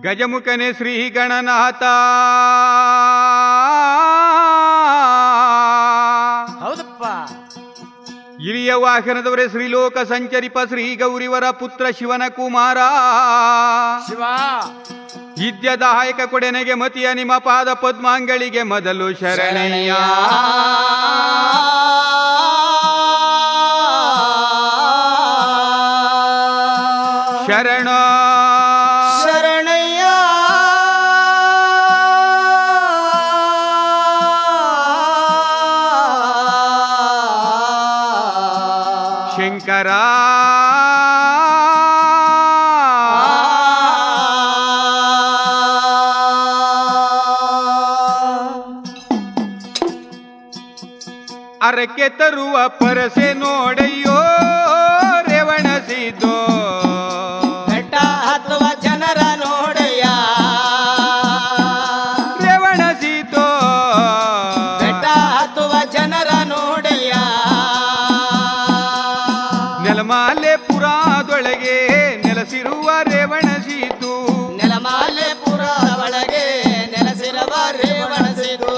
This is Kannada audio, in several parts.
ಗಜಮುಖನೆ ಶ್ರೀ ಗಣನಾಥ. ಹೌದಪ್ಪ. ಇಲಿಯ ವಾಹನದವರೇ ಶ್ರೀಲೋಕ ಸಂಚರಿಪ ಶ್ರೀ ಗೌರಿವರ ಪುತ್ರ ಶಿವನ ಕುಮಾರ ಶಿವ. ವಿದ್ಯದಾಯಕ ಕೊಡೆನೆಗೆ ಮತಿಯ ನಿಮ್ಮ ಪಾದ ಪದ್ಮಾಂಗಳಿಗೆ ಮೊದಲು ಶರಣಯ್ಯ. ಶರಣ ಶರಣಯ್ಯ. ಶಂಕರ ಅರಕೆ ತರುವ ಪರಸೆ ನೋಡಯ್ಯೋ ರೇವಣಸಿದೋ. ಬೆಟ್ಟ ಹತ್ತುವ ಜನರ ನೋಡಯ್ಯ. ರೇವಣಸಿದೋ ಬೆಟ್ಟ ಹತ್ತುವ ಜನರ ನೋಡಯ್ಯ. ನೆಲಮಾಲೆ ಪುರಾದೊಳಗೆ ನೆಲೆಸಿರುವ ರೇವಣಸಿದ್ದು. ನೆಲಮಾಲೆ ಪುರ ಒಳಗೆ ನೆಲೆಸಿರುವ ರೇವಣಸಿದು.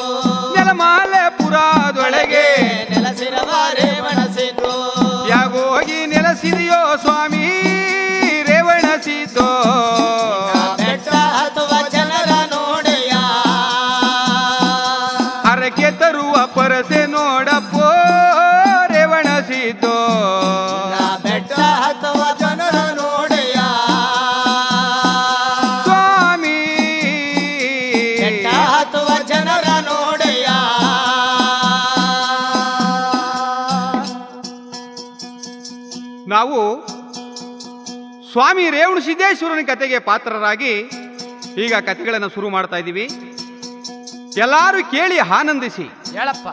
ನೆಲಮಾಲೆ ಪುರಾದೊಳಗೆ ನೆಲೆಸಿರುವ ರೇವಣಸಿದು. ಯಾಗೋಗಿ ನೆಲೆಸಿದೆಯೋ ಸ್ವಾಮಿ ರೇವಣಸಿದ್ದೋ. ಬೆಟ್ಟ ಹತ್ತುವ ಜನರ ನೋಡಯ್ಯ. ಅರಕೆ ತರುವ ಪರಸೆ ನೋಡಪ್ಪೋ ರೇವಣಸಿದ್ದೋ. ಬೆಟ್ಟ ಹತ್ತುವ ಜನರ ನೋಡಯ್ಯ. ಸ್ವಾಮಿ ಬೆಟ್ಟ ಹತ್ತುವ ಜನರ ನೋಡಯ್ಯ. ನಾವು ಸ್ವಾಮಿ ರೇವಣಸಿದ್ದೇಶ್ವರನ ಕತೆಗೆ ಪಾತ್ರರಾಗಿ ಈಗ ಕತೆಗಳನ್ನು ಶುರು ಮಾಡ್ತಾ ಇದ್ದೀವಿ. ಎಲ್ಲರೂ ಕೇಳಿ ಆನಂದಿಸಿ. ಹೇಳಪ್ಪ.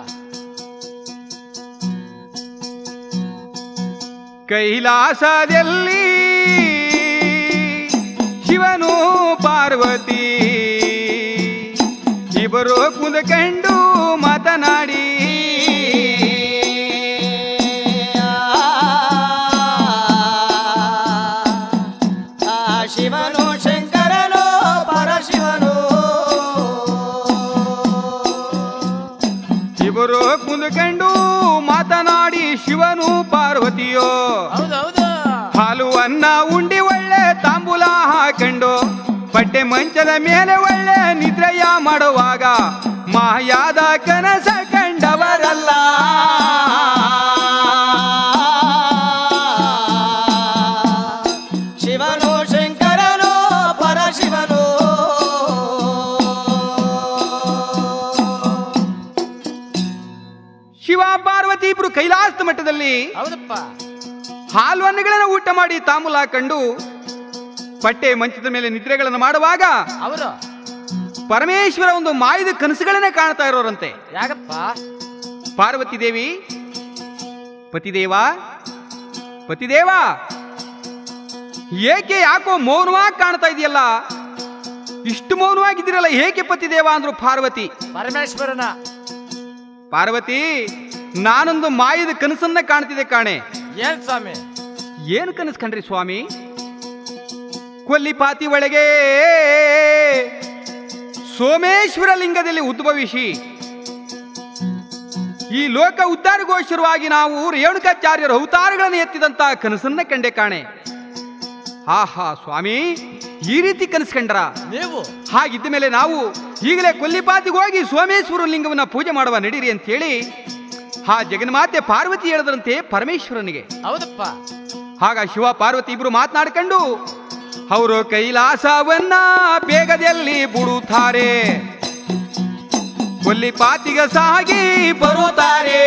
ಕೈಲಾಸದಲ್ಲಿ ಶಿವನು ಪಾರ್ವತಿ ಇಬ್ಬರು ಕುಂದಕಂಡು ಮಾತನಾಡಿ ಶಿವನು ಶಂಕರನು ಪರಶಿವನು. ಇಬ್ಬರು ಕುಂದಕಂಡು ಮಾತನಾಡಿ ಶಿವನು ಪಾರ್ವತಿಯೋ. ಹೌದೌದು. ಹಾಲು ಅನ್ನ ಉಂಡಿ ಒಳ್ಳೆ ತಾಂಬೂಲ ಹಾಕಂಡು ಬಟ್ಟೆ ಮಂಚದ ಮೇಲೆ ಒಳ್ಳೆ ನಿದ್ರೆಯ ಮಾಡುವಾಗ ಮಾಯಾದ ಕನಸ ಕಂಡವರಲ್ಲ. ಶಿವನು ಶಂಕರನು ಪರಶಿವನು. ಶಿವ ಪಾರ್ವತಿ ಇಬ್ರು ಕೈಲಾಸ ಮಟ್ಟದಲ್ಲಿ ಹೌದಪ್ಪ. ಹಾಲು ಅನ್ನಗಳನ್ನು ಊಟ ಮಾಡಿ ತಾಂಬೂಲ ಹಾಕೊಂಡು ಬಟ್ಟೆ ಮಂಚದ ಮೇಲೆ ನಿದ್ರೆಗಳನ್ನು ಮಾಡುವಾಗ ಅವರು ಪರಮೇಶ್ವರ ಒಂದು ಮಾಯದ ಕನಸುಗಳನ್ನೇ ಕಾಣ್ತಾ ಇರೋರಂತೆ. ಯಾಕಪ್ಪ? ಪಾರ್ವತಿ ದೇವಿ, ಪತಿದೇವ ಪತಿದೇವ ಏಕೆ ಯಾಕೋ ಮೌನವಾಗಿ ಕಾಣ್ತಾ ಇದೆಯಲ್ಲ, ಇಷ್ಟು ಮೌನವಾಗಿದ್ದೀರಲ್ಲ ಏಕೆ ಪತಿದೇವ ಅಂದ್ರು ಪಾರ್ವತಿ. ಪರಮೇಶ್ವರನ. ಪಾರ್ವತಿ, ನಾನೊಂದು ಮಾಯದ ಕನಸನ್ನ ಕಾಣ್ತಿದ್ದೆ ಕಾಣೆ. ಏನ್ ಸ್ವಾಮಿ? ಏನು ಕನಸು ಕಂಡ್ರಿ ಸ್ವಾಮಿ? ಕೊಲ್ಲಿಪಾತಿ ಒಳಗೆ ಸೋಮೇಶ್ವರ ಲಿಂಗದಲ್ಲಿ ಉದ್ಭವಿಸಿ ಈ ಲೋಕ ಉದ್ಧಾರಗೋಸ್ಕರವಾಗಿ ನಾವು ರೇಣುಕಾಚಾರ್ಯರ ಅವತಾರಗಳನ್ನು ಎತ್ತಿದಂತ ಕನಸನ್ನ ಕಂಡೆ ಕಾಣೆ. ಆಹಾ ಸ್ವಾಮಿ, ಈ ರೀತಿ ಕನಸು ಕಂಡ್ರ ನೀವು? ಹಾಗಿದ್ದ ಮೇಲೆ ನಾವು ಈಗಲೇ ಕೊಲ್ಲಿಪಾತಿಗೆ ಹೋಗಿ ಸೋಮೇಶ್ವರ ಲಿಂಗವನ್ನ ಪೂಜೆ ಮಾಡುವ ನಡೀರಿ ಅಂತ ಹೇಳಿ ಆ ಜಗನ್ಮಾತೆ ಪಾರ್ವತಿ ಹೇಳಿದ್ರಂತೆ ಪರಮೇಶ್ವರನಿಗೆ. ಹೌದಪ್ಪ. ಆಗ ಶಿವ ಪಾರ್ವತಿ ಇಬ್ರು ಮಾತನಾಡ್ಕೊಂಡು ಅವರು ಕೈಲಾಸವನ್ನ ಬೇಗದಲ್ಲಿ ಬಿಡುತ್ತಾರೆ, ಕೊಲ್ಲಿಪಾತಿಗೆ ಸಾಗಿ ಬರುತ್ತಾರೆ.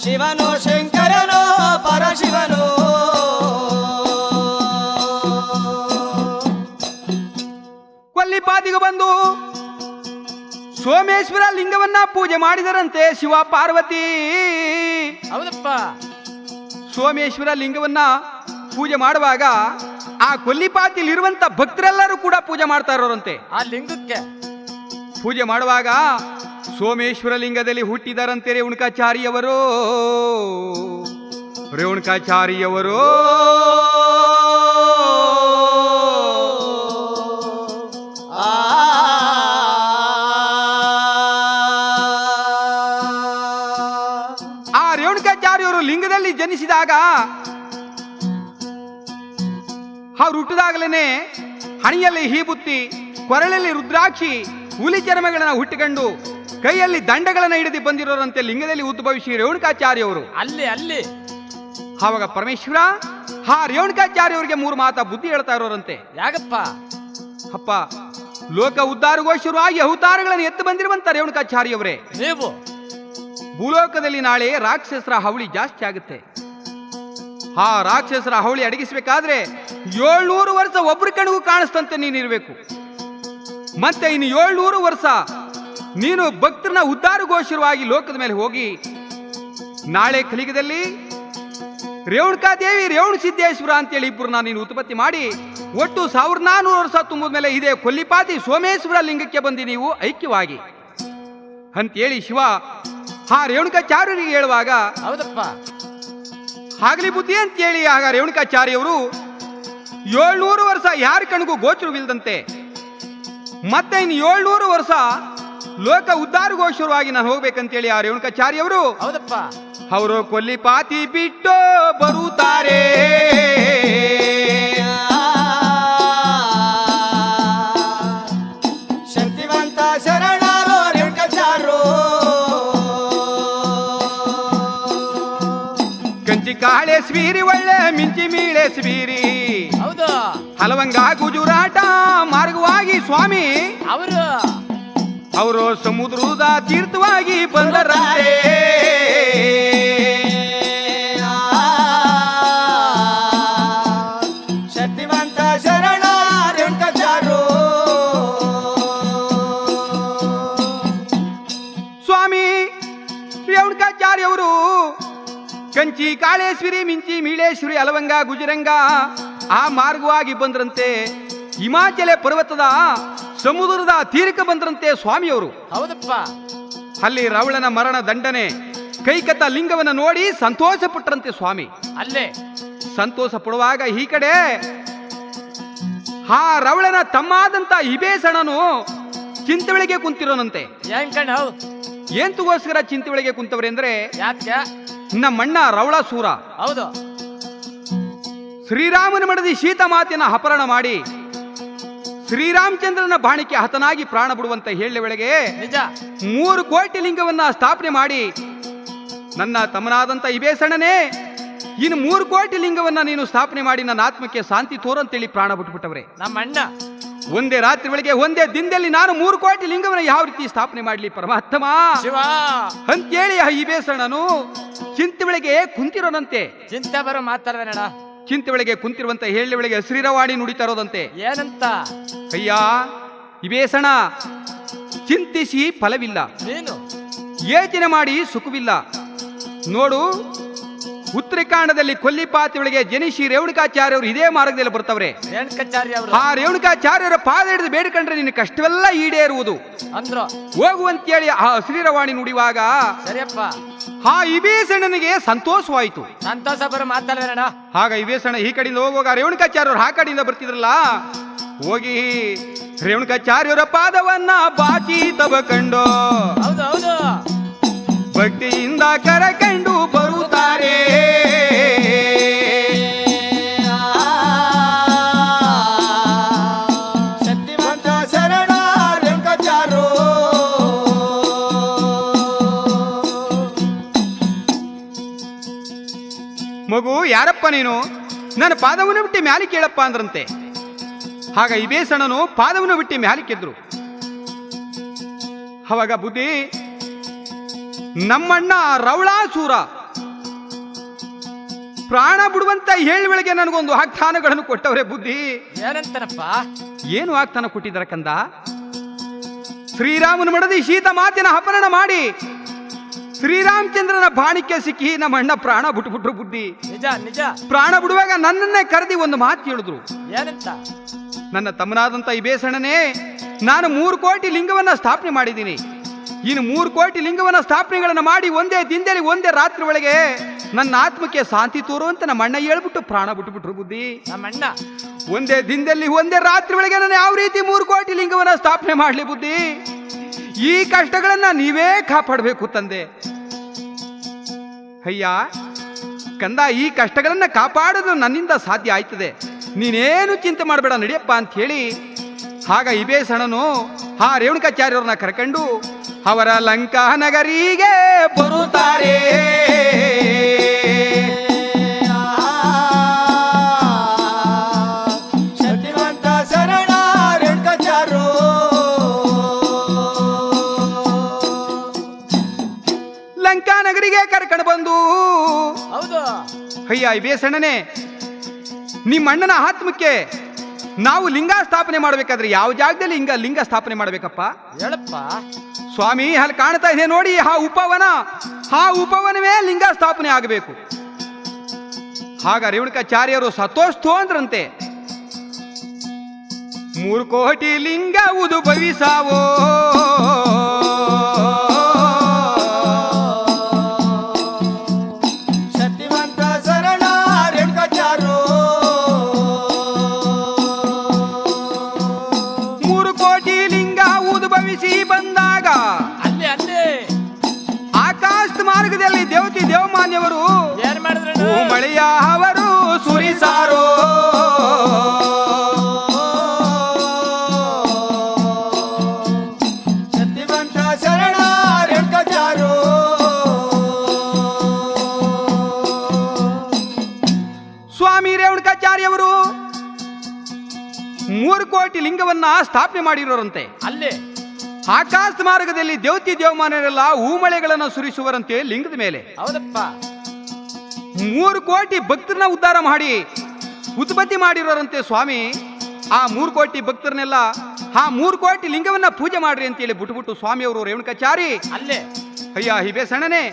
ಶಿವನು ಶಂಕರನು ಪರಶಿವನು. ಕೊಲ್ಲಿಪಾತಿಗೆ ಬಂದು ಸೋಮೇಶ್ವರ ಲಿಂಗವನ್ನ ಪೂಜೆ ಮಾಡಿದರಂತೆ ಶಿವ ಪಾರ್ವತಿ. ಹೌದಪ್ಪ. ಸೋಮೇಶ್ವರ ಲಿಂಗವನ್ನ ಪೂಜೆ ಮಾಡುವಾಗ ಆ ಕೊಲ್ಲಿಪಾತಿಲಿರುವಂತ ಭಕ್ತರೆಲ್ಲರೂ ಕೂಡ ಪೂಜೆ ಮಾಡ್ತಾ ಇರೋರಂತೆ. ಆ ಲಿಂಗಕ್ಕೆ ಪೂಜೆ ಮಾಡುವಾಗ ಸೋಮೇಶ್ವರ ಲಿಂಗದಲ್ಲಿ ಹುಟ್ಟಿದರಂತೆ ರೇಣುಕಾಚಾರ್ಯವರು. ರೇವಣಕಾಚಾರ್ಯವರು ಆ ರೇವಣಕಾಚಾರ್ಯವರು ಲಿಂಗದಲ್ಲಿ ಜನಿಸಿದಾಗ ಅವ್ರು ಹುಟ್ಟಿದಾಗಲೇ ಹಣಿಯಲ್ಲಿ ಹೀಬುತ್ತಿ, ಕೊರಳಲ್ಲಿ ರುದ್ರಾಕ್ಷಿ, ಹುಲಿ ಚರ್ಮಗಳನ್ನು ಹುಟ್ಟಿಕೊಂಡು ಕೈಯಲ್ಲಿ ದಂಡಗಳನ್ನು ಹಿಡಿದು ಬಂದಿರೋರಂತೆ ಲಿಂಗದಲ್ಲಿ ಉದ್ಭವಿಸಿ ರೇವಣಕಾಚಾರ್ಯವರು. ಅಲ್ಲಿ ಆವಾಗ ಪರಮೇಶ್ವರ ಆ ರೇವಣಕಾಚಾರ್ಯವರಿಗೆ 3 ಮಾತಾ ಬುದ್ಧಿ ಹೇಳ್ತಾ ಇರೋರಂತೆ. ಯಾಕಪ್ಪ? ಅಪ್ಪ, ಲೋಕ ಉದ್ಧಾರಗೋಸ್ಕರವಾಗಿ ಅವತಾರಗಳನ್ನು ಎತ್ತು ಬಂದಿರುವಂತ ರೇವಣಕಾಚಾರ್ಯವರೇ, ನೀವು ಭೂಲೋಕದಲ್ಲಿ ನಾಳೆ ರಾಕ್ಷಸರ ಹಾವಳಿ ಜಾಸ್ತಿ ಆಗುತ್ತೆ. ಆ ರಾಕ್ಷಸರ ಹಾವಳಿ ಅಡಗಿಸಬೇಕಾದ್ರೆ 700 ವರ್ಷ ಒಬ್ರ ಕಣ್ಗೂ ಕಾಣಿಸ್ತಂತೆ ನೀನಿರ್ಬೇಕು. ಮತ್ತೆ ಇನ್ನು 700 ವರ್ಷ ನೀನು ಭಕ್ತರನ್ನ ಉದ್ಧಾರಗೋಸ್ಕರವಾಗಿ ಲೋಕದ ಮೇಲೆ ಹೋಗಿ ನಾಳೆ ಕಲಿಯುಗದಲ್ಲಿ ರೇವಣಕಾದೇವಿ, ರೇವಣ ಸಿದ್ದೇಶ್ವರ ಅಂತೇಳಿ ಇಬ್ಬರನ್ನ ನೀನು ಉತ್ಪತ್ತಿ ಮಾಡಿ ಒಟ್ಟು 1400 ವರ್ಷ ತುಂಬಿದ ಮೇಲೆ ಇದೇ ಕೊಲ್ಲಿಪಾತಿ ಸೋಮೇಶ್ವರ ಲಿಂಗಕ್ಕೆ ಬಂದು ನೀವು ಐಕ್ಯವಾಗಿ ಅಂತೇಳಿ ಶಿವ ಆ ರೇವಣಕಾಚಾರ್ಯರಿಗೆ ಹೇಳುವಾಗ, ಹೌದಪ್ಪ ಆಗಲಿ ಬುದ್ಧಿ ಅಂತೇಳಿ ಆಗ ರೇವಣಕಾಚಾರ್ಯವರು 700 ವರ್ಷ ಯಾರ ಕಣ್ಗೂ ಗೋಚರವಿಲ್ಲದಂತೆ ಮತ್ತೆ ಇನ್ನು 700 ವರ್ಷ ಲೋಕ ಉದ್ಧಾರಗೋಸ್ಕರವಾಗಿ ನಾನು ಹೋಗ್ಬೇಕಂತೇಳಿ ಆ ರೇವಣಕಾಚಾರ್ಯವರು ಹೌದಪ್ಪ ಅವರು ಕೊಲ್ಲಿಪಾತಿ ಬಿಟ್ಟು ಬರುತ್ತಾರೆ. ಶಕ್ತಿವಂತ ಶರಣರು ರೇವಣಕಾಚಾರ್ಯರು, ಕಂಚಿ ಕಾಳೆ ಸ್ವೀರಿ ಒಳ್ಳೆ ಮಿಂಚಿ ಮೀಳೆ ಸ್ವೀರಿ, ಹೌದು ಹಲವಂಗ ಗುಜರಾಟ ಮಾರ್ಗವಾಗಿ ಸ್ವಾಮಿ ಅವರು ಸಮುದ್ರದ ತೀರ್ಥವಾಗಿ ಬಂದರಾರೆ. ಶಕ್ತಿವಂತ ಶರಣ ರೇವಣಕಾಚಾರ್ಯರು. ಸ್ವಾಮಿ ರೇವಣಕಾಚಾರ್ಯವರು ಕಂಚಿ ಕಾಳೇಶ್ವರಿ, ಮಿಂಚಿ ಮೀಳೇಶ್ವರಿ, ಹಲವಂಗ ಗುಜರಂಗ ಆ ಮಾರ್ಗವಾಗಿ ಬಂದ್ರಂತೆ. ಹಿಮಾಚಲ ಪರ್ವತದ ಸಮುದ್ರದ ತೀರಕ್ಕೆ ಬಂದ್ರಂತೆ ಸ್ವಾಮಿಯವರು. ಹೌದಪ್ಪ ಅಲ್ಲಿ ರಾವಣನ ಮರಣ ದಂಡನೆ ಕೈಕತ ಲಿಂಗವನ್ನು ನೋಡಿ ಸಂತೋಷ ಪಟ್ಟರಂತೆ ಸ್ವಾಮಿ. ಅಲ್ಲೇ ಸಂತೋಷ ಪಡುವಾಗ ಈ ಕಡೆ ಆ ರಾವಣನ ತಮ್ಮಾದಂತ ಹಿಬೇಸಣನು ಚಿಂತೆಗಳಿಗೆ ಕುಂತಿರೋನಂತೆ. ಏಂತಗೋಸ್ಕರ ಚಿಂತೆಗಳಿಗೆ ಕುಂತವ್ರೆ ಅಂದ್ರೆ, ಯಾಕೆ ನಮ್ಮಣ್ಣ ರಾವಣಾಸುರ ಹೌದು ಶ್ರೀರಾಮನ ಮಡದಿ ಸೀತಾ ಮಾತೆಯನ್ನು ಅಪಹರಣ ಮಾಡಿ ಶ್ರೀರಾಮಚಂದ್ರನ ಬಾಣಿಕೆ ಹತನಾಗಿ ಪ್ರಾಣ ಬಿಡುವಂತ ಹೇಳಿ ವೇಳೆಗೆ ನಿಜ 3 ಕೋಟಿ ಲಿಂಗವನ್ನ ಸ್ಥಾಪನೆ ಮಾಡಿ, ನನ್ನ ತಮ್ಮನಾದಂತ ಹಿಬೇಸಣ್ಣನೇ ಇನ್ನು 3 ಕೋಟಿ ಲಿಂಗವನ್ನ ನೀನು ಸ್ಥಾಪನೆ ಮಾಡಿ ನನ್ನ ಆತ್ಮಕ್ಕೆ ಶಾಂತಿ ತೋರಂತೇಳಿ ಪ್ರಾಣ ಬಿಟ್ಬಿಟ್ಟವ್ರೆ. ನಮ್ಮಣ್ಣ ಒಂದೇ ರಾತ್ರಿ ವೇಳೆಗೆ ಒಂದೇ ದಿನದಲ್ಲಿ ನಾನು 3 ಕೋಟಿ ಲಿಂಗವನ್ನ ಯಾವ ರೀತಿ ಸ್ಥಾಪನೆ ಮಾಡ್ಲಿ ಪರಮಾತ್ಮ ಶಿವ ಅಂತೇಳಿ ಆ ಹಿಬೇಸಣ್ಣನು ಚಿಂತೆ ವೇಳೆಗೆ ಕುಂತಿರೋನಂತೆ. ಚಿಂತೆ ಬರೋ ಮಾತಾಡ್ದಣ್ಣ. ಚಿಂತೆ ವೇಳೆಗೆ ಕುಂತಿರುವಂತ ಹೇಳಿ ವೇಳೆಗೆ ಶ್ರೀರವಾಣಿ ನುಡಿತಾ ಇರೋದಂತೆ. ಏನಂತ? ಅಯ್ಯ ಹಿಬೇಸಣ, ಚಿಂತಿಸಿ ಫಲವಿಲ್ಲ, ನೀನು ಯೋಚನೆ ಮಾಡಿ ಸುಖವಿಲ್ಲ. ನೋಡು, ಉತ್ತರಾಖಂಡದಲ್ಲಿ ಕೊಲ್ಲಿಪಾತಿಯೊಳಗೆ ಜನಿಸಿ ರೇವಣಕಾಚಾರ್ಯವರು ಇದೇ ಮಾರ್ಗದಲ್ಲಿ ಬರ್ತವ್ರೆ. ಆ ರೇವಣಕಾಚಾರ್ಯರ ಪಾದ ಹಿಡಿದು ಬೇಡಿಕೊಂಡ್ರೆ ನಿನ್ನ ಕಷ್ಟವೆಲ್ಲ ಈಡೇರುವುದು ಅಂದ್ರು. ಹೋಗುವಂತೇಳಿ ಆ ಶ್ರೀರವಾಣಿ ನುಡಿವಾಗ ಸರಿಯಪ್ಪ ಆ ಹಿಬೇಸಣ್ಣನಿಗೆ ಸಂತೋಷವಾಯಿತು. ಸಂತೋಷ ಬರೋ ಮಾತಾಡೋಣ. ಆಗ ಹಿಬೇಸಣ್ಣ ಈ ಕಡೆಯಿಂದ ಹೋಗುವಾಗ ರೇವಣಕಾಚಾರ್ಯರು ಆ ಕಡೆಯಿಂದ ಬರ್ತಿದ್ರಲ್ಲ, ಹೋಗಿ ರೇವಣಕಾಚಾರ್ಯರ ಪಾದವನ್ನ ಬಾಚಿ ತಬಕಂಡು ಹೌದು ಹೌದು ಭಕ್ತಿಯಿಂದ ಕರಕಂಡು ಬರುತ್ತಾರೆ. ಶಕ್ತಿವಂತ ಶರಣ ರೇವಣಕಾಚಾರ್ಯರು. ಮಗು ಯಾರಪ್ಪ ನೀನು? ನನ್ನ ಪಾದವನ್ನು ಬಿಟ್ಟು ಮ್ಯಾಲಿ ಕೇಳಪ್ಪ ಅಂದ್ರಂತೆ. ಆಗ ಹಿಬೇಸಣ್ಣನು ಪಾದವನ್ನು ಬಿಟ್ಟು ಮ್ಯಾಲಿ ಕೆದ್ರು. ಅವಾಗ ಬುದ್ಧಿ, ನಮ್ಮಣ್ಣ ರಾವಣಾಸುರ ಪ್ರಾಣ ಬಿಡುವಂತ ಹೇಳಿ ವೇಳೆಗೆ ನನಗೊಂದು ವಾಗ್ದಾನಗಳನ್ನು ಕೊಟ್ಟವ್ರೆ ಬುದ್ಧಿ. ಏನಂತಾರಪ್ಪ? ಏನು ವಾಗ್ದಾನ ಕೊಟ್ಟಿದ್ದಾರ ಕಂದ? ಶ್ರೀರಾಮನ ಮಡದಿ ಸೀತಾ ಮಾತಿನ ಅಪಹರಣ ಮಾಡಿ ಶ್ರೀರಾಮಚಂದ್ರನ ಬಾಣಿಕೆ ಸಿಕ್ಕಿ ನಮ್ಮಣ್ಣ ಪ್ರಾಣ ಬಿಟ್ಬಿಟ್ರು ಬುದ್ಧಿ. ನಿಜ ನಿಜ. ಪ್ರಾಣ ಬಿಡುವಾಗ ನನ್ನನ್ನೇ ಕರೆದಿ ಒಂದು ಮಾತು ಹೇಳಿದ್ರು. ಏನಂತ? ನನ್ನ ತಮ್ಮನಾದಂತ ಹಿಬೇಸಣ್ಣನೇ, ನಾನು 3 ಕೋಟಿ ಲಿಂಗವನ್ನ ಸ್ಥಾಪನೆ ಮಾಡಿದ್ದೀನಿ. ಇನ್ನು 3 ಕೋಟಿ ಲಿಂಗವನ್ನ ಸ್ಥಾಪನೆಗಳನ್ನು ಮಾಡಿ ಒಂದೇ ದಿನದಲ್ಲಿ ಒಂದೇ ರಾತ್ರಿ ಒಳಗೆ ನನ್ನ ಆತ್ಮಕ್ಕೆ ಶಾಂತಿ ತೋರುವಂತ ನಮ್ಮ ಅಣ್ಣ ಹೇಳ್ಬಿಟ್ಟು ಪ್ರಾಣ ಬಿಟ್ಟುಬಿಟ್ರು ಬುದ್ಧಿ. ನಮ್ಮಣ್ಣ ಒಂದೇ ದಿನದಲ್ಲಿ ಒಂದೇ ರಾತ್ರಿ ಒಳಗೆ ನಾನು ಯಾವ ರೀತಿ 3 ಕೋಟಿ ಲಿಂಗವನ್ನ ಸ್ಥಾಪನೆ ಮಾಡಲಿ ಬುದ್ಧಿ? ಈ ಕಷ್ಟಗಳನ್ನ ನೀವೇ ಕಾಪಾಡಬೇಕು ತಂದೆ. ಅಯ್ಯ ಕಂದ, ಈ ಕಷ್ಟಗಳನ್ನ ಕಾಪಾಡೋದು ನನ್ನಿಂದ ಸಾಧ್ಯ ಆಯ್ತದೆ, ನೀನೇನು ಚಿಂತೆ ಮಾಡಬೇಡ ನಡಿಯಪ್ಪ ಅಂತ ಹೇಳಿ ಆಗ ಇಬೇಸಣನು ಆ ರೇಣುಕಾಚಾರ್ಯರನ್ನ ಕರ್ಕೊಂಡು ಅವರ ಲಂಕಾ ನಗರಿಗೆ ಬರುತ್ತಾರೆ. ಶಕ್ತಿವಂತ ಶರಣ ರೇಣುಕಾಚಾರ್ಯರು. ಲಂಕಾ ನಗರಿಗೆ ಕರ್ಕೊಂಡು ಬಂದು, ಹೌದು ಅಯ್ಯ ಇಬೇಸಣ್ಣನೇ, ನಿಮ್ಮ ಅಣ್ಣನ ಆತ್ಮಕ್ಕೆ ನಾವು ಲಿಂಗ ಸ್ಥಾಪನೆ ಮಾಡಬೇಕಾದ್ರೆ ಯಾವ ಜಾಗದಲ್ಲಿ ಲಿಂಗ ಸ್ಥಾಪನೆ ಮಾಡಬೇಕಪ್ಪ? ಹೇಳಪ್ಪ. ಸ್ವಾಮಿ, ಅಲ್ಲಿ ಕಾಣ್ತಾ ಇದೆ ನೋಡಿ ಆ ಉಪವನವೇ ಲಿಂಗ ಸ್ಥಾಪನೆ ಆಗಬೇಕು. ಆಗ ರೇಣುಕಾಚಾರ್ಯರು ಸತೋಸ್ತು ಅಂದ್ರಂತೆ. 3 ಕೋಟಿ ಲಿಂಗ ಉದ್ಭವಿಸಾವೋ, ಶಕ್ತಿವಂತ ಶರಣ ರೇಣುಕಾಚಾರ್ಯರು. 3 ಕೋಟಿ ಲಿಂಗ ಉದ್ಭವಿಸಿ ಬಂದಾಗ ಅಲ್ಲಿ ಅಲ್ಲಿ ಆಕಾಶದ ಮಾರ್ಗದಲ್ಲಿ ದೇವತಿ ದೇವಮಾನ್ಯವರು ಏನ್ ಮಾಡಿದ್ರು? ಮಳೆಯ ಅವರು ಸುರಿಸಾರೋ. ಶಕ್ತಿವಂತ ಶರಣ ರೇಣುಕಾಚಾರ್ಯರು. ಸ್ವಾಮಿ ರೇಣುಕಾಚಾರ್ಯವರು 3 ಕೋಟಿ ಲಿಂಗವನ್ನ ಸ್ಥಾಪನೆ ಮಾಡಿರೋರಂತೆ. ಅಲ್ಲಿ ಆಕಾಶ ಮಾರ್ಗದಲ್ಲಿ ದೇವತಿ ದೇವಮಾನರೆಲ್ಲ ಹೂಮಳೆಗಳನ್ನು ಸುರಿಸುವರಂತೆ ಲಿಂಗದ ಮೇಲೆ. ಹೌದಪ್ಪ. 3 ಕೋಟಿ ಭಕ್ತರನ್ನ ಉದ್ಧಾರ ಮಾಡಿ ಉತ್ಪತ್ತಿ ಮಾಡಿರೋರಂತೆ ಸ್ವಾಮಿ. ಆ 3 ಕೋಟಿ ಭಕ್ತರನ್ನೆಲ್ಲ ಆ 3 ಕೋಟಿ ಲಿಂಗವನ್ನ ಪೂಜೆ ಮಾಡ್ರಿ ಅಂತೇಳಿ ಬಿಟ್ಬಿಟ್ಟು ಸ್ವಾಮಿಯವರು ರೇಣುಕಾಚಾರಿ, ಅಲ್ಲೇ ಅಯ್ಯ ಹಿಬೇಸಣ್ಣನೇ,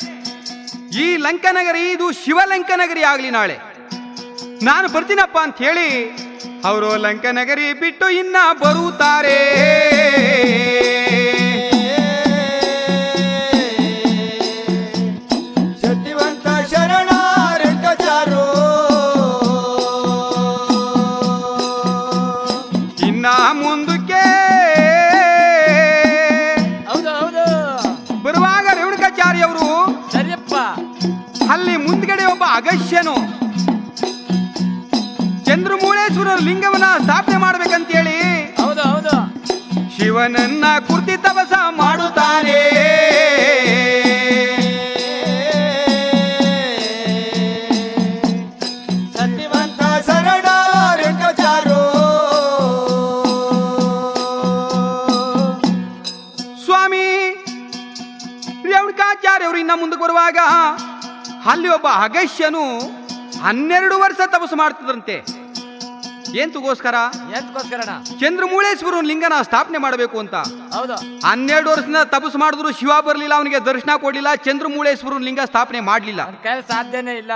ಈ ಲಂಕನಗರಿ ಇದು ಶಿವಲಂಕನಗರಿ ಆಗ್ಲಿ ನಾಳೆ ನಾನು ಬರ್ತೀನಪ್ಪ ಅಂತ ಹೇಳಿ ಅವರು ಲಂಕನಗರಿ ಬಿಟ್ಟು ಇನ್ನ ಬರುತ್ತಾರೆ. ಶಕ್ತಿವಂತ ಶರಣ ರೇಣುಕಾಚಾರ್ಯರು. ಇನ್ನ ಮುಂದಕ್ಕೆ ಹೌದು ಹೌದು ಬರುವಾಗ ರೇಣುಕಾಚಾರ್ಯವರು ಸರಿಯಪ್ಪ. ಅಲ್ಲಿ ಮುಂದ್ಗಡೆ ಒಬ್ಬ ಅಗಸ್ಯನು ಚಂದ್ರಮೂಳೇಶ್ವರ ಲಿಂಗವನ್ನ ಸ್ಥಾಪನೆ ಮಾಡ್ಬೇಕಂತೇಳಿ ಹೌದು ಹೌದು ಶಿವನನ್ನ ಕುರ್ತಿ ತಪಸ ಮಾಡುತ್ತಾನೆ. ಶಕ್ತಿವಂತ ಶರಣ ರೇಣುಕಾಚಾರ್ಯರು. ಸ್ವಾಮಿ ರೇಣುಕಾಚಾರ್ಯವರು ಇನ್ನ ಮುಂದಕ್ಕೆ ಬರುವಾಗ ಅಲ್ಲಿ ಒಬ್ಬ ಅಗಸ್ಯನು 12 ವರ್ಷ ತಪಸ್ಸು ಮಾಡ್ತಿದ್ರಂತೆ. ಎಂತಗೋಸ್ಕರ? ಎಂತಗೋಸ್ಕರಣ? ಚಂದ್ರಮೂಳೇಶ್ವರ ಲಿಂಗನ ಸ್ಥಾಪನೆ ಮಾಡಬೇಕು ಅಂತ. ಹೌದು. 12 ವರ್ಷದಿಂದ ತಪಸ್ಸು ಮಾಡಿದ್ರು ಶಿವ ಬರಲಿಲ್ಲ, ಅವನಿಗೆ ದರ್ಶನ ಕೊಡ್ಲಿಲ್ಲ, ಚಂದ್ರಮೂಳೇಶ್ವರ ಲಿಂಗ ಸ್ಥಾಪನೆ ಮಾಡಲಿಲ್ಲ. ನನ್ನ ಕೈಲಿ ಸಾಧ್ಯನೇ ಇಲ್ಲ.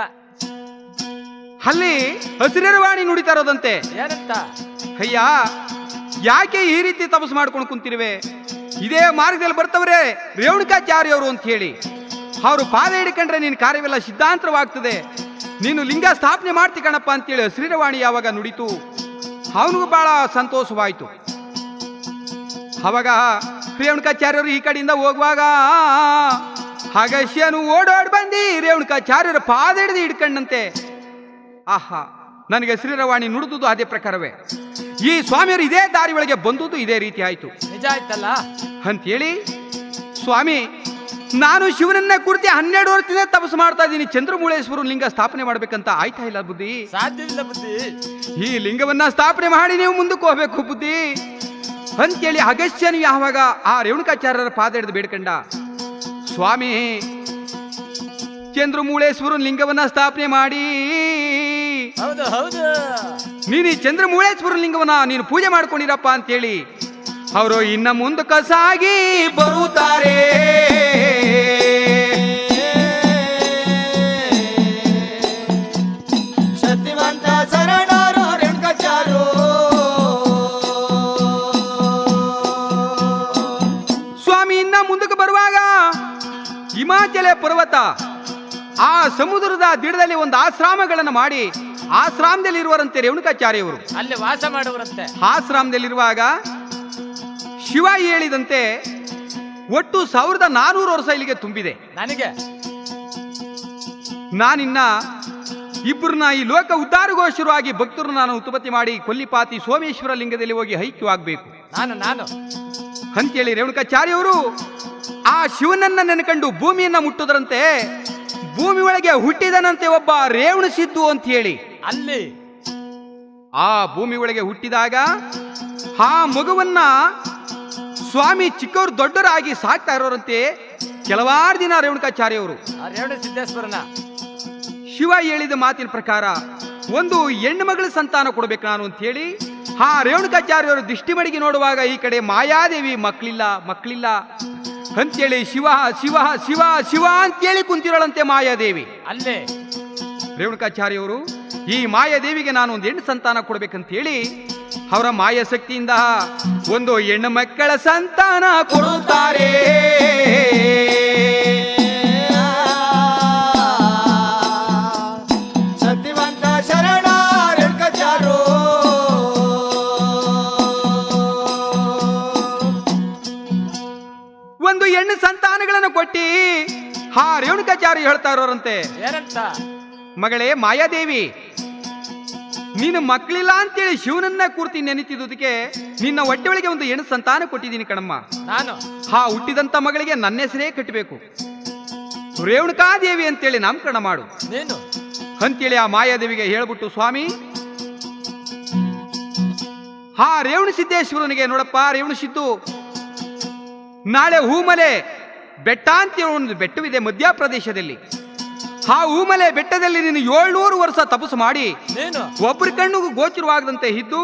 ಅಲ್ಲಿ ಹಸಿರವಾಣಿ ನುಡಿತಾ ಇರೋದಂತೆ, ಏನಂತ? ಅಯ್ಯ ಯಾಕೆ ಈ ರೀತಿ ತಪಸ್ಸು ಮಾಡ್ಕೊಂಡು ಕುಂತಿರುವೆ? ಇದೇ ಮಾರ್ಗದಲ್ಲಿ ಬರ್ತವ್ರೆ ರೇಣುಕಾಚಾರ್ಯವರು ಅಂತ ಹೇಳಿ. ಅವರು ಪಾದ ಹಿಡ್ಕೊಂಡ್ರೆ ನಿನ್ನ ಕಾರ್ಯವೆಲ್ಲ ಸಿದ್ಧಾಂತವಾಗ್ತದೆ, ನೀನು ಲಿಂಗ ಸ್ಥಾಪನೆ ಮಾಡ್ತಿ ಕಣಪ್ಪ ಅಂತೇಳಿ ಶ್ರೀರವಾಣಿ ಯಾವಾಗ ನುಡಿತು ಅವನಿಗೂ ಬಹಳ ಸಂತೋಷವಾಯಿತು. ಅವಾಗ ರೇಣುಕಾಚಾರ್ಯರು ಈ ಕಡೆಯಿಂದ ಹೋಗುವಾಗ ಅಗಸ್ಯನು ಓಡೋಡ್ ಬಂದು ರೇಣುಕಾಚಾರ್ಯರ ಪಾದ ಹಿಡಿದು ಹಿಡ್ಕೊಂಡಂತೆ. ಆಹಾ, ನನಗೆ ಶ್ರೀರವಾಣಿ ನುಡಿದುದು ಅದೇ ಪ್ರಕಾರವೇ. ಈ ಸ್ವಾಮಿಯರು ಇದೇ ದಾರಿ ಒಳಗೆ ಬಂದುದು ಇದೇ ರೀತಿ ಆಯ್ತು. ನಿಜ ಆಯ್ತಲ್ಲ ಅಂತೇಳಿ, ಸ್ವಾಮಿ ನಾನು ಶಿವನನ್ನ ಕುರಿತು 12 ವರ್ಷದಿಂದ ತಪಸ್ಸು ಮಾಡ್ತಾ ಇದ್ದೀನಿ, ಚಂದ್ರಮೂಳೇಶ್ವರ ಲಿಂಗ ಸ್ಥಾಪನೆ ಮಾಡ್ಬೇಕಂತ ಆಯ್ತಾ ಇಲ್ಲ ಬುದ್ಧಿ? ಸಾಧ್ಯವಿಲ್ಲ ಬುದ್ಧಿ. ಈ ಲಿಂಗವನ್ನ ಸ್ಥಾಪನೆ ಮಾಡಿ ನೀವು ಮುಂದಕ್ಕೆ ಹೋಗ್ಬೇಕು ಬುದ್ಧಿ ಅಂತೇಳಿ ಅಗಸ್ತ್ಯನು ಯಾವಾಗ ಆ ರೇಣುಕಾಚಾರ್ಯರ ಪಾದ ಹಿಡಿದು ಬೇಡ್ಕಂಡ. ಸ್ವಾಮಿ ಚಂದ್ರಮೂಳೇಶ್ವರ ಲಿಂಗವನ್ನ ಸ್ಥಾಪನೆ ಮಾಡಿ ಹೌದು ಹೌದು ನೀನು ಈ ಚಂದ್ರಮೂಳೇಶ್ವರ ಲಿಂಗವನ್ನ ನೀನು ಪೂಜೆ ಮಾಡ್ಕೊಂಡಿರಪ್ಪ ಅಂತೇಳಿ ಅವರು ಇನ್ನ ಮುಂದಕ್ಕೆ ಸಾಗಿ ಬರುತ್ತಾರೆ. ಶಕ್ತಿವಂತ ಶರಣರು ರೇಣುಕಾಚಾರ್ಯರು. ಸ್ವಾಮಿ ಇನ್ನ ಮುಂದಕ್ಕೆ ಬರುವಾಗ ಆ ಸಮುದ್ರದ ದಿಡದಲ್ಲಿ ಒಂದು ಆಶ್ರಮಗಳನ್ನು ಮಾಡಿ ಆಶ್ರಮದಲ್ಲಿ ಇರುವರಂತೆ ರೇಣುಕಾಚಾರ್ಯವರು. ಅಲ್ಲಿ ವಾಸ ಮಾಡುವರಂತೆ. ಆಶ್ರಮದಲ್ಲಿರುವಾಗ ಶಿವ ಹೇಳಿದಂತೆ ಒಟ್ಟು 1400 ವರ್ಷ ಇಲ್ಲಿಗೆ ತುಂಬಿದೆ. ನನಗೆ ನಾನಿನ್ನ ಇಬ್ಬರನ್ನ ಈ ಲೋಕ ಉದ್ಧಾರಗೋಸ್ಕರವಾಗಿ ಭಕ್ತರನ್ನ ನಾನು ಉತ್ಪತ್ತಿ ಮಾಡಿ ಕೊಲ್ಲಿಪಾತಿ ಸೋಮೇಶ್ವರ ಲಿಂಗದಲ್ಲಿ ಹೋಗಿ ಐಕ್ಯವಾಗಬೇಕು ನಾನು ಅಂತೇಳಿ ರೇಣುಕಾಚಾರ್ಯವರು ಆ ಶಿವನನ್ನ ನೆನಕಂಡು ಭೂಮಿಯನ್ನ ಮುಟ್ಟುದರಂತೆ. ಭೂಮಿ ಒಳಗೆ ಹುಟ್ಟಿದನಂತೆ ಒಬ್ಬ ರೇವಣ ಸಿದ್ದು ಅಂತ ಹೇಳಿ. ಅಲ್ಲಿ ಆ ಭೂಮಿ ಒಳಗೆ ಹುಟ್ಟಿದಾಗ ಆ ಮಗುವನ್ನ ಸ್ವಾಮಿ ಚಿಕ್ಕವರು ದೊಡ್ಡರಾಗಿ ಸಾಕ್ತಾ ಇರೋರಂತೆ. ಕೆಲವಾರು ದಿನ ರೇಣುಕಾಚಾರ್ಯವರು ರೇವಣ ಸಿದ್ದೇಶ್ವರನ ಶಿವ ಹೇಳಿದ ಮಾತಿನ ಪ್ರಕಾರ ಒಂದು ಹೆಣ್ಣು ಮಗಳ ಸಂತಾನ ಕೊಡ್ಬೇಕು ನಾನು ಅಂತ ಹೇಳಿ ಆ ರೇಣುಕಾಚಾರ್ಯವರು ದೃಷ್ಟಿ ಮಡಿಗೆ ನೋಡುವಾಗ ಈ ಕಡೆ ಮಾಯಾದೇವಿ ಮಕ್ಕಳಿಲ್ಲ ಅಂತೇಳಿ ಶಿವ ಶಿವ ಶಿವ ಶಿವ ಅಂತೇಳಿ ಕುಂತಿರೋಳಂತೆ ಮಾಯಾದೇವಿ. ಅಲ್ಲೇ ರೇಣುಕಾಚಾರ್ಯವರು ಈ ಮಾಯಾದೇವಿಗೆ ನಾನು ಒಂದು ಹೆಣ್ಣು ಸಂತಾನ ಕೊಡ್ಬೇಕಂತ ಹೇಳಿ ಅವರ ಮಾಯಾಶಕ್ತಿಯಿಂದ ಒಂದು ಹೆಣ್ಣು ಮಕ್ಕಳ ಸಂತಾನ ಕೊಡುತ್ತಾರೆ. ಸತ್ಯವಂತ ಶರಣ ರೇಣುಕಾಚಾರ್ಯರು ಒಂದು ಹೆಣ್ಣು ಸಂತಾನಗಳನ್ನು ಕೊಟ್ಟಿ ಆ ರೇಣುಕಾಚಾರ್ಯ ಹೇಳ್ತಾ ಇರೋರಂತೆ, ಏನಂತ? ಮಗಳೇ ಮಾಯಾದೇವಿ, ನೀನು ಮಕ್ಕಳಿಲ್ಲ ಅಂತೇಳಿ ಶಿವನನ್ನ ಕೂರ್ತಿ ನೆನೆತಿದ್ದಕ್ಕೆ ನಿನ್ನ ಹೊಟ್ಟೆ ಒಳಗೆ ಒಂದು ಹೆಣ್ಣು ಸಂತಾನ ಕೊಟ್ಟಿದ್ದೀನಿ ಕಣಮ್ಮ. ನಾನು ಆ ಹುಟ್ಟಿದಂತ ಮಗಳಿಗೆ ನನ್ನ ಹೆಸರೇ ಕಟ್ಟಬೇಕು, ರೇಣುಕಾದೇವಿ ಅಂತೇಳಿ ನಾಮಕರಣ ಮಾಡು ನೀನು ಅಂತೇಳಿ ಆ ಮಾಯಾದೇವಿಗೆ ಹೇಳ್ಬಿಟ್ಟು ಸ್ವಾಮಿ ಆ ರೇವಣ ಸಿದ್ದೇಶ್ವರನಿಗೆ ನೋಡಪ್ಪ ರೇವಣ ಸಿದ್ದು, ನಾಳೆ ಹೂಮಲೆ ಬೆಟ್ಟ ಅಂತೇಳಿ ಒಂದು ಬೆಟ್ಟವಿದೆ ಮಧ್ಯಪ್ರದೇಶದಲ್ಲಿ. ಆ ಹೂಮಲೆ ಬೆಟ್ಟದಲ್ಲಿ ನೀನು 700 ವರ್ಷ ತಪಸ್ಸು ಮಾಡಿ ನೀನು ಒಬ್ಬರ ಕಣ್ಣಿಗೂ ಗೋಚರವಾಗದಂತೆ ಇದ್ದು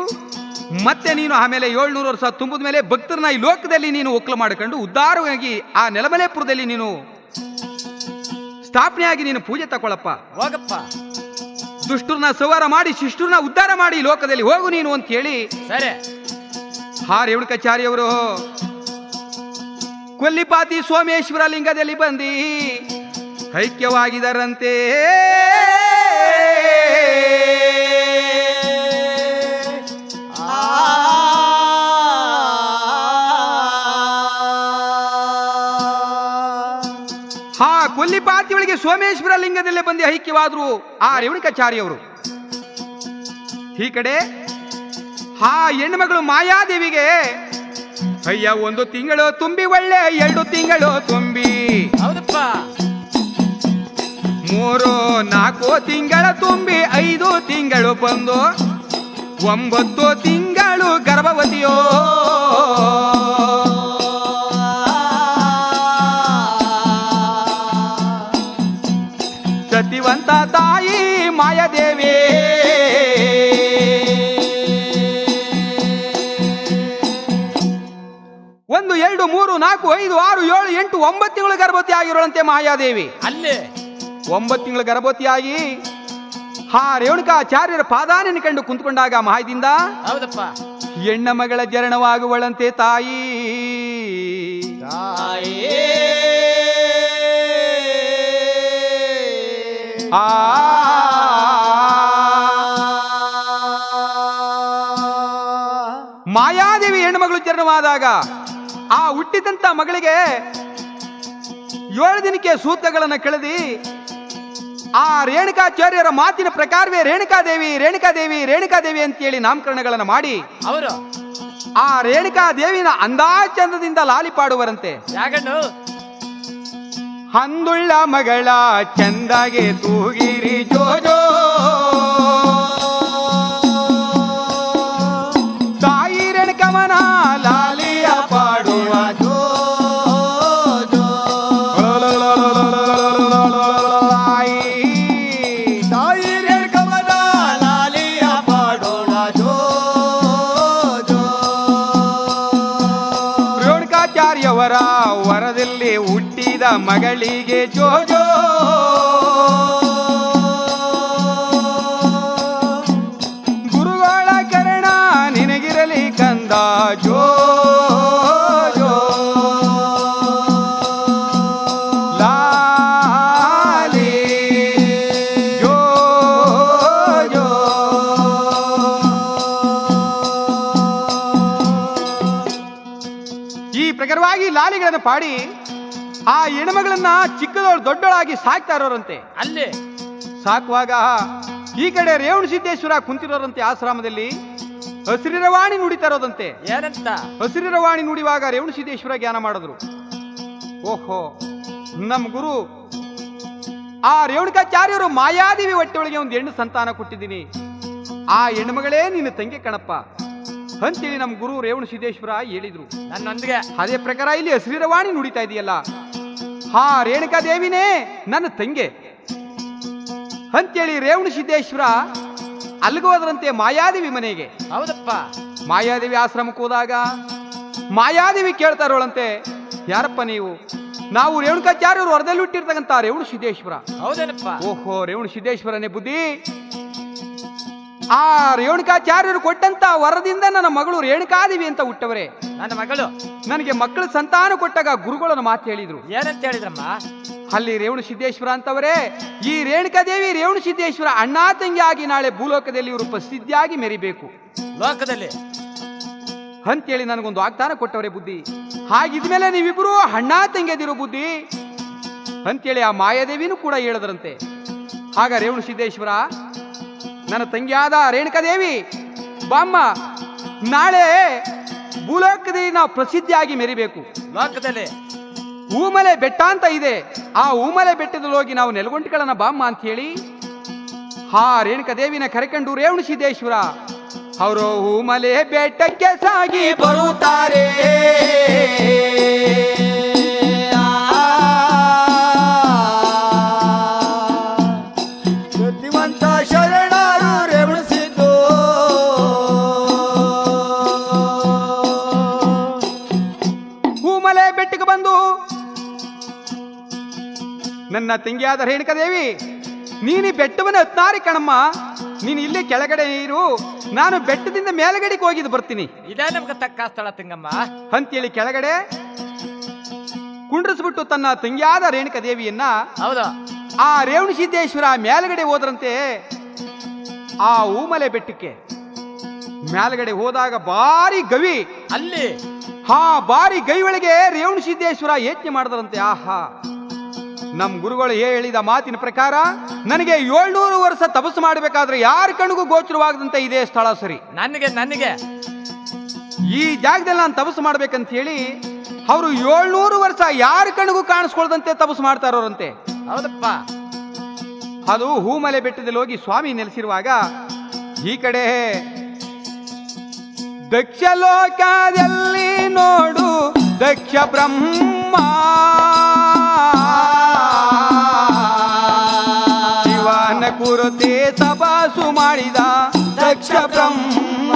ಮತ್ತೆ ನೀನು ಆಮೇಲೆ 700 ವರ್ಷ ತುಂಬಿದ ಮೇಲೆ ಭಕ್ತರನ್ನ ಈ ಲೋಕದಲ್ಲಿ ನೀನು ಒಕ್ಕಲು ಮಾಡಿಕೊಂಡು ಉದ್ಧಾರವಾಗಿ ಆ ನೆಲಮಲೆಪುರದಲ್ಲಿ ನೀನು ಸ್ಥಾಪನೆಯಾಗಿ ನೀನು ಪೂಜೆ ತಗೊಳಪ್ಪ. ಹೋಗಪ್ಪ, ದುಷ್ಟರನ್ನ ಸಂಹಾರ ಮಾಡಿ ಶಿಷ್ಟರನ್ನ ಉದ್ಧಾರ ಮಾಡಿ ಈ ಲೋಕದಲ್ಲಿ ಹೋಗು ನೀನು ಅಂತ ಹೇಳಿ ಸರಿ ಆ ರೇಣುಕಾಚಾರ್ಯವರು ಕೊಲ್ಲಿಪಾತಿ ಸೋಮೇಶ್ವರ ಲಿಂಗದಲ್ಲಿ ಬಂದು ಐಕ್ಯವಾಗಿದರಂತೆ. ಕೊಲ್ಲಿಪಾತಿ ಒಳಗೆ ಸೋಮೇಶ್ವರ ಲಿಂಗದಲ್ಲೇ ಬಂದು ಐಕ್ಯವಾದ್ರು ಆ ರೇಣುಕಾಚಾರ್ಯವರು. ಈ ಕಡೆ ಆ ಹೆಣ್ಣುಮಗಳು ಮಾಯಾದೇವಿಗೆ ಅಯ್ಯ 1 ತಿಂಗಳು ತುಂಬಿ ಒಳ್ಳೆ 2 ತಿಂಗಳು ತುಂಬಿ ಹೌದಪ್ಪ 3 4 ತಿಂಗಳ ತುಂಬಿ 5 ತಿಂಗಳು ಬಂದು 9 ತಿಂಗಳು ಗರ್ಭವತಿಯೋ. ಸತಿವಂತ ತಾಯಿ ಮಾಯಾದೇವಿ ಒಂದು 2 3 4 5 6 7 8 9 ತಿಂಗಳು ಗರ್ಭವತಿ ಆಗಿರೋಳಂತೆ ಮಾಯಾದೇವಿ. ಅಲ್ಲಿ 9 ತಿಂಗಳು ಗರ್ಭವತಿಯಾಗಿ ಆ ರೇಣುಕಾಚಾರ್ಯರ ಪಾದಾನ ಕಂಡು ಕುಂತ್ಕೊಂಡಾಗ ಮಾಯದಿಂದ ಹೌದಪ್ಪ ಹೆಣ್ಣ ಮಗಳ ಜರಣವಾಗುವಳಂತೆ ತಾಯಿ. ಆ ಮಾಯಾದೇವಿ ಹೆಣ್ಣುಮಗಳು ಜರಣವಾದಾಗ ಆ ಹುಟ್ಟಿದಂತ ಮಗಳಿಗೆ 7 ದಿನಕ್ಕೆ ಸೂತ್ರಗಳನ್ನು ಕೆಳದಿ ಆ ರೇಣುಕಾಚಾರ್ಯರ ಮಾತಿನ ಪ್ರಕಾರವೇ ರೇಣುಕಾದೇವಿ ರೇಣುಕಾದೇವಿ ರೇಣುಕಾದೇವಿ ಅಂತೇಳಿ ನಾಮಕರಣಗಳನ್ನು ಮಾಡಿ ಅವರು ಆ ರೇಣುಕಾದೇವಿನ ಅಂದಾಚಂದದಿಂದ ಲಾಲಿಪಾಡುವರಂತೆ. ಯಾಗಣ್ಣು ಹಂದುಳ್ಳ ಮಗಳ ಚಂದಾಗೆ ತೂಗಿರಿ ಜೋಜೋ, ತಾಯಿ ರೇಣುಕಮನ ಲಾಲಿಯ ಪಾಡುವ ಜೋ ಜೋ. ತಾಯಿ ರೇಣುಕಮನ ಲಾಲಿಯ ಪಾಡೋಣ ಜೋ ಜೋ. ರೇಣುಕಾಚಾರ್ಯವರ ವರದಲ್ಲಿ ಹುಟ್ಟಿದ ಮಗಳಿಗೆ ಜೋಜೋ, ಗುರುಗಳ ಕರ್ಣ ನಿನಗಿರಲಿ ಕಂದ ಜೋ ಜೋ. ಲಾಲಿ ಸುಂದರವಾಗಿ ಲಾಲಿಗಳನ್ನು ಪಾಡಿ ಆ ಹೆಣ್ಮಗಳನ್ನ ಚಿಕ್ಕದೋಳು ದೊಡ್ಡಳಾಗಿ ಸಾಕ್ತಾ ಇರೋರಂತೆ. ಅಲ್ಲಿ ಸಾಕುವಾಗ ಈ ಕಡೆ ರೇವಣ ಸಿದ್ದೇಶ್ವರ ಕುಂತಿರೋರಂತೆ ಆಶ್ರಮದಲ್ಲಿ ಹಸಿರಿರವಾಣಿ ನುಡಿತಾ ಇರೋದಂತೆ. ಏನಂತ? ಹಸಿರಿರವಾಣಿ ನುಡಿವಾಗ ರೇವಣ ಸಿದ್ದೇಶ್ವರ ಜ್ಞಾನ ಮಾಡಿದ್ರು. ಓಹೋ, ನಮ್ಮ ಗುರು ಆ ರೇವಣಕಾಚಾರ್ಯರು ಮಾಯಾದೇವಿ ಹೊಟ್ಟೆಯೊಳಗೆ ಒಂದು ಹೆಣ್ಣು ಸಂತಾನ ಕೊಟ್ಟಿದ್ದೀನಿ, ಆ ಹೆಣ್ಮಗಳೇ ನಿನ್ನ ತಂಗಿ ಕಣಪ್ಪ ಅಂತೇಳಿ ನಮ್ಮ ಗುರು ರೇವಣ ಸಿದ್ದೇಶ್ವರ ಹೇಳಿದ್ರು. ನನ್ನೊಂದಿಗೆ ಅದೇ ಪ್ರಕಾರ ಇಲ್ಲಿ ಹಸಿರಿರವಾಣಿ ನುಡಿತಾ ಇದೆಯಲ್ಲ, ಹಾ ರೇಣುಕಾದೇವಿನೇ ನನ್ನ ತಂಗೆ ಅಂತೇಳಿ ರೇವಣ ಸಿದ್ದೇಶ್ವರ ಅಲ್ಲಿಗೆ ಹೋದ್ರಂತೆ ಮಾಯಾದೇವಿ ಮನೆಗೆ. ಹೌದಪ್ಪ. ಮಾಯಾದೇವಿ ಆಶ್ರಮಕ್ಕೆ ಹೋದಾಗ ಮಾಯಾದೇವಿ ಕೇಳ್ತಾ ಇರೋಳಂತೆ, ಯಾರಪ್ಪ ನೀವು? ನಾವು ರೇಣುಕಾಚಾರ್ಯರು ಹೊರದಲ್ಲಿ ಹುಟ್ಟಿರ್ತಕ್ಕಂಥ ರೇವಣ ಸಿದ್ದೇಶ್ವರ. ಹೌದೇನಪ್ಪ? ಓಹೋ, ರೇವಣ ಸಿದ್ದೇಶ್ವರನೇ ಬುದ್ಧಿ. ಆ ರೇಣುಕಾಚಾರ್ಯರು ಕೊಟ್ಟಂತ ವರದಿಂದ ನನ್ನ ಮಗಳು ರೇಣುಕಾದೇವಿ ಅಂತ ಹುಟ್ಟವರೇ. ನನ್ನ ಮಗಳು ನನಗೆ ಮಕ್ಕಳ ಸಂತಾನ ಕೊಟ್ಟಾಗ ಗುರುಗಳನ್ನು ಮಾತು ಹೇಳಿದ್ರು. ಏನಂತ ಹೇಳಿದ್ರಮ್ಮ? ಅಲ್ಲಿ ರೇವಣ ಸಿದ್ದೇಶ್ವರ ಅಂತವರೇ, ಈ ರೇಣುಕಾದೇವಿ ರೇವಣ ಸಿದ್ದೇಶ್ವರ ಅಣ್ಣ ತಂಗಿಯಾಗಿ ನಾಳೆ ಭೂಲೋಕದಲ್ಲಿ ಇವರು ಪ್ರಸಿದ್ಧಿಯಾಗಿ ಮೆರಿಬೇಕು ಲೋಕದಲ್ಲಿ ಅಂತೇಳಿ ನನಗೊಂದು ವಾಗ್ದಾನ ಕೊಟ್ಟವರೇ ಬುದ್ಧಿ. ಹಾಗಿದ್ಮೇಲೆ ನೀವಿಬ್ರು ಅಣ್ಣ ತಂಗಿಯದಿರೋ ಬುದ್ಧಿ ಅಂತೇಳಿ ಆ ಮಾಯಾದೇವಿನೂ ಕೂಡ ಹೇಳಿದ್ರಂತೆ. ಆಗ ರೇವಣ ಸಿದ್ದೇಶ್ವರ, ನನ್ನ ತಂಗಿಯಾದ ರೇಣುಕಾದೇವಿ ಬಾಮ್ಮ, ನಾಳೆ ಭೂಲೋಕದಲ್ಲಿ ನಾವು ಪ್ರಸಿದ್ಧಿಯಾಗಿ ಮೆರಿಬೇಕು. ಲೋಕದಲ್ಲಿ ಹೂಮಲೆ ಬೆಟ್ಟ ಅಂತ ಇದೆ, ಆ ಹೂಮಲೆ ಬೆಟ್ಟದಲ್ಲಿ ಹೋಗಿ ನಾವು ನೆಲಗೊಂಟಿಗಳನ್ನ ಬಾಮ್ಮ ಅಂತ ಹೇಳಿ ಹಾ ರೇಣುಕಾದೇವಿನ ಕರೆಕೊಂಡು ರೇವಣ ಸಿದ್ದೇಶ್ವರ ಅವರು ಹೂಮಲೆ ಬೆಟ್ಟಕ್ಕೆ ಸಾಗಿ ಬರುತ್ತಾರೆ. ಬುದ್ಧಿವಂತ ಶರಣರು ರೇವಣಿಸಿದ್ದು ಹೂಮಲೆ ಬೆಟ್ಟಕ್ಕೆ ಬಂದು, ನನ್ನ ತಂಗಿಯಾದ ರೇಣುಕಾದೇವಿ ನೀನು ಈ ಬೆಟ್ಟವನ್ನು ಹತ್ನಾರಿ ಕಣಮ್ಮ, ನೀನು ಇಲ್ಲೇ ಕೆಳಗಡೆ ಇರು, ನಾನು ಬೆಟ್ಟದಿಂದ ಮೇಲ್ಗಡೆಗೆ ಹೋಗಿದ್ದು ಬರ್ತೀನಿ. ಇದೇ ನಮ್ಗೆ ತಕ್ಕ ಸ್ಥಳ ತಿಂಗಮ್ಮ ಅಂತೇಳಿ ಕೆಳಗಡೆ ಕುಂಡ್ರಿಸ್ಬಿಟ್ಟು ತನ್ನ ತಂಗಿಯಾದ ರೇಣುಕಾದೇವಿಯನ್ನ ಹೌದು ಆ ರೇವಣ ಸಿದ್ದೇಶ್ವರ ಮೇಲ್ಗಡೆ ಹೋದ್ರಂತೆ. ಆ ಹೂಮಲೆ ಬೆಟ್ಟಕ್ಕೆ ಮೇಲ್ಗಡೆ ಹೋದಾಗ ಭಾರಿ ಗವಿ, ಅಲ್ಲಿ ಭಾರಿ ಗೈ ಒಳಗೆ ರೇವಣ ಸಿದ್ದೇಶ್ವರ ಯತ್ನೆ ಮಾಡಿದ್ರಂತೆ. ಆಹಾ, ನಮ್ಮ ಗುರುಗಳು ಹೇಳಿದ ಮಾತಿನ ಪ್ರಕಾರ ನನಗೆ 700 ವರ್ಷ ತಪಸ್ಸು ಮಾಡಬೇಕಾದ್ರೆ ಯಾರ ಕಣ್ಣಿಗೂ ಗೋಚರವಾಗದಂತೆ ಇದೇ ಸ್ಥಳ ಸರಿ. ನನಗೆ ಈ ಜಾಗದಲ್ಲಿ ನಾನು ತಪಸ್ಸು ಮಾಡ್ಬೇಕಂತ ಹೇಳಿ ಅವರು 700 ವರ್ಷ ಯಾರ ಕಣ್ಣಿಗೂ ಕಾಣಿಸ್ಕೊಳ್ದಂತೆ ತಪಸ್ಸು ಮಾಡ್ತಾ ಇರೋರಂತೆ. ಹೌದಪ್ಪ. ಅದು ಹೂಮಲೆ ಬೆಟ್ಟದಲ್ಲಿ ಹೋಗಿ ಸ್ವಾಮಿ ನೆಲೆಸಿರುವಾಗ ಈ ಕಡೆ ದಕ್ಷ ಲೋಕದಲ್ಲಿ ನೋಡು ದಕ್ಷ ಬ್ರಹ್ಮ ಶಿವನ ಕುರಿತೆ ತಪಸ್ಸು ಮಾಡಿದ ದಕ್ಷ ಬ್ರಹ್ಮ.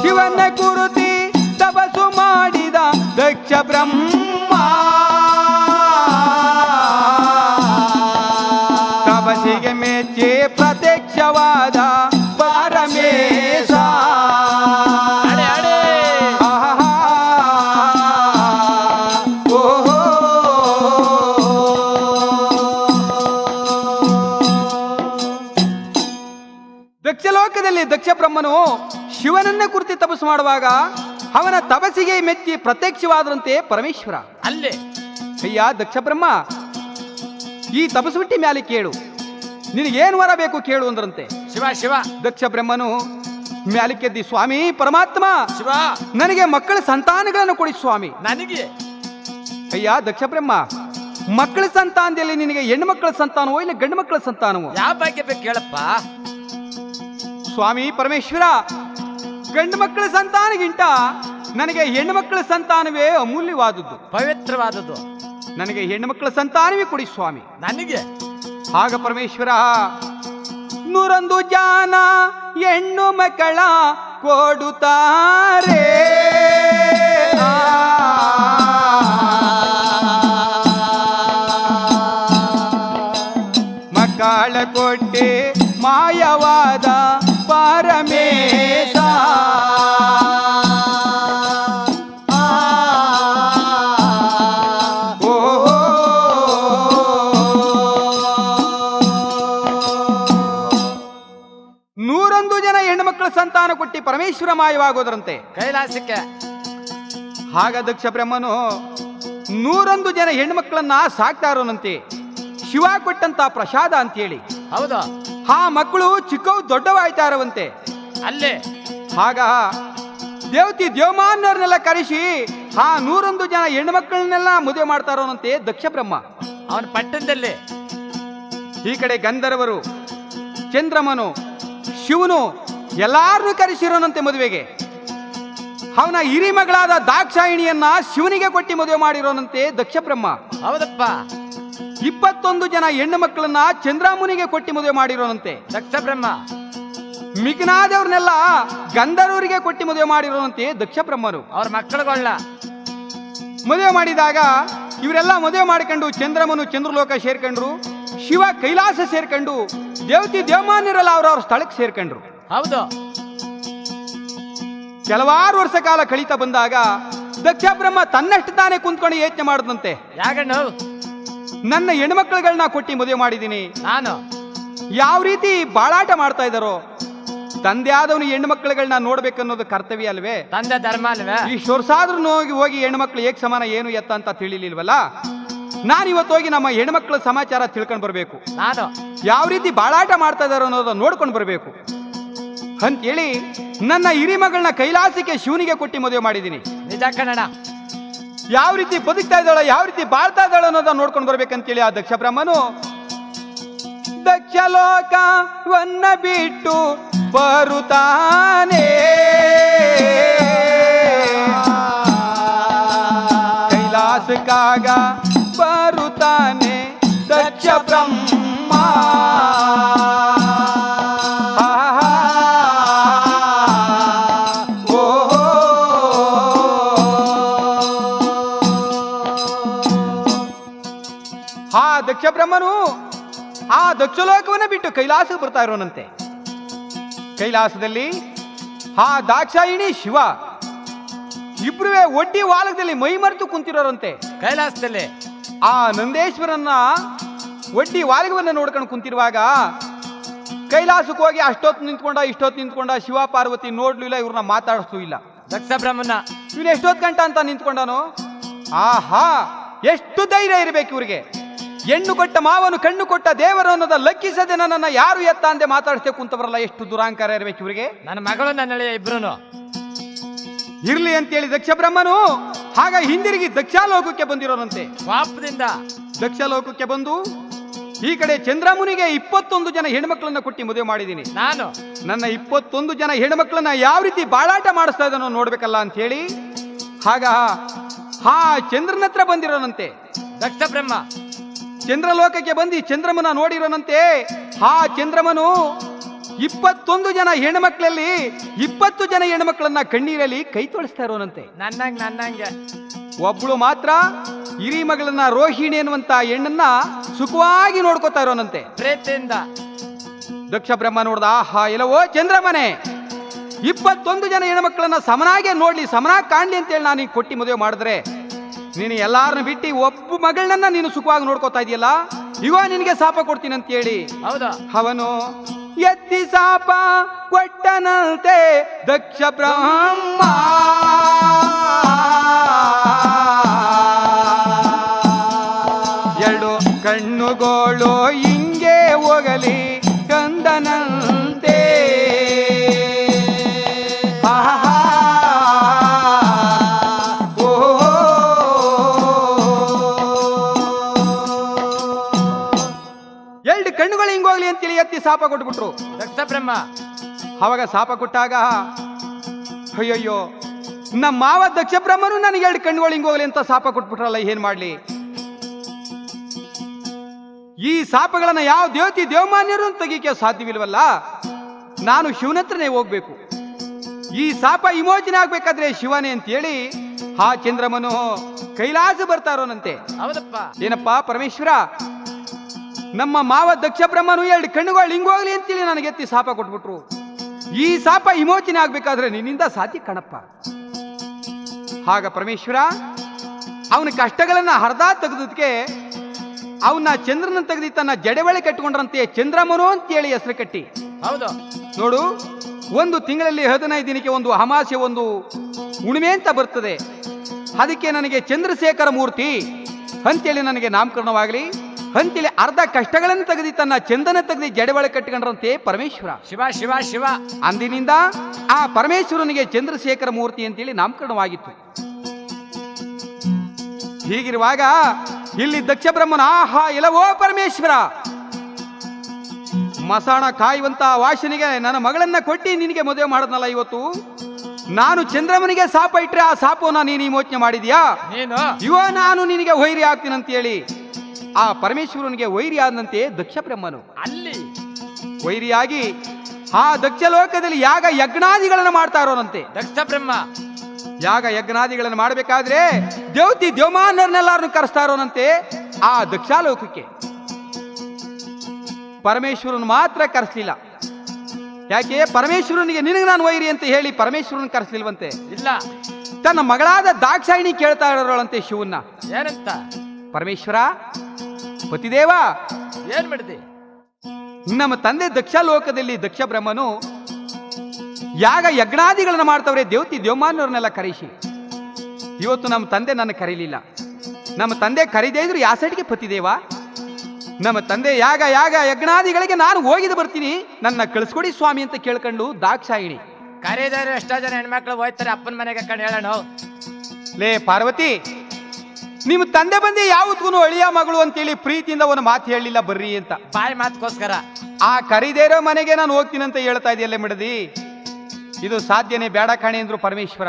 ಶಿವನ ಕುರಿತೆ ತಪಸ್ಸು ಮಾಡಿದ ದಕ್ಷ ಬ್ರಹ್ಮ ತಪಸ್ಸಿಗೆ ಮೆಚ್ಚಿ ಪ್ರತ್ಯಕ್ಷವಾದ ಪರಮೇಶ. ದಕ್ಷಲೋಕದಲ್ಲಿ ದಕ್ಷ ಬ್ರಹ್ಮನು ಶಿವನನ್ನ ಕುರಿತು ತಪಸ್ಸು ಮಾಡುವಾಗ ಅವನ ತಪಸ್ಸಿಗೆ ಮೆಚ್ಚಿ ಪ್ರತ್ಯಕ್ಷವಾದಂತೆ ಪರಮೇಶ್ವರ. ಅಲ್ಲಿ ಅಯ್ಯ ದಕ್ಷ ಬ್ರಹ್ಮ, ಈ ತಪಸ್ಸು ಬಿಟ್ಟಿ ಮ್ಯಾಲೆ ಕೇಳು, ನಿನಗೇನು ವರ ಬೇಕು ಕೇಳು ಅಂದ್ರಂತೆ. ಶಿವ ದಕ್ಷ ಬ್ರಹ್ಮನು ಮ್ಯಾಲಕ್ಕೆದ್ದಿ, ಸ್ವಾಮಿ ಪರಮಾತ್ಮ, ಶಿವ ನನಗೆ ಮಕ್ಕಳ ಸಂತಾನಗಳನ್ನು ಕೊಡಿ ಸ್ವಾಮಿ. ನನಗೆ ಅಯ್ಯ ದಕ್ಷ ಬ್ರಹ್ಮ, ಮಕ್ಕಳ ಸಂತಾನದಲ್ಲಿ ನಿನಗೆ ಹೆಣ್ಣು ಮಕ್ಕಳ ಸಂತಾನವೋ ಇಲ್ಲ ಗಂಡು ಮಕ್ಕಳ ಸಂತಾನವೋ? ಯಾವ ಭಾಗ್ಯ ಬೇಕು ಕೇಳಪ್ಪ. ಸ್ವಾಮಿ ಪರಮೇಶ್ವರ, ಗಂಡು ಮಕ್ಕಳ ಸಂತಾನಗಿಂತ ನನಗೆ ಹೆಣ್ಣು ಮಕ್ಕಳ ಸಂತಾನವೇ ಅಮೂಲ್ಯವಾದದ್ದು, ಪವಿತ್ರವಾದದ್ದು. ನನಗೆ ಹೆಣ್ಣು ಮಕ್ಕಳ ಸಂತಾನವೇ ಕೊಡಿ ಸ್ವಾಮಿ. ನನಗೆ ಆಗ ಪರಮೇಶ್ವರ 101 ಜನ ಹೆಣ್ಣು ಮಕ್ಕಳ ಕೊಡುತ್ತಾರೆ. ಮಕ್ಕಳ ಕೊಟ್ಟೆ ಮಾಯವಾದ ಪರಮೇಶ. ಸಂತಾನ ಕೊಟ್ಟಿ ಪರಮೇಶ್ವರ ಮಾಯವಾಗೋದ್ರಂತೆ. ಕೈಲಾಸಕ್ಕೆ ಆಗ ದಕ್ಷ ಬ್ರಹ್ಮನು 101 ಜನ ಹೆಣ್ಮಕ್ಳನ್ನ ಸಾಕ್ತಾ ಇರೋನಂತೆ. ಶಿವ ಕೊಟ್ಟಂತ ಪ್ರಸಾದ ಅಂತೇಳಿ ಹೌದು. ಆ ಮಕ್ಕಳು ಚಿಕ್ಕವು ದೊಡ್ಡವಾಯ್ತಾ ಇರುವಂತೆ. ಅಲ್ಲಿ ಆಗ ದೇವತಿ ದೇವಮಾನ್ಯವ್ರನ್ನೆಲ್ಲ ಕರೆಸಿ ಆ 101 ಜನ ಹೆಣ್ಮಕ್ಳನ್ನೆಲ್ಲ ಮದುವೆ ಮಾಡ್ತಾ ಇರೋನಂತೆ ದಕ್ಷ ಬ್ರಹ್ಮ. ಅವನ ಪಟ್ಟಣದಲ್ಲಿ ಈ ಕಡೆ ಗಂಧರ್ವರು, ಚಂದ್ರಮನು, ಶಿವನು ಎಲ್ಲಾರನ್ನೂ ಕರೆಸಿರೋನಂತೆ ಮದುವೆಗೆ. ಅವನ ಹಿರಿ ಮಗಳಾದ ದಾಕ್ಷಾಯಿಣಿಯನ್ನ ಶಿವನಿಗೆ ಕೊಟ್ಟಿ ಮದುವೆ ಮಾಡಿರೋನಂತೆ ದಕ್ಷ ಬ್ರಹ್ಮ. ಹೌದಪ್ಪ. 21 ಜನ ಹೆಣ್ಣು ಮಕ್ಕಳನ್ನ ಚಂದ್ರಮುನಿಗೆ ಕೊಟ್ಟಿ ಮದುವೆ ಮಾಡಿರೋನಂತೆ ದಕ್ಷ ಬ್ರಹ್ಮ. ಮಿಗ್ನಾದವ್ರನ್ನೆಲ್ಲ ಗಂಧರ್ವರಿಗೆ ಕೊಟ್ಟಿ ಮದುವೆ ಮಾಡಿರೋನಂತೆ ದಕ್ಷ ಬ್ರಹ್ಮರು. ಅವ್ರ ಮಕ್ಕಳುಗಳನ್ನ ಮದುವೆ ಮಾಡಿದಾಗ ಇವರೆಲ್ಲ ಮದುವೆ ಮಾಡ್ಕೊಂಡು ಚಂದ್ರಮನು ಚಂದ್ರಲೋಕ ಸೇರ್ಕೊಂಡ್ರು, ಶಿವ ಕೈಲಾಸ ಸೇರ್ಕೊಂಡು, ದೇವತಿ ದೇವಮಾನ್ಯರೆಲ್ಲ ಅವ್ರವ್ರ ಸ್ಥಳಕ್ಕೆ ಸೇರ್ಕೊಂಡ್ರು. ಹೌದು. ಕೆಲವಾರು ವರ್ಷ ಕಾಲ ಕಳೀತಾ ಬಂದಾಗ ದಕ್ಷ ಬ್ರಹ್ಮ ತನ್ನಷ್ಟು ತಾನೇ ಕುಂತ್ಕೊಂಡು ಯೋಚನೆ ಮಾಡಿದಂತೆ, ಯಾಗಣ್ಣು ನನ್ನ ಹೆಣ್ಮಕ್ಳುಗಳನ್ನ ಕೊಟ್ಟಿ ಮದುವೆ ಮಾಡಿದ್ದೀನಿ, ನಾನು ಯಾವ ರೀತಿ ಬಾಳಾಟ ಮಾಡ್ತಾ ಇದ್ದಾರೋ, ತಂದೆ ಆದವನು ಹೆಣ್ಮಕ್ಳುಗಳನ್ನ ನೋಡ್ಬೇಕನ್ನೋದು ಕರ್ತವ್ಯ ಅಲ್ವೇ? ತಂದೆ ಧರ್ಮ ಅಲ್ವೇ? ಇಷ್ಟು ವರ್ಷ ಆದ್ರೂ ಹೋಗಿ ಹೆಣ್ಮಕ್ಳು ಏಕ್ ಸಮಾನ ಏನು ಎತ್ತ ಅಂತ ತಿಳಿಲಿಲ್ವಲ್ಲ. ನಾನು ಇವತ್ತು ಹೋಗಿ ನಮ್ಮ ಹೆಣ್ಮಕ್ಳ ಸಮಾಚಾರ ತಿಳ್ಕೊಂಡು ಬರಬೇಕು, ನಾನು ಯಾವ ರೀತಿ ಬಾಳಾಟ ಮಾಡ್ತಾ ಇದಾರೋ ಅನ್ನೋದನ್ನ ನೋಡ್ಕೊಂಡು ಬರಬೇಕು ಅಂತೇಳಿ ನನ್ನ ಹಿರಿ ಮಗಳನ್ನ ಕೈಲಾಸಕ್ಕೆ ಶಿವನಿಗೆ ಕೊಟ್ಟಿ ಮದುವೆ ಮಾಡಿದ್ದೀನಿ. ನಿಜ ಕನ್ನಡ. ಯಾವ ರೀತಿ ಬದುಕ್ತಾ ಇದ್ದಾಳೋ, ಯಾವ ರೀತಿ ಬಾಳ್ತಾ ಇದ್ದಾಳೋ ಅನ್ನೋದನ್ನ ನೋಡ್ಕೊಂಡು ಬರ್ಬೇಕಂತೇಳಿ ಆ ದಕ್ಷ ಬ್ರಹ್ಮನು ದಕ್ಷ ಲೋಕವನ್ನ ಬಿಟ್ಟು ಬರುತ್ತಾನೆ, ಕೈಲಾಸಕ್ಕಾಗ ಬರುತ್ತಾನೆ ದಕ್ಷ ಬ್ರಹ್ಮ. ದಕ್ಷ ಬ್ರಹ್ಮನು ಆ ದಕ್ಷಲೋಕವನ್ನ ಬಿಟ್ಟು ಕೈಲಾಸಕ್ಕೆ ಬರ್ತಾ ಇರೋನಂತೆ. ಕೈಲಾಸದಲ್ಲಿ ಆ ದಾಕ್ಷಾಯಿಣಿ ಶಿವ ಇಬ್ರುವೆ ಒಡ್ಡಿ ವಾಲಕದಲ್ಲಿ ಮೈ ಮರೆತು ಕುಂತಿರೋರಂತೆ. ಕೈಲಾಸದಲ್ಲಿ ಆ ನಂದೇಶ್ವರನ್ನ ಒಡ್ಡಿ ವಾಲಕವನ್ನ ನೋಡ್ಕೊಂಡು ಕುಂತಿರುವಾಗ ಕೈಲಾಸಕ್ಕೆ ಹೋಗಿ ಅಷ್ಟೊತ್ತು ನಿಂತ್ಕೊಂಡ ಇಷ್ಟೊತ್ತು ನಿಂತ್ಕೊಂಡ ಶಿವ ಪಾರ್ವತಿ ನೋಡ್ಲಿಲ್ಲ, ಇವ್ರನ್ನ ಮಾತಾಡಿಸ್ತು ಇಲ್ಲ. ದಕ್ಷ ಬ್ರಹ್ಮನ ಇವನು ಎಷ್ಟೊತ್ತು ಗಂಟ ಅಂತ ನಿಂತ್ಕೊಂಡಾನು. ಆಹಾ, ಎಷ್ಟು ಧೈರ್ಯ ಇರಬೇಕು ಇವ್ರಿಗೆ. ಹೆಣ್ಣು ಕೊಟ್ಟ ಮಾವನು ಕಣ್ಣು ಕೊಟ್ಟ ದೇವರು ಅನ್ನೋದ ಲಕ್ಕಿಸದೆ ನನ್ನನ್ನ ಯಾರು ಎತ್ತ ಅಂದೆ ಮಾತಾಡ್ತೇ ಕುಂತವರಲ್ಲ, ಎಷ್ಟು ದುರಾಂಕಾರ ಇರಬೇಕು ಇವ್ರಿಗೆ. ನನ್ನ ಮಗಳು ನನ್ನ ಇಬ್ರು ಇರ್ಲಿ ಅಂತೇಳಿ ದಕ್ಷ ಬ್ರಹ್ಮನು ಆಗ ಹಿಂದಿರುಗಿ ದಕ್ಷಾಲೋಕಕ್ಕೆ ಬಂದಿರೋನಂತೆ. ಪಾಪದಿಂದ ದಕ್ಷಾಲೋಕಕ್ಕೆ ಬಂದು ಈ ಕಡೆ ಚಂದ್ರಮುನಿಗೆ 21 ಜನ ಹೆಣ್ಮಕ್ಳನ್ನ ಕೊಟ್ಟಿ ಮದುವೆ ಮಾಡಿದ್ದೀನಿ. ನಾನು ನನ್ನ 21 ಜನ ಹೆಣ್ಮಕ್ಳನ್ನ ಯಾವ ರೀತಿ ಬಾಳಾಟ ಮಾಡಿಸ್ತಾ ಇದ್ದಾನೋ ನೋಡ್ಬೇಕಲ್ಲ ಅಂತ ಹೇಳಿ ಆಗ ಹಾ ಚಂದ್ರನ ಹತ್ರ ಬಂದಿರೋನಂತೆ. ದಕ್ಷ ಬ್ರಹ್ಮ ಚಂದ್ರಲೋಕಕ್ಕೆ ಬಂದು ಚಂದ್ರಮನ ನೋಡಿರೋನಂತೆ. ಆ ಚಂದ್ರಮನು 21 ಜನ ಹೆಣ್ಮಕ್ಳಲ್ಲಿ 20 ಜನ ಹೆಣ್ಮಕ್ಳನ್ನ ಕಣ್ಣೀರಲ್ಲಿ ಕೈ ತೊಳಿಸ್ತಾ ಇರೋನಂತೆ. ನನ್ನಂಗೆ ಒಬ್ಳು ಮಾತ್ರ ಹಿರಿ ಮಗಳನ್ನ ರೋಹಿಣಿ ಎನ್ನುವಂತ ಹೆಣ್ಣನ್ನ ಸುಖವಾಗಿ ನೋಡ್ಕೋತಾ ಇರೋನಂತೆ ಪ್ರೀತಿಯಿಂದ. ದಕ್ಷ ಬ್ರಹ್ಮ ನೋಡ್ದ, ಆಹಾ ಎಲ್ಲವೋ ಚಂದ್ರಮನೆ, 21 ಜನ ಹೆಣ್ಮಕ್ಳನ್ನ ಸಮನಾಗೆ ನೋಡ್ಲಿ, ಸಮನಾಗಿ ಕಾಣ್ಲಿ ಅಂತೇಳಿ ನಾನು ಈಗ ಕೊಟ್ಟಿ ಮದುವೆ ಮಾಡಿದ್ರೆ ನೀನು ಎಲ್ಲಾರನ್ನ ಬಿಟ್ಟು ಒಬ್ಬ ಮಗಳನ್ನ ನೀನು ಸುಖವಾಗಿ ನೋಡ್ಕೋತಾ ಇದೆಯಲ್ಲ, ಇವ ನಿನಗೆ ಶಾಪ ಕೊಡ್ತೀನಿ ಅಂತ ಹೇಳಿ ಹೌದಾ ಅವನು ಎತ್ತಿ ಶಾಪ ಕೊಟ್ಟನಂತೆ ದಕ್ಷ ಬ್ರಹ್ಮ. ಎರಡು ಕಣ್ಣುಗಳು ಹಿಂಗೆ ಹೋಗಲಿ ಕಂದನಂತೆ. ಎರಡು ಕಣ್ಣುಗಳು ಹಿಂಗೋಗ್ಲಿ ಅಂತೇಳಿ ಎತ್ತಿ ಶಾಪ ಕೊಟ್ಬಿಟ್ರು ದಕ್ಷ ಬ್ರಹ್ಮ. ಅವಾಗ ಶಾಪ ಕೊಟ್ಟಾಗ ಅಯ್ಯಯ್ಯೋ, ನಮ್ಮ ಮಾವ ದಕ್ಷ ಬ್ರಹ್ಮನು ನನಗೆ 2 ಕಣ್ಣುಗಳು ಹಿಂಗೋಗ್ಲಿ ಅಂತ ಶಾಪ ಕೊಟ್ಬಿಟ್ರಲ್ಲ, ಏನ್ ಮಾಡ್ಲಿ? ಈ ಶಾಪಗಳನ್ನ ಯಾವ ದೇವತಿ ದೇವಮಾನ್ಯರು ತೆಗಿಕೆ ಸಾಧ್ಯವಿಲ್ವಲ್ಲ. ನಾನು ಶಿವನ ಹತ್ರನೇ ಹೋಗ್ಬೇಕು, ಈ ಶಾಪ ವಿಮೋಚನೆ ಆಗ್ಬೇಕಾದ್ರೆ ಶಿವನೇ ಅಂತೇಳಿ ಆ ಚಂದ್ರಮನು ಕೈಲಾಸ ಬರ್ತಾ ಇರೋನಂತೆ. ಹೌದಪ್ಪ. ಏನಪ್ಪಾ ಪರಮೇಶ್ವರ, ನಮ್ಮ ಮಾವ ದಕ್ಷ ಬ್ರಹ್ಮನು 2 ಕಣ್ಣುಗಳು ಹಿಂಗೋಗ್ಲಿ ಅಂತೇಳಿ ನನಗೆ ಎತ್ತಿ ಶಾಪ ಕೊಟ್ಬಿಟ್ರು. ಈ ಶಾಪ ವಿಮೋಚನೆ ಆಗ್ಬೇಕಾದ್ರೆ ನಿನ್ನಿಂದ ಸಾಧ್ಯ ಕಣಪ್ಪ. ಆಗ ಪರಮೇಶ್ವರ ಅವನ ಕಷ್ಟಗಳನ್ನ ಹರ್ದ ತೆಗೆದಕ್ಕೆ ಅವನ ಚಂದ್ರನ ತೆಗೆದಿ ತನ್ನ ಜಡೆ ಬಳೆ ಕಟ್ಟಿಕೊಂಡ್ರಂತೆ ಚಂದ್ರಮನು ಅಂತೇಳಿ ಹೆಸರು ಕಟ್ಟಿ. ಹೌದು ನೋಡು, ಒಂದು ತಿಂಗಳಲ್ಲಿ 15 ದಿನಕ್ಕೆ ಒಂದು ಅಮಾವಾಸ್ಯೆ, ಒಂದು ಹುಣ್ಣಿಮೆ ಅಂತ ಬರ್ತದೆ. ಅದಕ್ಕೆ ನನಗೆ ಚಂದ್ರಶೇಖರ ಮೂರ್ತಿ ಅಂತೇಳಿ ನನಗೆ ನಾಮಕರಣವಾಗಲಿ ಅಂತೇಳಿ ಅರ್ಧ ಕಷ್ಟಗಳನ್ನು ತೆಗೆದು ತನ್ನ ಚಂದನ ತೆಗೆದು ಜಡೆಬಳೆ ಕಟ್ಟಿಕೊಂಡ್ರಂತೆ ಪರಮೇಶ್ವರ. ಶಿವ ಶಿವ ಶಿವ. ಅಂದಿನಿಂದ ಆ ಪರಮೇಶ್ವರನಿಗೆ ಚಂದ್ರಶೇಖರ ಮೂರ್ತಿ ಅಂತೇಳಿ ನಾಮಕರಣವಾಗಿತ್ತು. ಹೀಗಿರುವಾಗ ಇಲ್ಲಿ ದಕ್ಷ ಬ್ರಹ್ಮನ ಆಹಾ ಇಲ್ಲವೋ ಪರಮೇಶ್ವರ, ಮಸಾಣ ಕಾಯುವಂತ ವಾಸನಿಗೆ ನನ್ನ ಮಗಳನ್ನ ಕೊಟ್ಟು ನಿನಗೆ ಮದುವೆ ಮಾಡದ್ನಲ್ಲ ಇವತ್ತು. ನಾನು ಚಂದ್ರಮನಿಗೆ ಶಾಪ ಇಟ್ರೆ ಆ ಶಾಪವನ್ನ ನೀನು ವಿಮೋಚನೆ ಮಾಡಿದ್ಯಾ? ನೀನು ಇವ ನಾನು ನಿನಗೆ ವೈರಿ ಆಗ್ತೀನಂತ ಹೇಳಿ ಆ ಪರಮೇಶ್ವರನಿಗೆ ವೈರಿ ಆದಂತೆ ದಕ್ಷ ಬ್ರಹ್ಮನು ಅಲ್ಲಿ ವೈರಿಯಾಗಿ ಆ ದಕ್ಷ ಲೋಕದಲ್ಲಿ ಯಾಗ ಯಜ್ಞಾದಿಗಳನ್ನು ಮಾಡ್ತಾ ಇರೋನಂತೆ. ದಕ್ಷ ಬ್ರಹ್ಮ ಯಾಗ ಯಜ್ಞಾದಿಗಳನ್ನು ಮಾಡಬೇಕಾದ್ರೆ ದೇವತಿ ದೇವಮಾನರನ್ನೆಲ್ಲರನ್ನು ಕರೆಸ್ತಾ ಇರೋನಂತೆ ಆ ದಕ್ಷಾಲೋಕಕ್ಕೆ. ಪರಮೇಶ್ವರನ್ ಮಾತ್ರ ಕರೆಸಲಿಲ್ಲ. ಯಾಕೆ? ಪರಮೇಶ್ವರನಿಗೆ ನಿನಗೆ ನಾನು ವೈರಿ ಅಂತ ಹೇಳಿ ಪರಮೇಶ್ವರನ್ ಕರೆಸಲಿಲ್ವಂತೆ. ಇಲ್ಲ, ತನ್ನ ಮಗಳಾದ ದಾಕ್ಷಾಯಿಣಿ ಕೇಳ್ತಾ ಇರೋಳಂತೆ ಶಿವನ್ನ. ಏನಂತ? ಪರಮೇಶ್ವರ ಪತಿದೇವ, ಏನ್ ಮಾಡಿದೆ? ನಮ್ಮ ತಂದೆ ದಕ್ಷ ಲೋಕದಲ್ಲಿ ದಕ್ಷ ಬ್ರಹ್ಮನು ಯಾಗ ಯಜ್ಞಾದಿಗಳನ್ನ ಮಾಡ್ತವ್ರೆ, ದೇವತಿ ದೇವಮಾನವ್ರನ್ನೆಲ್ಲ ಕರೆಸಿ. ಇವತ್ತು ನಮ್ಮ ತಂದೆ ನನ್ನ ಕರೀಲಿಲ್ಲ. ನಮ್ಮ ತಂದೆ ಕರೀದೇ ಇದ್ರು ಯಾಸಟಿಗೆ ಪತಿದೇವ, ನಮ್ಮ ತಂದೆ ಯಾಗ ಯಜ್ಞಾದಿಗಳಿಗೆ ನಾನು ಹೋಗಿದ್ದು ಬರ್ತೀನಿ, ನನ್ನ ಕಳಿಸ್ಕೊಡಿ ಸ್ವಾಮಿ ಅಂತ ಕೇಳ್ಕೊಂಡು ದಾಕ್ಷಾಯಿಣಿ. ಕರೆದಾರು ಎಷ್ಟೋ ಜನ ಹೆಣ್ಮಕ್ಳು ಹೋಯ್ತಾರೆ ಅಪ್ಪನ ಮನೆಗೆ ಕಣ್ ಹೇಳೋಣ. ಲೇ ಪಾರ್ವತಿ, ನಿಮ್ಮ ತಂದೆ ಬಂದೆ ಯಾವತ್ಗೂ ಅಳಿಯ ಮಗಳು ಅಂತೇಳಿ ಪ್ರೀತಿಯಿಂದ ಒಂದು ಮಾತು ಹೇಳಲಿಲ್ಲ ಬರ್ರಿ ಅಂತ. ಬಾಯಿ ಮಾತ್ಕೋಸ್ಕರ ಆ ಕರೀದೇರೋ ಮನೆಗೆ ನಾನು ಹೋಗ್ತೀನಿ ಅಂತ ಹೇಳ್ತಾ ಇದೆಯಲ್ಲ ಮಿಡದಿ, ಇದು ಸಾಧ್ಯನೇ ಬೇಡ ಕಾಣಿ ಅಂದ್ರು ಪರಮೇಶ್ವರ.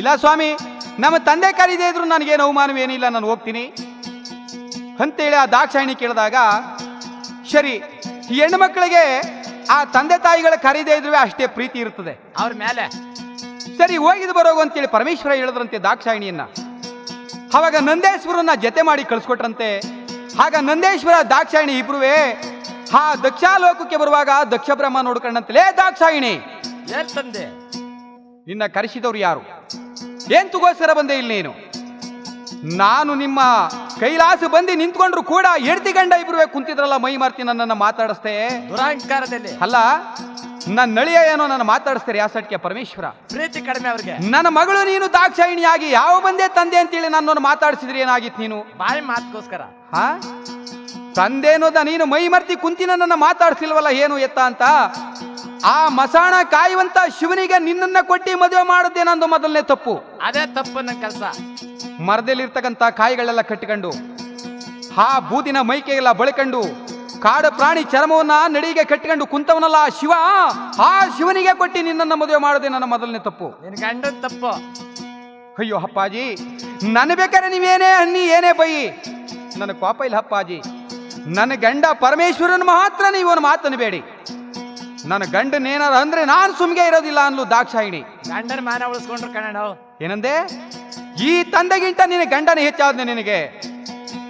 ಇಲ್ಲ ಸ್ವಾಮಿ, ನಮ್ಮ ತಂದೆ ಕರೀದೇ ಇದ್ರು ನನಗೇನು ಅವಮಾನವೇನಿಲ್ಲ, ನಾನು ಹೋಗ್ತೀನಿ ಅಂತೇಳಿ ಆ ದಾಕ್ಷಾಯಿಣಿ ಕೇಳಿದಾಗ, ಸರಿ ಈ ಹೆಣ್ಣು ಮಕ್ಕಳಿಗೆ ಆ ತಂದೆ ತಾಯಿಗಳ ಕರೀದೇ ಇದ್ರೆ ಅಷ್ಟೇ ಪ್ರೀತಿ ಇರ್ತದೆ ಅವ್ರ ಮೇಲೆ, ಸರಿ ಹೋಗಿದ್ದು ಬರೋಗು ಅಂತೇಳಿ ಪರಮೇಶ್ವರ ಹೇಳಿದ್ರಂತೆ ದಾಕ್ಷಾಯಿಣಿಯನ್ನ. ಅವಾಗ ನಂದೇಶ್ವರನ್ನ ಜೊತೆ ಮಾಡಿ ಕಳಿಸ್ಕೊಟ್ರಂತೆ. ಆಗ ನಂದೇಶ್ವರ ದಾಕ್ಷಾಯಿಣಿ ಇಬ್ರುವೆ ಆ ದಕ್ಷಾಲೋಕಕ್ಕೆ ಬರುವಾಗ ದಕ್ಷ ಬ್ರಹ್ಮ ನೋಡ್ಕೊಂಡಂತೆ, ಲೇ ದಾಕ್ಷಾಯಿಣಿ, ಏನ್ ತಂದೆ? ನಿನ್ನ ಕರೆಸಿದವ್ರು ಯಾರು? ಏನ್ ತುಗೋಸ್ಕರ ಬಂದೆ ಇಲ್ಲಿ ನೀನು? ನಾನು ನಿಮ್ಮ ಕೈಲಾಸ ಬಂದು ನಿಂತ್ಕೊಂಡ್ರು ಕೂಡ ಹೆಂಡತಿ ಗಂಡ ಇಬ್ರುವೆ ಕುಂತಿದ್ರಲ್ಲ, ಮೈ ಮಾರ್ತಿ ನನ್ನನ್ನು ಮಾತಾಡಿಸ್ತೆ. ದುರಾಂಕಾರದಲ್ಲಿ ಅಲ್ಲ, ನನ್ನ ನಳಿಯ ಏನೋ ನನ್ನ ಮಾತಾಡಿಸ್ತಾರೆ ಯಾಸಟ್ಕೆ ಪರಮೇಶ್ವರ. ಪ್ರೀತಿ ಕಡಿಮೆ ಅವ್ರಿಗೆ. ನನ್ನ ಮಗಳು ನೀನು ದಾಕ್ಷಾಯಿಣಿಯಾಗಿ ಯಾವ ಬಂದೆ ತಂದೆ ಅಂತೇಳಿ ನನ್ನನ್ನು ಮಾತಾಡಿಸಿದ್ರಿ, ಏನಾಗಿತ್ತು ನೀನು? ಬಾಯಿ ಮಾತ್ಕೋಸ್ಕರ. ಹಾ, ತಂದೇನೋದ ನೀನು ಮೈ ಮರ್ತಿ ಕುಂತಿ ನನ್ನನ್ನು ಮಾತಾಡ್ಸಿಲ್ವಲ್ಲ ಏನು ಎತ್ತ ಅಂತ. ಆ ಮಸಾಣ ಕಾಯುವಂತ ಶಿವನಿಗೆ ನಿನ್ನನ್ನ ಕೊಟ್ಟಿ ಮದುವೆ ಮಾಡದ್ದೇ ನಂದು ಮೊದಲನೇ ತಪ್ಪು. ಅದೇ ತಪ್ಪು ನನ್ನ ಕೆಲಸ. ಮರದಲ್ಲಿರ್ತಕ್ಕಂಥ ಕಾಯಿಗಳೆಲ್ಲ ಕಟ್ಟಿಕೊಂಡು ಆ ಬೂದಿನ ಮೈಕೆಗೆಲ್ಲ ಬಳಿಕೊಂಡು ಕಾಡು ಪ್ರಾಣಿ ಚರ್ಮವನ್ನ ನಡಿಗೆ ಕಟ್ಟಿಕೊಂಡು ಕುಂತವನಲ್ಲ ಶಿವ, ಆ ಶಿವನಿಗೆ ಕೊಟ್ಟಿ ನಿನ್ನನ್ನು ಮದುವೆ ಮಾಡದೆ ನನ್ನ ಮೊದಲನೇ ತಪ್ಪು. ನಿನ್ ಗಂಡನ್ ತಪ್ಪು. ಅಯ್ಯೋ ಅಪ್ಪಾಜಿ, ನನ್ನ ಬೇಕಾದ್ರೆ ನೀವೇನೇ ಅನ್ನಿ ಏನೇ ಬೈ, ನನಗೆ ಕೋಪ ಇಲ್ಲ ಅಪ್ಪಾಜಿ. ನನ್ನ ಗಂಡ ಪರಮೇಶ್ವರನ ಮಾತ್ರ ನೀವೊಂದು ಮಾತನ್ನಬೇಡಿ. ನನ್ನ ಗಂಡನೇನಾರ ಅಂದ್ರೆ ನಾನು ಸುಮ್ಗೆ ಇರೋದಿಲ್ಲ ಅನ್ಲು ದಾಕ್ಷಾಯಿಣಿ. ಗಂಡನ ಮಾನ ಉಳಿಸ್ಕೊಂಡ್ರು ಕಣ. ಏನಂದೆ? ಈ ತಂದೆಗಿಂತ ನಿನ್ನ ಗಂಡನ ಹೆಚ್ಚಾದ್ನೆ ನಿನಗೆ.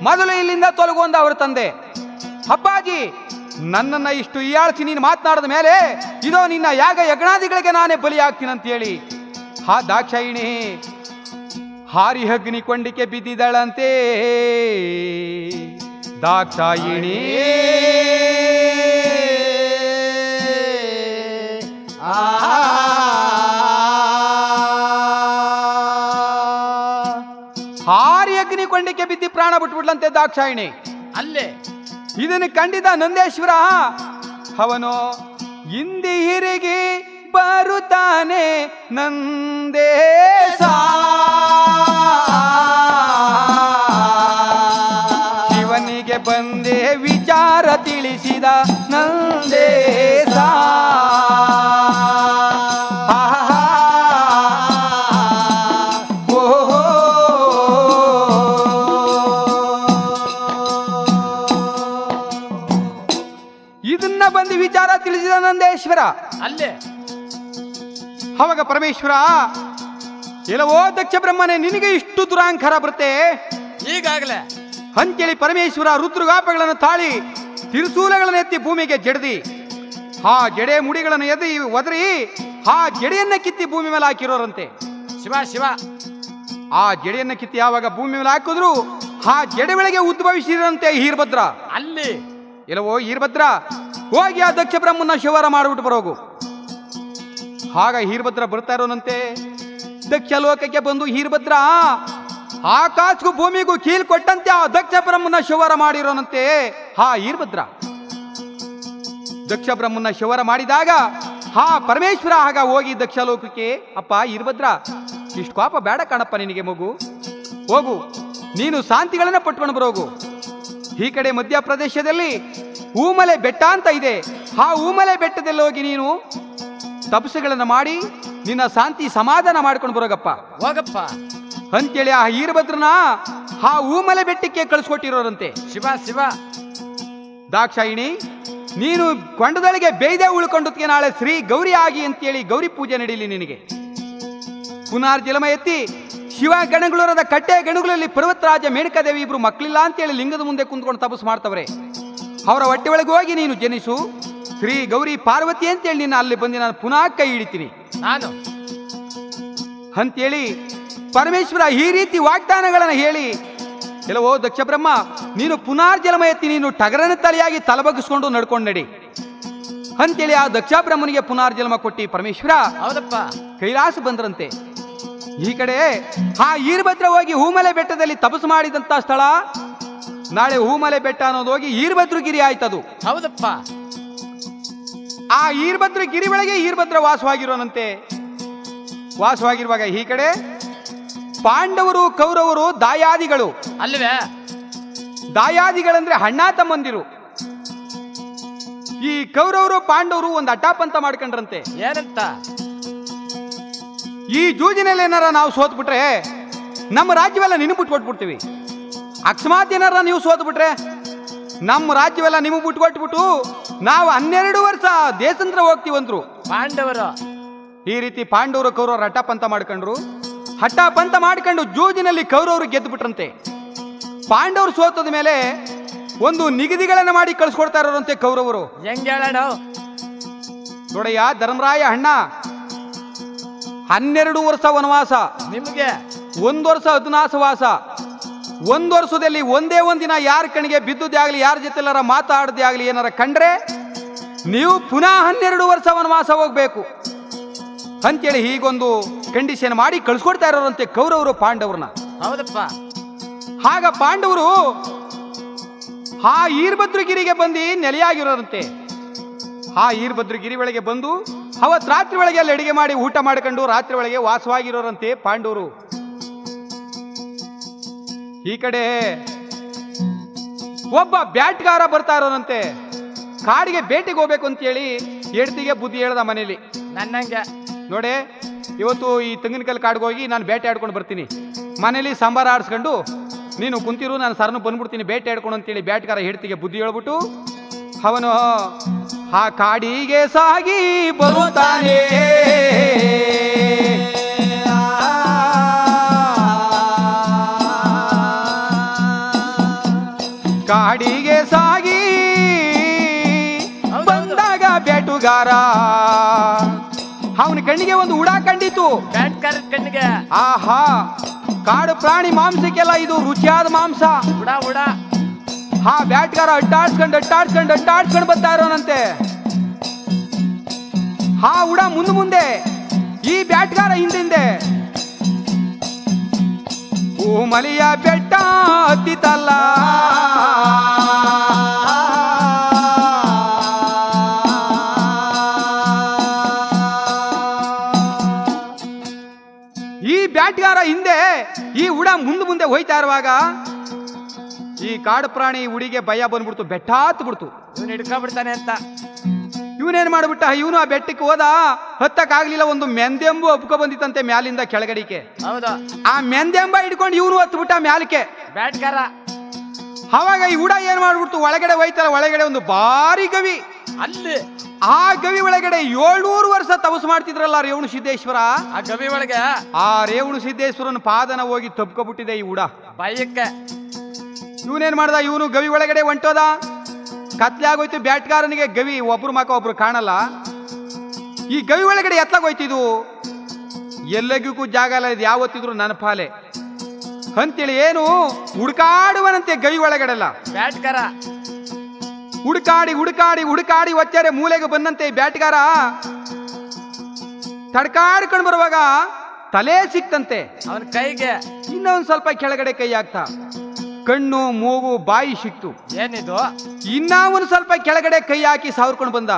ಮೊದಲು ಇಲ್ಲಿಂದ ತೊಲಗುವಂದ ಅವರ ತಂದೆ. ಅಪ್ಪಾಜಿ, ನನ್ನನ್ನ ಇಷ್ಟು ಹೀಯಾಳಿಸಿ ನೀನು ಮಾತನಾಡಿದ ಮೇಲೆ ಇದೋ ನಿನ್ನ ಯಾಗ ಯಜ್ಞಾದಿಗಳಿಗೆ ನಾನೇ ಬಲಿ ಆಗ್ತೀನಂತ ಹೇಳಿ ಆ ದಾಕ್ಷಾಯಿಣಿ ಹಾರಿ ಅಗ್ನಿ ಕೊಂಡಿಕೆ ಬಿದ್ದಿದಳಂತೆ. ದಾಕ್ಷಾಯಿಣಿ ಹಾರಿ ಅಗ್ನಿ ಕೊಂಡಿಕೆ ಬಿದ್ದಿ ಪ್ರಾಣ ಬಿಟ್ಬಿಡ್ಲಂತೆ ದಾಕ್ಷಾಯಿಣಿ. ಅಲ್ಲೇ ಇದನ್ನು ಕಂಡಿದ್ದ ನಂದೇಶ್ವರ ಅವನು ಹಿಂದಿ ಹಿರಿಗಿ ಬರುತ್ತಾನೆ ನಂದೇಶ. ಶಿವನಿಗೆ ಬಂದೆ ವಿಚಾರ ತಿಳಿಸಿದ ನಂದೇಶ. ಇದನ್ನ ಬಂದು ವಿಚಾರ ತಿಳಿಸಿದ ನಂದೇಶ್ವರ. ಅಲ್ಲೇ ಅವಾಗ ಪರಮೇಶ್ವರ, ಎಲ್ಲವೋ ದಕ್ಷ ಬ್ರಹ್ಮನೇ, ನಿನಗೆ ಇಷ್ಟು ದುರಾಂಕಾರ ಬರುತ್ತೆ ಈಗಾಗಲೇ ಅಂತೇಳಿ ಪರಮೇಶ್ವರ ರುದ್ರಗಾಪಗಳನ್ನು ತಾಳಿ ತಿರುಸೂಲಗಳನ್ನು ಎತ್ತಿ ಭೂಮಿಗೆ ಜಡ್ದಿ ಆ ಜಡೆ ಮುಡಿಗಳನ್ನು ಎದ್ದಿ ಒದರಿ ಆ ಜಡೆಯನ್ನ ಕಿತ್ತಿ ಭೂಮಿ ಮೇಲೆ ಹಾಕಿರೋರಂತೆ. ಶಿವ ಶಿವ. ಆ ಜಡೆಯನ್ನ ಕಿತ್ತಿ ಯಾವಾಗ ಭೂಮಿ ಮೇಲೆ ಹಾಕಿದ್ರು ಆ ಜಡೆ ಒಳಗೆ ಉದ್ಭವಿಸಿರಂತೆ ಹೀರ್ಭದ್ರ. ಅಲ್ಲಿ ಎಲ್ಲವೋ ಹೀರ್ಭದ್ರ, ಹೋಗಿ ಆ ದಕ್ಷ ಬ್ರಹ್ಮನ ಶಿವರ ಮಾಡಿಬಿಟ್ಟು ಬರೋಗು. ಆಗ ಹೀರ್ಭದ್ರ ಬರ್ತಾ ಇರೋನಂತೆ. ದಕ್ಷ ಲೋಕಕ್ಕೆ ಬಂದು ಹೀರ್ಭದ್ರ ಆಕಾಶಕ್ಕೂ ಭೂಮಿಗೂ ಕೀಲ್ ಕೊಟ್ಟಂತೆ ಆ ದಕ್ಷ ಬ್ರಹ್ಮನ ಶಿವರ ಮಾಡಿರೋನಂತೆ. ಹೀರ್ಭದ್ರ ದಕ್ಷ ಬ್ರಹ್ಮನ ಶಿವರ ಮಾಡಿದಾಗ ಪರಮೇಶ್ವರ ಆಗ ಹೋಗಿ ದಕ್ಷ ಲೋಕಕ್ಕೆ, ಅಪ್ಪ ಹೀರ್ಭದ್ರ, ಇಷ್ಟು ಕೋಪ ಬೇಡ ಕಾಣಪ್ಪ ನಿನಗೆ ಮಗು, ಹೋಗು ನೀನು ಶಾಂತಿಗಳನ್ನ ಪಟ್ಕೊಂಡು ಬರೋಗು. ಈ ಕಡೆ ಮಧ್ಯಪ್ರದೇಶದಲ್ಲಿ ಊಮಲೆ ಬೆಟ್ಟ ಅಂತ ಇದೆ, ಆ ಊಮಲೆ ಬೆಟ್ಟದಲ್ಲಿ ಹೋಗಿ ನೀನು ತಪಸ್ಸುಗಳನ್ನು ಮಾಡಿ ನಿನ್ನ ಶಾಂತಿ ಸಮಾಧಾನ ಮಾಡ್ಕೊಂಡು ಬರೋಗಪ್ಪ, ಹೋಗಪ್ಪ ಅಂತೇಳಿ ಆ ಹೀರ್ಭದ್ರನ ಆ ಊಮಲೆ ಬೆಟ್ಟಕ್ಕೆ ಕಳಿಸ್ಕೊಟ್ಟಿರೋರಂತೆ. ಶಿವ ಶಿವ ದಾಕ್ಷಾಯಿಣಿ, ನೀನು ಕೊಂಡದೊಳಗೆ ಬೇಯ್ದೆ ಉಳ್ಕೊಂಡದಕ್ಕೆ ನಾಳೆ ಶ್ರೀ ಗೌರಿ ಆಗಿ ಅಂತೇಳಿ ಗೌರಿ ಪೂಜೆ ನಡೀಲಿ ನಿನಗೆ. ಪುನರ್ಜನ್ಮ ಎತ್ತಿ ಶಿವ ಗಣಗುಳರದ ಕಟ್ಟೆ ಗಣಗುಲಲ್ಲಿ ಪರ್ವತರಾಜ ಮೇಣಕಾದೇವಿ ಇಬ್ರು ಮಕ್ಕಳಿಲ್ಲ ಅಂತೇಳಿ ಲಿಂಗದ ಮುಂದೆ ಕುಂತ್ಕೊಂಡು ತಪಸ್ಸು ಮಾಡ್ತವ್ರೆ. ಅವರ ಹೊಟ್ಟೆ ಒಳಗೆ ಹೋಗಿ ನೀನು ಜನಿಸು, ಶ್ರೀ ಗೌರಿ ಪಾರ್ವತಿ ಅಂತೇಳಿ ನಿನ್ನ ಅಲ್ಲಿ ಬಂದು ನಾನು ಪುನಃ ಕೈ ಹಿಡಿತೀನಿ ನಾನು ಅಂತೇಳಿ ಪರಮೇಶ್ವರ ಈ ರೀತಿ ವಾಗ್ದಾನಗಳನ್ನು ಹೇಳಿ, ಎಲ್ಲವೋ ದಕ್ಷ ಬ್ರಹ್ಮ, ನೀನು ಪುನರ್ಜನ್ಮ ಎತ್ತಿ ನೀನು ಟಗರನ ತಲೆಯಾಗಿ ತಲೆಬಗ್ಗಿಸ್ಕೊಂಡು ನಡ್ಕೊಂಡು ನಡಿ ಅಂತೇಳಿ ಆ ದಕ್ಷ ಬ್ರಹ್ಮನಿಗೆ ಪುನರ್ಜನ್ಮ ಕೊಟ್ಟಿ ಪರಮೇಶ್ವರ ಹೌದಪ್ಪ ಕೈಲಾಸ ಬಂದ್ರಂತೆ. ಈ ಕಡೆ ಆ ಹೀರ್ಭದ್ರ ಹೋಗಿ ಹೂಮಲೆ ಬೆಟ್ಟದಲ್ಲಿ ತಪಸ್ಸು ಮಾಡಿದಂತ ಸ್ಥಳ ನಾಳೆ ಹೂಮಲೆ ಬೆಟ್ಟ ಅನ್ನೋದು ಹೋಗಿ ಹೀರ್ಭದ್ರಗಿರಿ ಆಯ್ತದು. ಹೌದಪ್ಪ ಆ ಹೀರ್ಭದ್ರ ಗಿರಿ ಒಳಗೆ ಹೀರ್ಭದ್ರ ವಾಸವಾಗಿರೋನಂತೆ. ವಾಸವಾಗಿರುವಾಗ ಈ ಕಡೆ ಪಾಂಡವರು ಕೌರವರು ದಾಯಾದಿಗಳು. ಅಲ್ವೇ ದಾಯಾದಿಗಳಂದ್ರೆ ಅಣ್ಣ ತಮ್ಮಂದಿರು. ಈ ಕೌರವರು ಪಾಂಡವರು ಒಂದು ಅಟ್ಟಾಪಂತ ಮಾಡ್ಕೊಂಡ್ರಂತೆ. ಏನಂತ? ಈ ಜೂಜಿನಲ್ಲಿ ಏನಾರ ನಾವು ಸೋತ್ಬಿಟ್ರೆ ನಮ್ಮ ರಾಜ್ಯವೆಲ್ಲ ನಿನಗೆ ಬಿಟ್ಕೊಟ್ಬಿಡ್ತೀವಿ. ಅಕಸ್ಮಾತ್ ಏನಾರ ನೀವು ಸೋತ್ಬಿಟ್ರೆ ನಮ್ಮ ರಾಜ್ಯವೆಲ್ಲ ನಿಮಗೆ ಬಿಟ್ಕೊಟ್ಬಿಟ್ಟು ನಾವು 12 ವರ್ಷ ದೇಶಾಂತರ ಹೋಗ್ತೀವಂದ್ರು ಪಾಂಡವರು. ಈ ರೀತಿ ಪಾಂಡವರು ಕೌರವರು ಹಠಪಂತ ಮಾಡ್ಕೊಂಡ್ರು. ಹಠಪಂತ ಮಾಡ್ಕೊಂಡು ಜೂಜಿನಲ್ಲಿ ಕೌರವರು ಗೆದ್ದು ಬಿಟ್ರಂತೆ. ಪಾಂಡವರು ಸೋತದ ಮೇಲೆ ಒಂದು ನಿಗದಿಗಳನ್ನ ಮಾಡಿ ಕಳಿಸ್ಕೊಡ್ತಾ ಇರೋರಂತೆ ಕೌರವರು. ಹೆಂಗ್ ಹೇಳೋಣ ನೋಡಯ್ಯ ಧರ್ಮರಾಯ ಅಣ್ಣ, 12 ವರ್ಷ ವನವಾಸ, ನಿಮ್ಗೆ 1 ವರ್ಷ ಅಜ್ಞಾಸವಾಸ. 1 ವರ್ಷದಲ್ಲಿ ಒಂದೇ ಒಂದಿನ ಯಾರ ಕಣ್ಣಿಗೆ ಬಿದ್ದುದೇ ಆಗಲಿ, ಯಾರ ಜೊತೆ ಎಲ್ಲಾರ ಮಾತಾಡದೇ ಆಗಲಿ ಏನಾರ ಕಂಡ್ರೆ ನೀವು ಪುನಃ 12 ವರ್ಷ ವನವಾಸ ಹೋಗ್ಬೇಕು ಅಂತೇಳಿ ಹೀಗೊಂದು ಕಂಡೀಷನ್ ಮಾಡಿ ಕಳಿಸ್ಕೊಡ್ತಾ ಇರೋರಂತೆ ಕೌರವರು ಪಾಂಡವ್ರನ್ನ. ಹೌದಪ್ಪ ಆಗ ಪಾಂಡವರು ಆ ಹೀರ್ಭದ್ರಗಿರಿಗೆ ಬಂದು ನೆಲೆಯಾಗಿರೋರಂತೆ. ಆ ಹೀರ್ಭದ್ರಗಿರಿ ಒಳಗೆ ಬಂದು ಅವತ್ತು ರಾತ್ರಿ ಒಳಗೆ ಅಲ್ಲಿ ಅಡಿಗೆ ಮಾಡಿ ಊಟ ಮಾಡ್ಕೊಂಡು ರಾತ್ರಿ ಒಳಗೆ ವಾಸವಾಗಿರೋರಂತೆ ಪಾಂಡವರು. ಈ ಕಡೆ ಒಬ್ಬ ಬ್ಯಾಟ್ಗಾರ ಬರ್ತಾ ಇರೋನಂತೆ. ಕಾಡಿಗೆ ಬೇಟೆಗೆ ಹೋಗ್ಬೇಕು ಅಂತೇಳಿ ಹೆಂಡತಿಗೆ ಬುದ್ಧಿ ಹೇಳ್ದ ಮನೇಲಿ. ನನ್ನಂಗೆ ನೋಡೆ, ಇವತ್ತು ಈ ತೆಂಗಿನಕಲ್ ಕಾಡಿಗೆ ಹೋಗಿ ನಾನು ಬೇಟೆ ಆಡ್ಕೊಂಡು ಬರ್ತೀನಿ, ಮನೇಲಿ ಸಾಂಬಾರು ಆಡಿಸ್ಕೊಂಡು ನೀನು ಕುಂತಿರು, ನಾನು ಸರ್ನು ಬಂದ್ಬಿಡ್ತೀನಿ ಬೇಟೆ ಆಡ್ಕೊಂಡು ಅಂತೇಳಿ ಬ್ಯಾಟ್ಗಾರ ಹೆಂಡತಿಗೆ ಬುದ್ಧಿ ಹೇಳ್ಬಿಟ್ಟು ಅವನು ಆ ಕಾಡಿಗೆ ಸಾಗಿ ಬರುತ್ತಾನೆ. ಕಾಡಿಗೆ ಸಾಗಿ ಬಂದಾಗ ಬೇಟುಗಾರ ಅವನ ಕಣ್ಣಿಗೆ ಒಂದು ಉಡಾ ಕಂಡಿತು. ಬ್ಯಾಟ್ಕರ್ ಕಣ್ಣಿಗೆ ಆಹಾ, ಕಾಡು ಪ್ರಾಣಿ ಮಾಂಸಕ್ಕೆಲ್ಲ ಇದು ರುಚಿಯಾದ ಮಾಂಸ. ಉಡ ಉಡ ಹಾ ಬ್ಯಾಟ್ಗಾರ ಅಟ್ಟಾಡ್ಸ್ಕೊಂಡು ಬರ್ತಾ ಇರೋನಂತೆ. ಹಾ ಉಡ ಮುಂದೆ, ಈ ಬ್ಯಾಟ್ಗಾರ ಹಿಂದಿಂದೆ. ಊಮಲಿಯ ಬೆಟ್ಟ ಹತ್ತಿತಲ್ಲ, ಈ ಬ್ಯಾಟ್ಗಾರ ಹಿಂದೆ, ಈ ಉಡ ಮುಂದೆ ಹೋಯ್ತಾ ಇರುವಾಗ ಈ ಕಾಡು ಪ್ರಾಣಿ ಉಡಿಗೆ ಭಯ ಬಂದ್ಬಿಡ್ತು, ಬೆಟ್ಟ ಹತ್ಬಿಡ್ತು. ಇವನು ಹಿಡ್ಕೊಂಡ್ಬಿಡ್ತಾನೆ ಅಂತ ಇವನೇನ್ ಮಾಡ್ಬಿಟ್ಟ, ಇವನು ಆ ಬೆಟ್ಟಕ್ಕೆ ಹೋದ, ಹತ್ತಕ್ಕಾಗ್ಲಿಲ್ಲ. ಒಂದು ಮೆಂದೆಂಬು ಅಪ್ಕೊ ಬಂದಿತ್ತಂತೆ ಮ್ಯಾಲಿಂದ ಕೆಳಗಡಿಕೆ. ಹೌದು, ಆ ಮೆಂದೆಂಬ ಹಿಡ್ಕೊಂಡು ಇವನು ಹತ್ಬಿಟ್ಟ ಮ್ಯಾಲಕ್ಕೆ. ಬ್ಯಾಟ್ಕರ ಅವಾಗ ಈ ಉಡ ಏನ್ ಮಾಡ್ಬಿಡ್ತು, ಒಳಗಡೆ ಹೋಯ್ತಲ್ಲ, ಒಳಗಡೆ ಒಂದು ಭಾರಿ ಗವಿ. ಅಲ್ಲಿ ಆ ಗವಿ ಒಳಗಡೆ 700 ವರ್ಷ ತಪಸ್ಸು ಮಾಡ್ತಿದ್ರಲ್ಲ ರೇವಣ ಸಿದ್ದೇಶ್ವರ, ಆ ಗವಿ ಒಳಗೆ ಆ ರೇವಣ ಸಿದ್ದೇಶ್ವರನ ಪಾದನ ಹೋಗಿ ತಪ್ಕೊಬಿಟ್ಟಿದೆ ಈ ಉಡ. ಬೈಯಕ್ಕೆ ಇವನೇನ್ ಮಾಡ್ದ, ಇವನು ಗವಿ ಒಳಗಡೆ ಹೊಂಟೋದ. ಕತ್ಲೆ ಆಗೋಯ್ತು ಬ್ಯಾಟ್ಗಾರನಿಗೆ. ಗವಿ ಒಬ್ರು ಮಕ್ಕ ಒಬ್ರು ಕಾಣಲ್ಲ. ಈ ಗವಿ ಒಳಗಡೆ ಎತ್ತಲಾಗೋಯ್ತಿದು, ಎಲ್ಲಗಿಗೂ ಜಾಗ ಇಲ್ಲ, ಇದು ಯಾವತ್ತಿದ್ರು ನನ್ನ ಪಾಲೆ ಅಂತೇಳಿ ಏನು ಹುಡುಕಾಡುವನಂತೆ ಗವಿ ಒಳಗಡೆಲ್ಲ. ಬ್ಯಾಟ್ಕರ ಹುಡುಕಾಡಿ ಒಚ್ಚಾರೆ ಮೂಲೆಗೆ ಬಂದಂತೆ ಬ್ಯಾಟ್ಗಾರ. ತಡ್ಕಾಡ್ಕೊಂಡು ಬರುವಾಗ ತಲೆ ಸಿಕ್ತಂತೆ. ಅವನ ಕೈಗೆ ಇನ್ನೊಂದು ಸ್ವಲ್ಪ ಕೆಳಗಡೆ ಕೈ ಹಾಕ್ತಾ ಕಣ್ಣು ಮೂಗು ಬಾಯಿ ಸಿಕ್ತು. ಏನಿದು? ಇನ್ನ ಒಂದು ಸ್ವಲ್ಪ ಕೆಳಗಡೆ ಕೈ ಹಾಕಿ ಸಾವ್ರ್ಕೊಂಡು ಬಂದ.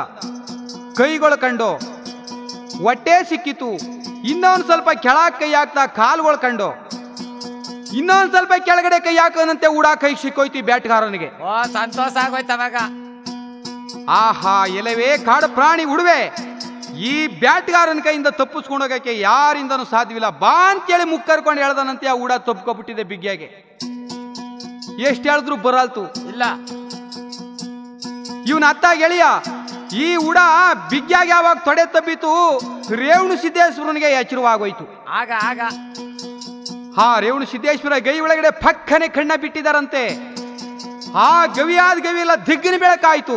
ಕೈಗಳು ಕಂಡು ಹೊಟ್ಟೆ ಸಿಕ್ಕಿತು. ಇನ್ನೊಂದು ಸ್ವಲ್ಪ ಕೆಳಗೆ ಕೈ ಹಾಕ್ತಾ ಕಾಲುಗಳು ಕಂಡು ಇನ್ನೊಂದು ಸ್ವಲ್ಪ ಕೆಳಗಡೆ ಕೈ ಹಾಕದಂತೆ ಉಡಾ ಕೈ ಸಿಕ್ಕೋಯ್ತು ಈ ಬ್ಯಾಟ್ಗಾರನಿಗೆ. ಓ, ಸಂತೋಷ ಆಗೋಯ್ತು ಅವಾಗ. ಆಹಾ, ಎಲವೇ ಕಾಡು ಪ್ರಾಣಿ ಉಡುವೆ, ಈ ಬ್ಯಾಟ್ಗಾರನ ಕೈಯಿಂದ ತಪ್ಪಿಸ್ಕೊಂಡೋಗಕ್ಕೆ ಯಾರಿಂದನೂ ಸಾಧ್ಯವಿಲ್ಲ. ಬಾ ಅಂತೇಳಿ ಮುಕ್ಕರ್ಕೊಂಡು ಹೇಳ್ದನಂತೆ. ಆ ಉಡ ತಪ್ಪಿಕೊಬಿಟ್ಟಿದೆ ಬಿಗ್ಯಾಗೆ. ಎಷ್ಟು ಹೇಳಿದ್ರು ಬರಲ್ತು. ಇಲ್ಲ, ಇವನ ಅತ್ತ ಗೆಳೆಯ ಈ ಉಡ ಬಿಗ್ಯಾಗ ಯಾವಾಗ ತೊಡೆ ತಬ್ಬಿತು ರೇವಣ ಸಿದ್ದೇಶ್ವರನಿಗೆ ಎಚ್ಚರವಾಗೋಯ್ತು. ಆಗ ಆಗ ಹಾ, ರೇವಣ ಸಿದ್ದೇಶ್ವರ ಗೈ ಒಳಗಡೆ ಪಕ್ಕನೆ ಕಣ್ಣ ಬಿಟ್ಟಿದಾರಂತೆ. ಆ ಗವಿಯಾದ ಗವಿ ಎಲ್ಲ ದಿಗ್ಗಿನ ಬೆಳಕಾಯ್ತು.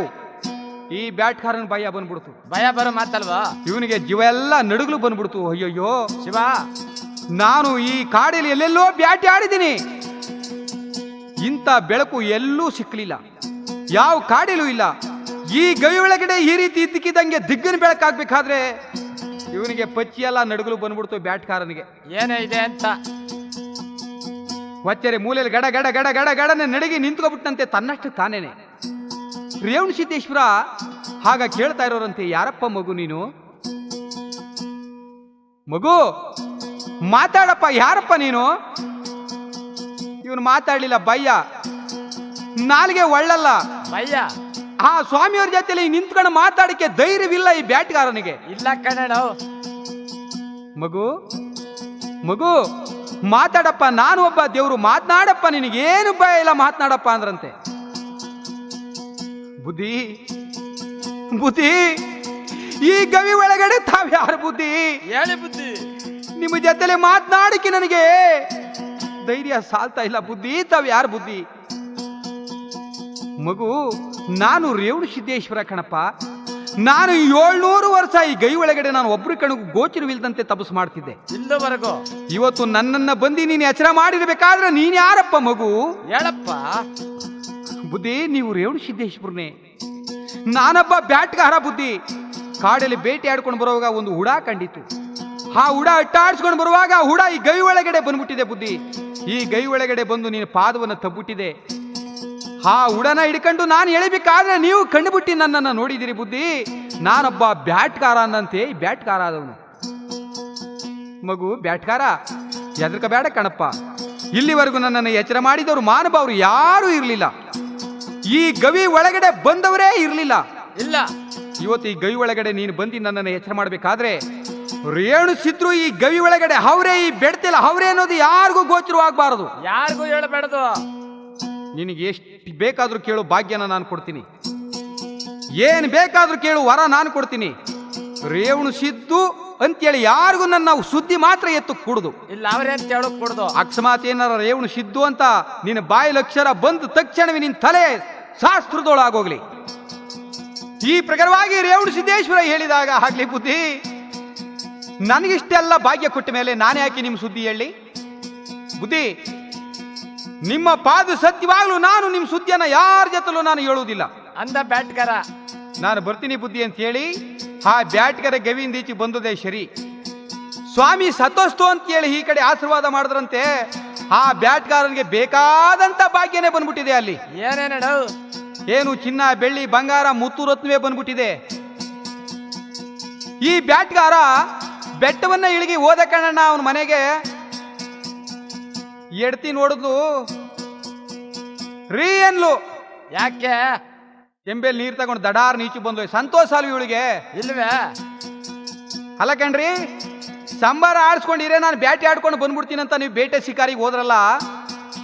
ಈ ಬ್ಯಾಟ್ಕಾರನ ಭಯ ಬಂದ್ಬಿಡ್ತು. ಭಯ ಬರೋ ಮಾತಲ್ವಾ? ಇವನಿಗೆ ಜೀವ ಎಲ್ಲ ನಡುಗ್ಲು ಬಂದ್ಬಿಡ್ತು. ಅಯ್ಯಯ್ಯೋ ಶಿವ, ನಾನು ಈ ಕಾಡಲ್ಲಿ ಎಲ್ಲೆಲ್ಲೋ ಬ್ಯಾಟಿ ಆಡಿದ್ದೀನಿ, ಇಂಥ ಬೆಳಕು ಎಲ್ಲೂ ಸಿಕ್ಕಲಿಲ್ಲ, ಯಾವ ಕಾಡಿಲೂ ಇಲ್ಲ. ಈ ಗವಿ ಒಳಗಡೆ ಈ ರೀತಿ ಇದ್ದಕ್ಕಿದ್ದಂಗೆ ದಿಗ್ಗಿನ ಬೆಳಕಾಗ್ಬೇಕಾದ್ರೆ ಇವನಿಗೆ ಪಚ್ಚಿ ಎಲ್ಲ ನಡುಗಲು ಬಂದ್ಬಿಡ್ತು ಬ್ಯಾಟ್ಕಾರನಿಗೆ. ಏನೇ ಇದೆ ಅಂತ ಹೊಚ್ಚರೆ ಮೂಲೆಯಲ್ಲಿ ಗಡ ಗಡ ಗಡ ಗಡ ಗಡನೆ ನಡಗಿ ನಿಂತ್ಕೊಬಿಟ್ಟಂತೆ ತನ್ನಷ್ಟು ತಾನೇನೆ. ರೇವಣ ಸಿದ್ದೇಶ್ವರ ಹಾಗ ಕೇಳ್ತಾ ಇರೋರಂತೆ, ಯಾರಪ್ಪ ಮಗು ನೀನು? ಮಗು ಮಾತಾಡಪ್ಪ, ಯಾರಪ್ಪ ನೀನು? ಇವನು ಮಾತಾಡ್ಲಿಲ್ಲ. ಭಯ, ನಾಲಿಗೆ ಒಳ್ಳಲ್ಲ. ಭಯ. ಆ ಸ್ವಾಮಿಯವ್ರ ಜೊತೆಲಿ ನಿಂತ್ಕೊಂಡು ಮಾತಾಡಕ್ಕೆ ಧೈರ್ಯವಿಲ್ಲ ಈ ಬ್ಯಾಟ್ಗಾರನಿಗೆ. ಇಲ್ಲ ಕಣಣ. ಮಗು ಮಗು ಮಾತಾಡಪ್ಪ, ನಾನು ಒಬ್ಬ ದೇವ್ರು, ಮಾತನಾಡಪ್ಪ, ನಿನಗೇನು ಭಯ ಇಲ್ಲ, ಮಾತನಾಡಪ್ಪ ಅಂದ್ರಂತೆ. ಬುದ್ಧಿ ಬುದ್ಧಿ, ಈ ಗವಿ ಒಳಗಡೆ ತಾವ್ಯಾರು ಬುದ್ಧಿ? ಹೇಳಿ ಬುದ್ಧಿ. ನಿಮ್ಮ ಜೊತೆಲೆ ಮಾತನಾಡಕ್ಕೆ ನನಗೆ ಧೈರ್ಯ ಸಾಲ್ತಾ ಇಲ್ಲ ಬುದ್ಧಿ, ತಾವ್ಯಾರು ಬುದ್ಧಿ? ಮಗು, ನಾನು ರೇವಣ ಸಿದ್ದೇಶ್ವರ ಕಣಪ್ಪ. ನಾನು 700 ವರ್ಷ ಈ ಗೈ ಒಳಗಡೆ ನಾನು ಒಬ್ರು ಕಣಗೂ ಗೋಚರವಿಲ್ಲದಂತೆ ತಪಸ್ಸು ಮಾಡ್ತಿದ್ದೆ. ಇಲ್ಲವರೆಗೂ ಇವತ್ತು ನನ್ನನ್ನ ಬಂದು ನೀನು ಎಚ್ಚರ ಮಾಡಿರ್ಬೇಕಾದ್ರೆ ನೀನ್ ಯಾರಪ್ಪ ಮಗು? ಹೇಳಪ್ಪ. ಬುದ್ಧಿ, ನೀವು ರೇವಣ ಸಿದ್ದೇಶ್ವರನೇ, ನಾನೊಬ್ಬ ಬ್ಯಾಟ್ಗಾರ ಬುದ್ಧಿ. ಕಾಡಲ್ಲಿ ಬೇಟೆ ಆಡ್ಕೊಂಡು ಬರುವಾಗ ಒಂದು ಹುಡ ಕಂಡಿತು. ಆ ಹುಡ ಅಟ್ಟಾಡ್ಸ್ಕೊಂಡು ಬರುವಾಗ ಹುಡ ಈ ಗೈ ಒಳಗಡೆ ಬಂದ್ಬಿಟ್ಟಿದೆ ಬುದ್ಧಿ. ಈ ಗೈ ಒಳಗಡೆ ಬಂದು ನೀನು ಪಾದವನ್ನು ತಬ್ಬಿಟ್ಟಿದೆ. ಆ ಹುಡನ ಹಿಡ್ಕೊಂಡು ನಾನು ಎಳಿಬೇಕಾದ್ರೆ ನೀವು ಕಂಡುಬಿಟ್ಟು ನನ್ನನ್ನು ನೋಡಿದಿರಿ ಬುದ್ಧಿ. ನಾನೊಬ್ಬ ಬ್ಯಾಟ್ಗಾರ ಅನ್ನಂತೆ ಈ ಬ್ಯಾಟ್ಗಾರ ಆದವನು. ಮಗು, ಬ್ಯಾಟ್ಗಾರ ಹೆದರ್ಕಬೇಡ ಕಣಪ್ಪ. ಇಲ್ಲಿವರೆಗೂ ನನ್ನನ್ನು ಎಚ್ಚರ ಮಾಡಿದವರು ಮಾನಭಾವರು ಯಾರೂ ಇರಲಿಲ್ಲ. ಈ ಗವಿ ಒಳಗಡೆ ಬಂದವರೇ ಇರಲಿಲ್ಲ. ಇಲ್ಲ, ಇವತ್ತು ಈ ಗವಿ ಒಳಗಡೆ ನೀನು ಬಂದು ನನ್ನನ್ನು ಎಚ್ಚರ ಮಾಡಬೇಕಾದ್ರೆ ರೇಣು ಸಿದ್ರು ಈ ಗವಿ ಒಳಗಡೆ ಅವರೇ, ಈ ಬೆಡ್ತಿಲ್ಲ ಅವರೇ ಅನ್ನೋದು ಯಾರಿಗೂ ಗೋಚರವಾಗಬಾರದು. ಯಾರಿಗೂ ಹೇಳಬೇಡದು. ನಿನಗೆ ಎಷ್ಟು ಬೇಕಾದ್ರೂ ಕೇಳು, ಭಾಗ್ಯನ ನಾನು ಕೊಡ್ತೀನಿ. ಏನು ಬೇಕಾದ್ರೂ ಕೇಳು, ವರ ನಾನು ಕೊಡ್ತೀನಿ. ರೇವಣ ಸಿದ್ದು ಅಂತೇಳಿ ಯಾರಿಗೂ ನನ್ನ ಸುದ್ದಿ ಮಾತ್ರ ಎತ್ತು ಕುಡುದು. ಇಲ್ಲ, ಅವ್ರೇ ಅಂತ ಹೇಳಕ್ ಕೊಡುದು. ಅಕಸ್ಮಾತ್ ಏನಾರ ರೇವಣ ಸಿದ್ದು ಅಂತ ನಿನ್ನ ಬಾಯಲ್ಲಿ ಅಕ್ಷರ ಬಂದ ತಕ್ಷಣವೇ ನಿನ್ನ ತಲೆ ಶಾಸ್ತ್ರದೊಳಾಗೋಗ್ಲಿ. ಈ ಪ್ರಕಾರವಾಗಿ ರೇವಣ ಸಿದ್ದೇಶ್ವರ ಹೇಳಿದಾಗ ಆಗ್ಲಿ ಬುದ್ಧಿ. ನನಗಿಷ್ಟೆಲ್ಲ ಭಾಗ್ಯ ಕೊಟ್ಟ ಮೇಲೆ ನಾನು ಯಾಕೆ ನಿಮ್ಮ ಸುದ್ದಿ ಹೇಳಿ ಬುದ್ಧಿ? ನಿಮ್ಮ ಪಾದ ಸತ್ಯವಾಗ್ಲೂ ನಾನು ನಿಮ್ಮ ಸುದ್ದಿಯನ್ನ ಯಾರ ಜೊತೆಲೂ ನಾನು ಹೇಳುವುದಿಲ್ಲ ಅಂದ ಬ್ಯಾಟ್ಗಾರ. ನಾನು ಬರ್ತೀನಿ ಬುದ್ಧಿ ಅಂತ ಹೇಳಿ ಆ ಬ್ಯಾಟ್ಗರ ಗವಿಯಿಂದ ಈಚೆ ಬಂದದೆ ಸರಿ. ಸ್ವಾಮಿ ಸತೋಸ್ತು ಅಂತ ಹೇಳಿ ಈ ಕಡೆ ಆಶೀರ್ವಾದ ಮಾಡಿದ್ರಂತೆ. ಆ ಬ್ಯಾಟ್ಗಾರನಿಗೆ ಬೇಕಾದಂತ ಭಾಗ್ಯನೇ ಬಂದ್ಬಿಟ್ಟಿದೆ. ಅಲ್ಲಿ ಏನೇನಡು? ಏನು ಚಿನ್ನ ಬೆಳ್ಳಿ ಬಂಗಾರ ಮುತ್ತು ರತ್ನವೇ ಬಂದ್ಬಿಟ್ಟಿದೆ. ಈ ಬ್ಯಾಟ್ಗಾರ ಬೆಟ್ಟವನ್ನ ಇಳಿಗಿ ಹೋದ ಕಣ್ಣಣ್ಣ ಅವನ ಮನೆಗೆ. ಎಡ್ತಿ ನೋಡಿದ್ಲು, ರೀ ಎನ್ಲು. ಯಾಕೆ? ಎಂಬೆಲ್ ನೀರು ತಗೊಂಡು ದಡಾರ್ ನೀಚು ಬಂದ್ಲು. ಸಂತೋಷ ಅಲ್ವ ಇವಳಿಗೆ? ಇಲ್ವೇ? ಅಲ್ಲ ಕಣ್ರಿ, ಸಾಂಬಾರ ಆಡ್ಸ್ಕೊಂಡಿರೇ ನಾನು ಬ್ಯಾಟೆ ಆಡ್ಕೊಂಡು ಬಂದ್ಬಿಡ್ತೀನಿ ಅಂತ ನೀವು ಬೇಟೆ ಶಿಕಾರಿಗೆ ಹೋದ್ರಲ್ಲ.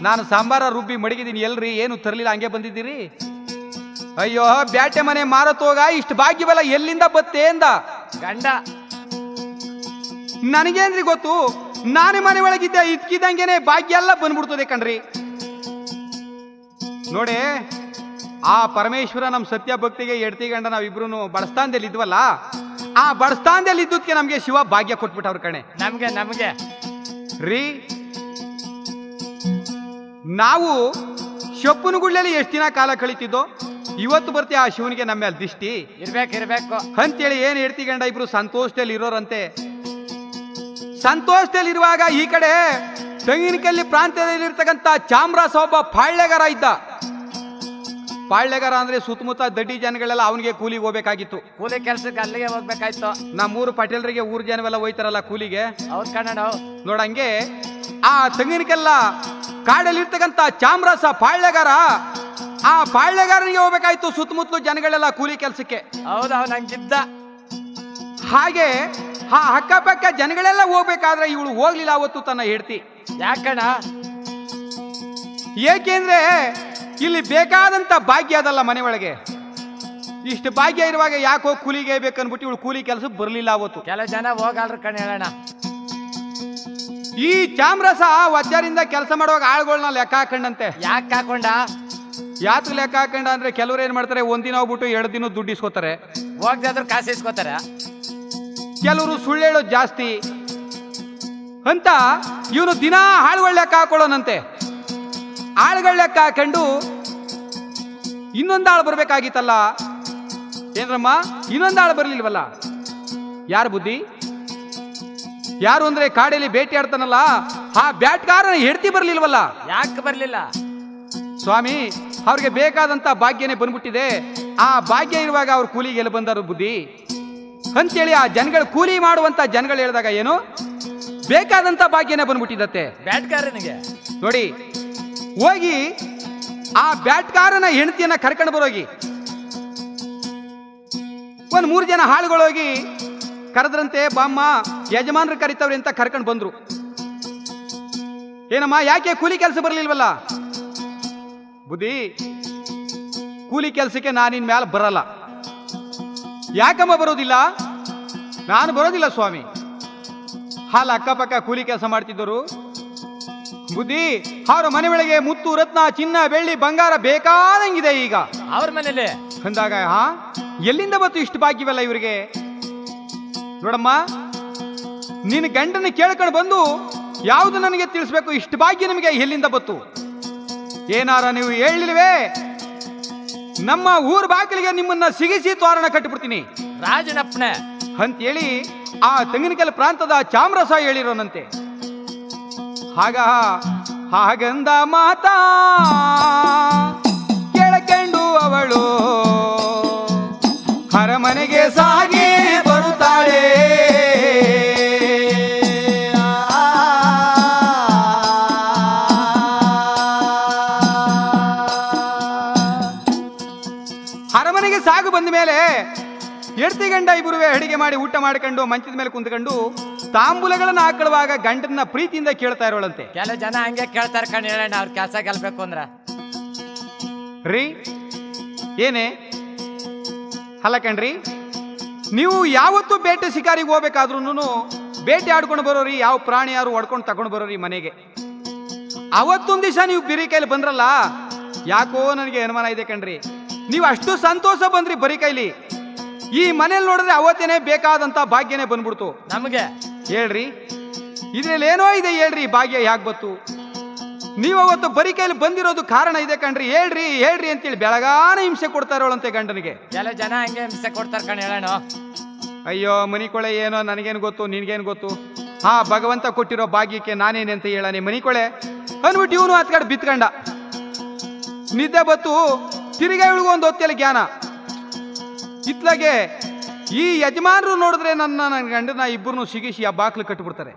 ನಾನು ಸಾಂಬಾರ ರುಬ್ಬಿ ಮಡಗಿದ್ದೀನಿ, ಎಲ್ರಿ ಏನು ತರಲಿಲ್ಲ, ಹಂಗೆ ಬಂದಿದ್ದೀರಿ? ಅಯ್ಯೋ, ಬ್ಯಾಟೆ ಮನೆ ಮಾರತೋಗ ಇಷ್ಟು ಭಾಗ್ಯವಲ್ಲ ಎಲ್ಲಿಂದ ಬತ್ತೆ ಎಂದ ಗಂಡ. ನನಗೇನ್ರಿ ಗೊತ್ತು, ನಾನೇ ಮನೆ ಒಳಗಿದ್ದೆ, ಇದ್ಕಿದಂಗೆನೆ ಭಾಗ್ಯ ಎಲ್ಲ ಬಂದ್ಬಿಡ್ತದೆ ಕಣ್ರಿ. ನೋಡಿ, ಆ ಪರಮೇಶ್ವರ ನಮ್ಮ ಸತ್ಯ ಭಕ್ತಿಗೆ ಎಡ್ತಿ ಗಂಡ ನಾವಿಬ್ರು ಬಡಸ್ತಾನದಲ್ಲಿ ಇದ್ವಲ್ಲ, ಆ ಬಡಸ್ತಾನದಲ್ಲಿ ಇದ್ದಕ್ಕೆ ನಮ್ಗೆ ಶಿವ ಭಾಗ್ಯ ಕೊಟ್ಬಿಟ್ಟವ್ರ ಕಣೆ. ನಮ್ಗೆ ರೀ, ನಾವು ಶಪ್ಪನಗುಡ್ಲಲ್ಲಿ ಎಷ್ಟು ದಿನ ಕಾಲ ಕಳೀತಿದ್ದೋ, ಇವತ್ತು ಬರ್ತೀವಿ ಆ ಶಿವನಿಗೆ ನಮ್ಮ ಮೇಲೆ ದಿಷ್ಟಿ ಇರ್ಬೇಕು ಅಂತೇಳಿ ಏನ್ ಎಡ್ತಿ ಗಂಡ ಇಬ್ರು ಸಂತೋಷದಲ್ಲಿ ಇರೋರಂತೆ. ಸಂತೋಷದಲ್ಲಿರುವಾಗ ಈ ಕಡೆ ತೆಂಗಿನಕಲ್ಲಿ ಪ್ರಾಂತ್ಯದಲ್ಲಿರ್ತಕ್ಕಂಥ ಚಾಮರಾಸ ಒಬ್ಬ ಪಾಳ್ಯಗಾರ ಇದ್ದ. ಪಾಳ್ಯಗಾರ ಅಂದ್ರೆ ಸುತ್ತಮುತ್ತ ದಡ್ಡಿ ಜನಗಳೆಲ್ಲ ಅವನಿಗೆ ಕೂಲಿಗೆ ಹೋಗ್ಬೇಕಾಗಿತ್ತು. ಕೂಲಿ ಕೆಲ್ಸಕ್ಕೆ ಅಲ್ಲಿಗೆ ಹೋಗ್ಬೇಕಾಯ್ತು. ನಮ್ಮೂರು ಪಟೇಲ್ರಿಗೆ ಊರ್ ಜನವೆಲ್ಲ ಹೋಯ್ತಾರಲ್ಲ ಕೂಲಿಗೆ. ಹೌದ್ ಕಣ್ಣ. ನೋಡಂಗೆ ಆ ತೆಂಗಿನಕೆಲ್ಲ ಕಾಡಲ್ಲಿರ್ತಕ್ಕಂಥ ಚಾಮರಾಸ ಪಾಳ್ಯಗಾರ, ಆ ಪಾಳ್ಯಗಾರನಿಗೆ ಹೋಗ್ಬೇಕಾಯ್ತು ಸುತ್ತಮುತ್ತಲು ಜನಗಳೆಲ್ಲ ಕೂಲಿ ಕೆಲ್ಸಕ್ಕೆ. ಹೌದು, ಅವ್ನು ಹಂಗಿದ್ದ. ಹಾಗೆ ಆ ಅಕ್ಕಪಕ್ಕ ಜನಗಳೆಲ್ಲ ಹೋಗ್ಬೇಕಾದ್ರೆ ಇವಳು ಹೋಗ್ಲಿಲ್ಲ ಅವತ್ತು ತನ್ನ ಹೆಂಡತಿ. ಯಾಕಣ್ಣ? ಏಕೆಂದ್ರೆ ಇಲ್ಲಿ ಬೇಕಾದಂತ ಭಾಗ್ಯ ಅದಲ್ಲ ಮನೆ ಒಳಗೆ. ಇಷ್ಟು ಭಾಗ್ಯ ಇರುವಾಗ ಯಾಕೋ ಕೂಲಿಗೆ ಬೇಕನ್ಬಿಟ್ಟು ಇವಳು ಕೂಲಿ ಕೆಲಸ ಬರ್ಲಿಲ್ಲ ಅವತ್ತು. ಕೆಲವು ಜನ ಹೋಗಲ್ರು ಕಣ್ ಹೇಳೋಣ. ಈ ಚಾಮರಸ ವಜ್ಜರಿಂದ ಕೆಲಸ ಮಾಡುವಾಗ ಆಳುಗಳನ್ನ ಲೆಕ್ಕ ಹಾಕೊಂಡಂತೆ. ಯಾಕೆ ಹಾಕೊಂಡ? ಯಾತ್ರ ಲೆಕ್ಕ ಹಾಕೊಂಡ ಅಂದ್ರೆ ಕೆಲವ್ರು ಏನ್ ಮಾಡ್ತಾರೆ, ಒಂದಿನ ಹೋಗ್ಬಿಟ್ಟು 2 ದಿನ ದುಡ್ಡು ಇಸ್ಕೋತಾರೆ, ಹೋಗ್ದಾದ್ರು ಕಾಸು ಇಸ್ಕೋತಾರ. ಕೆಲವರು ಸುಳ್ಳು ಹೇಳೋದು ಜಾಸ್ತಿ ಅಂತ ಇವನು ದಿನ ಆಳುಗಳ ಲೆಕ್ಕ ಹಾಕೊಳ್ಳೋನಂತೆ. ಆಳುಗಳ ಲೆಕ್ಕ ಹಾಕೊಂಡು ಇನ್ನೊಂದು ಆಳು ಬರ್ಬೇಕಾಗಿತ್ತಲ್ಲ ಏನ್ರಮ್ಮ, ಇನ್ನೊಂದು ಆಳು ಬರ್ಲಿಲ್ವಲ್ಲ. ಯಾರು ಬುದ್ಧಿ? ಯಾರು ಅಂದ್ರೆ ಕಾಡಲ್ಲಿ ಬೇಟೆ ಆಡ್ತಾನಲ್ಲ ಆ ಬ್ಯಾಟ್ಗಾರನ ಹೆಂಡತಿ ಬರ್ಲಿಲ್ವಲ್ಲ. ಯಾಕೆ ಬರ್ಲಿಲ್ಲ ಸ್ವಾಮಿ? ಅವ್ರಿಗೆ ಬೇಕಾದಂತ ಭಾಗ್ಯನೇ ಬಂದ್ಬಿಟ್ಟಿದೆ. ಆ ಭಾಗ್ಯ ಇರುವಾಗ ಅವ್ರು ಕೂಲಿಗೆ ಎಲ್ಲಿ ಬಂದರು ಬುದ್ಧಿ ಅಂತೇಳಿ ಆ ಜನಗಳು ಕೂಲಿ ಮಾಡುವಂತ ಜನಗಳು ಹೇಳಿದಾಗ ಏನು ಬೇಕಾದಂತ ಭಾಗ್ಯನೇ ಬಂದ್ಬಿಟ್ಟಿದತ್ತೆ ಬ್ಯಾಟ್ಗಾರನಿಗೆ. ನೋಡಿ, ಹೋಗಿ ಆ ಬ್ಯಾಟ್ಗಾರನ ಹೆಂಡತಿಯನ್ನ ಕರ್ಕೊಂಡು ಬರೋಗಿ. 3 ಜನ ಹಾಳುಗಳೋಗಿ ಕರೆದ್ರಂತೆ. ಬಾಮ್ಮ, ಯಜಮಾನ್ರು ಕರಿತವ್ರಿ ಅಂತ ಕರ್ಕೊಂಡು ಬಂದ್ರು. ಏನಮ್ಮ, ಯಾಕೆ ಕೂಲಿ ಕೆಲಸ ಬರಲಿಲ್ವಲ್ಲ? ಬುದ್ಧಿ, ಕೂಲಿ ಕೆಲಸಕ್ಕೆ ನಾನಿನ್ ಮ್ಯಾಲ ಬರಲ್ಲ. ಯಾಕಮ್ಮ ಬರೋದಿಲ್ಲ? ನಾನು ಬರೋದಿಲ್ಲ ಸ್ವಾಮಿ. ಹಾಲ ಅಕ್ಕಪಕ್ಕ ಕೂಲಿ ಕೆಲಸ ಮಾಡ್ತಿದ್ದರು ಬುದ್ಧಿ. ಅವರ ಮನೆ ಒಳಗೆ ಮುತ್ತು ರತ್ನ ಚಿನ್ನ ಬೆಳ್ಳಿ ಬಂಗಾರ ಬೇಕಾದಂಗಿದೆ ಈಗ ಅವ್ರ ಮನೇಲಿ ಅಂದಾಗ ಎಲ್ಲಿಂದ ಬಂತು ಇಷ್ಟು ಭಾಗ್ಯವೆಲ್ಲ ಇವರಿಗೆ? ನೋಡಮ್ಮ, ನಿನ್ನ ಗಂಡನ ಕೇಳ್ಕೊಂಡು ಬಂದು ಯಾವುದು ನನಗೆ ತಿಳಿಸ್ಬೇಕು, ಇಷ್ಟು ಭಾಗ್ಯ ನಿಮಗೆ ಎಲ್ಲಿಂದ ಬಂತು? ಏನಾರ ನೀವು ಹೇಳಿಲ್ವೇ ನಮ್ಮ ಊರ್ ಬಾಗಿಲಿಗೆ ನಿಮ್ಮನ್ನ ಸಿಗಿಸಿ ತೋರಣ ಕಟ್ಟಿಬಿಡ್ತೀನಿ ರಾಜನಪ್ಪನೆ ಅಂತೇಳಿ ಆ ತೆಂಗಿನಕೆರೆ ಪ್ರಾಂತದ ಚಾಮರಸ ಹೇಳಿರೋನಂತೆ. ಹಾಗಂದ ಮಾತಾ ಕೇಳಕಂಡು ಅವಳು ಅರಮನೆಗೆ ಸಾಗಿ ಬರುತ್ತಾಳೆ. ಅರಮನೆಗೆ ಸಾಗು ಬಂದ ಮೇಲೆ ಹೆಂಡತಿ ಗಂಡ ಇಬ್ಬರುವೆ ಅಡಿಗೆ ಮಾಡಿ ಊಟ ಮಾಡ್ಕೊಂಡು ಮಂಚದ ಮೇಲೆ ಕುಂತ್ಕೊಂಡು ತಾಂಬೂಲಗಳನ್ನ ಹಾಕೊಳ್ಳುವಾಗ ಗಂಡನ ಪ್ರೀತಿಯಿಂದ ಕೇಳ್ತಾ ಇರೋಳಂತೆ. ಕೆಲವು ಜನ ಹಂಗೆ ಕೇಳ್ತಾರ ಕಣ್ ಹೇಳೋಣ, ಅವ್ರ ಕೆಲಸ ಗೆಲ್ಬೇಕು ಅಂದ್ರ. ರೀ ಏನೇ ಅಲ್ಲ ಕಣ್ರಿ, ನೀವು ಯಾವತ್ತೂ ಬೇಟೆ ಶಿಕಾರಿಗೆ ಹೋಗ್ಬೇಕಾದ್ರೂ ಬೇಟೆ ಆಡ್ಕೊಂಡು ಬರೋರಿ, ಯಾವ ಪ್ರಾಣಿ ಯಾರು ಹೊಡ್ಕೊಂಡು ತಗೊಂಡು ಬರೋರಿ ಮನೆಗೆ. ಅವತ್ತೊಂದು ದಿವಸ ನೀವು ಬಿರಿ ಕೈಲಿ ಬಂದ್ರಲ್ಲ, ಯಾಕೋ ನನಗೆ ಅನುಮಾನ ಇದೆ ಕಣ್ರಿ. ನೀವು ಅಷ್ಟು ಸಂತೋಷ ಬಂದ್ರಿ ಬರಿ ಕೈಲಿ. ಈ ಮನೇಲಿ ನೋಡಿದ್ರೆ ಅವತ್ತೇನೆ ಬೇಕಾದಂತ ಭಾಗ್ಯನೇ ಬಂದ್ಬಿಡ್ತು ನಮಗೆ. ಹೇಳ್ರಿ, ಇದ್ರಲ್ಲಿ ಏನೋ ಇದೆ ಹೇಳ್ರಿ, ಭಾಗ್ಯ ಯಾಕೆ ಬತ್ತು? ನೀವು ಅವತ್ತು ಬರಿ ಕೈಲಿ ಬಂದಿರೋದು ಕಾರಣ ಇದೆ ಕಣ್ರಿ. ಹೇಳ್ರಿ ಹೇಳ್ರಿ ಅಂತೇಳಿ ಬೆಳಗಾನ ಹಿಂಸೆ ಕೊಡ್ತಾ ಇರೋಳಂತೆ ಗಂಡನಿಗೆ. ಕೆಲವು ಜನ ಹಂಗೆ ಹಿಂಸೆ ಕೊಡ್ತಾರ ಕಣ್ ಹೇಳೋಣ. ಅಯ್ಯೋ ಮನಿಕೊಳೆ, ಏನೋ ನನಗೇನು ಗೊತ್ತು, ನಿನ್ಗೇನು ಗೊತ್ತು? ಭಗವಂತ ಕೊಟ್ಟಿರೋ ಭಾಗ್ಯಕ್ಕೆ ನಾನೇನಂತ ಹೇಳಾನೆ ಮನಿಕೊಳೆ ಅಂದ್ಬಿಟ್ಟು ಇವನು ಹತ್ ಕಡೆ ಬಿತ್ಕಂಡ. ನಿದ್ದೆ ಬತ್ತು, ತಿರುಗಾ ಇವಳಿಗೂ ಒಂದು ಹೊತ್ತಲ್ಲಿ ಜ್ಞಾನ. ಇತ್ಲಾಗೆ ಈ ಯಜಮಾನರು ನೋಡಿದ್ರೆ ನನ್ನ ಗಂಡನ ಇಬ್ಬರನ್ನು ಸಿಗಿಸಿ ಆ ಬಾಕ್ಲು ಕಟ್ಟಿಬಿಡ್ತಾರೆ.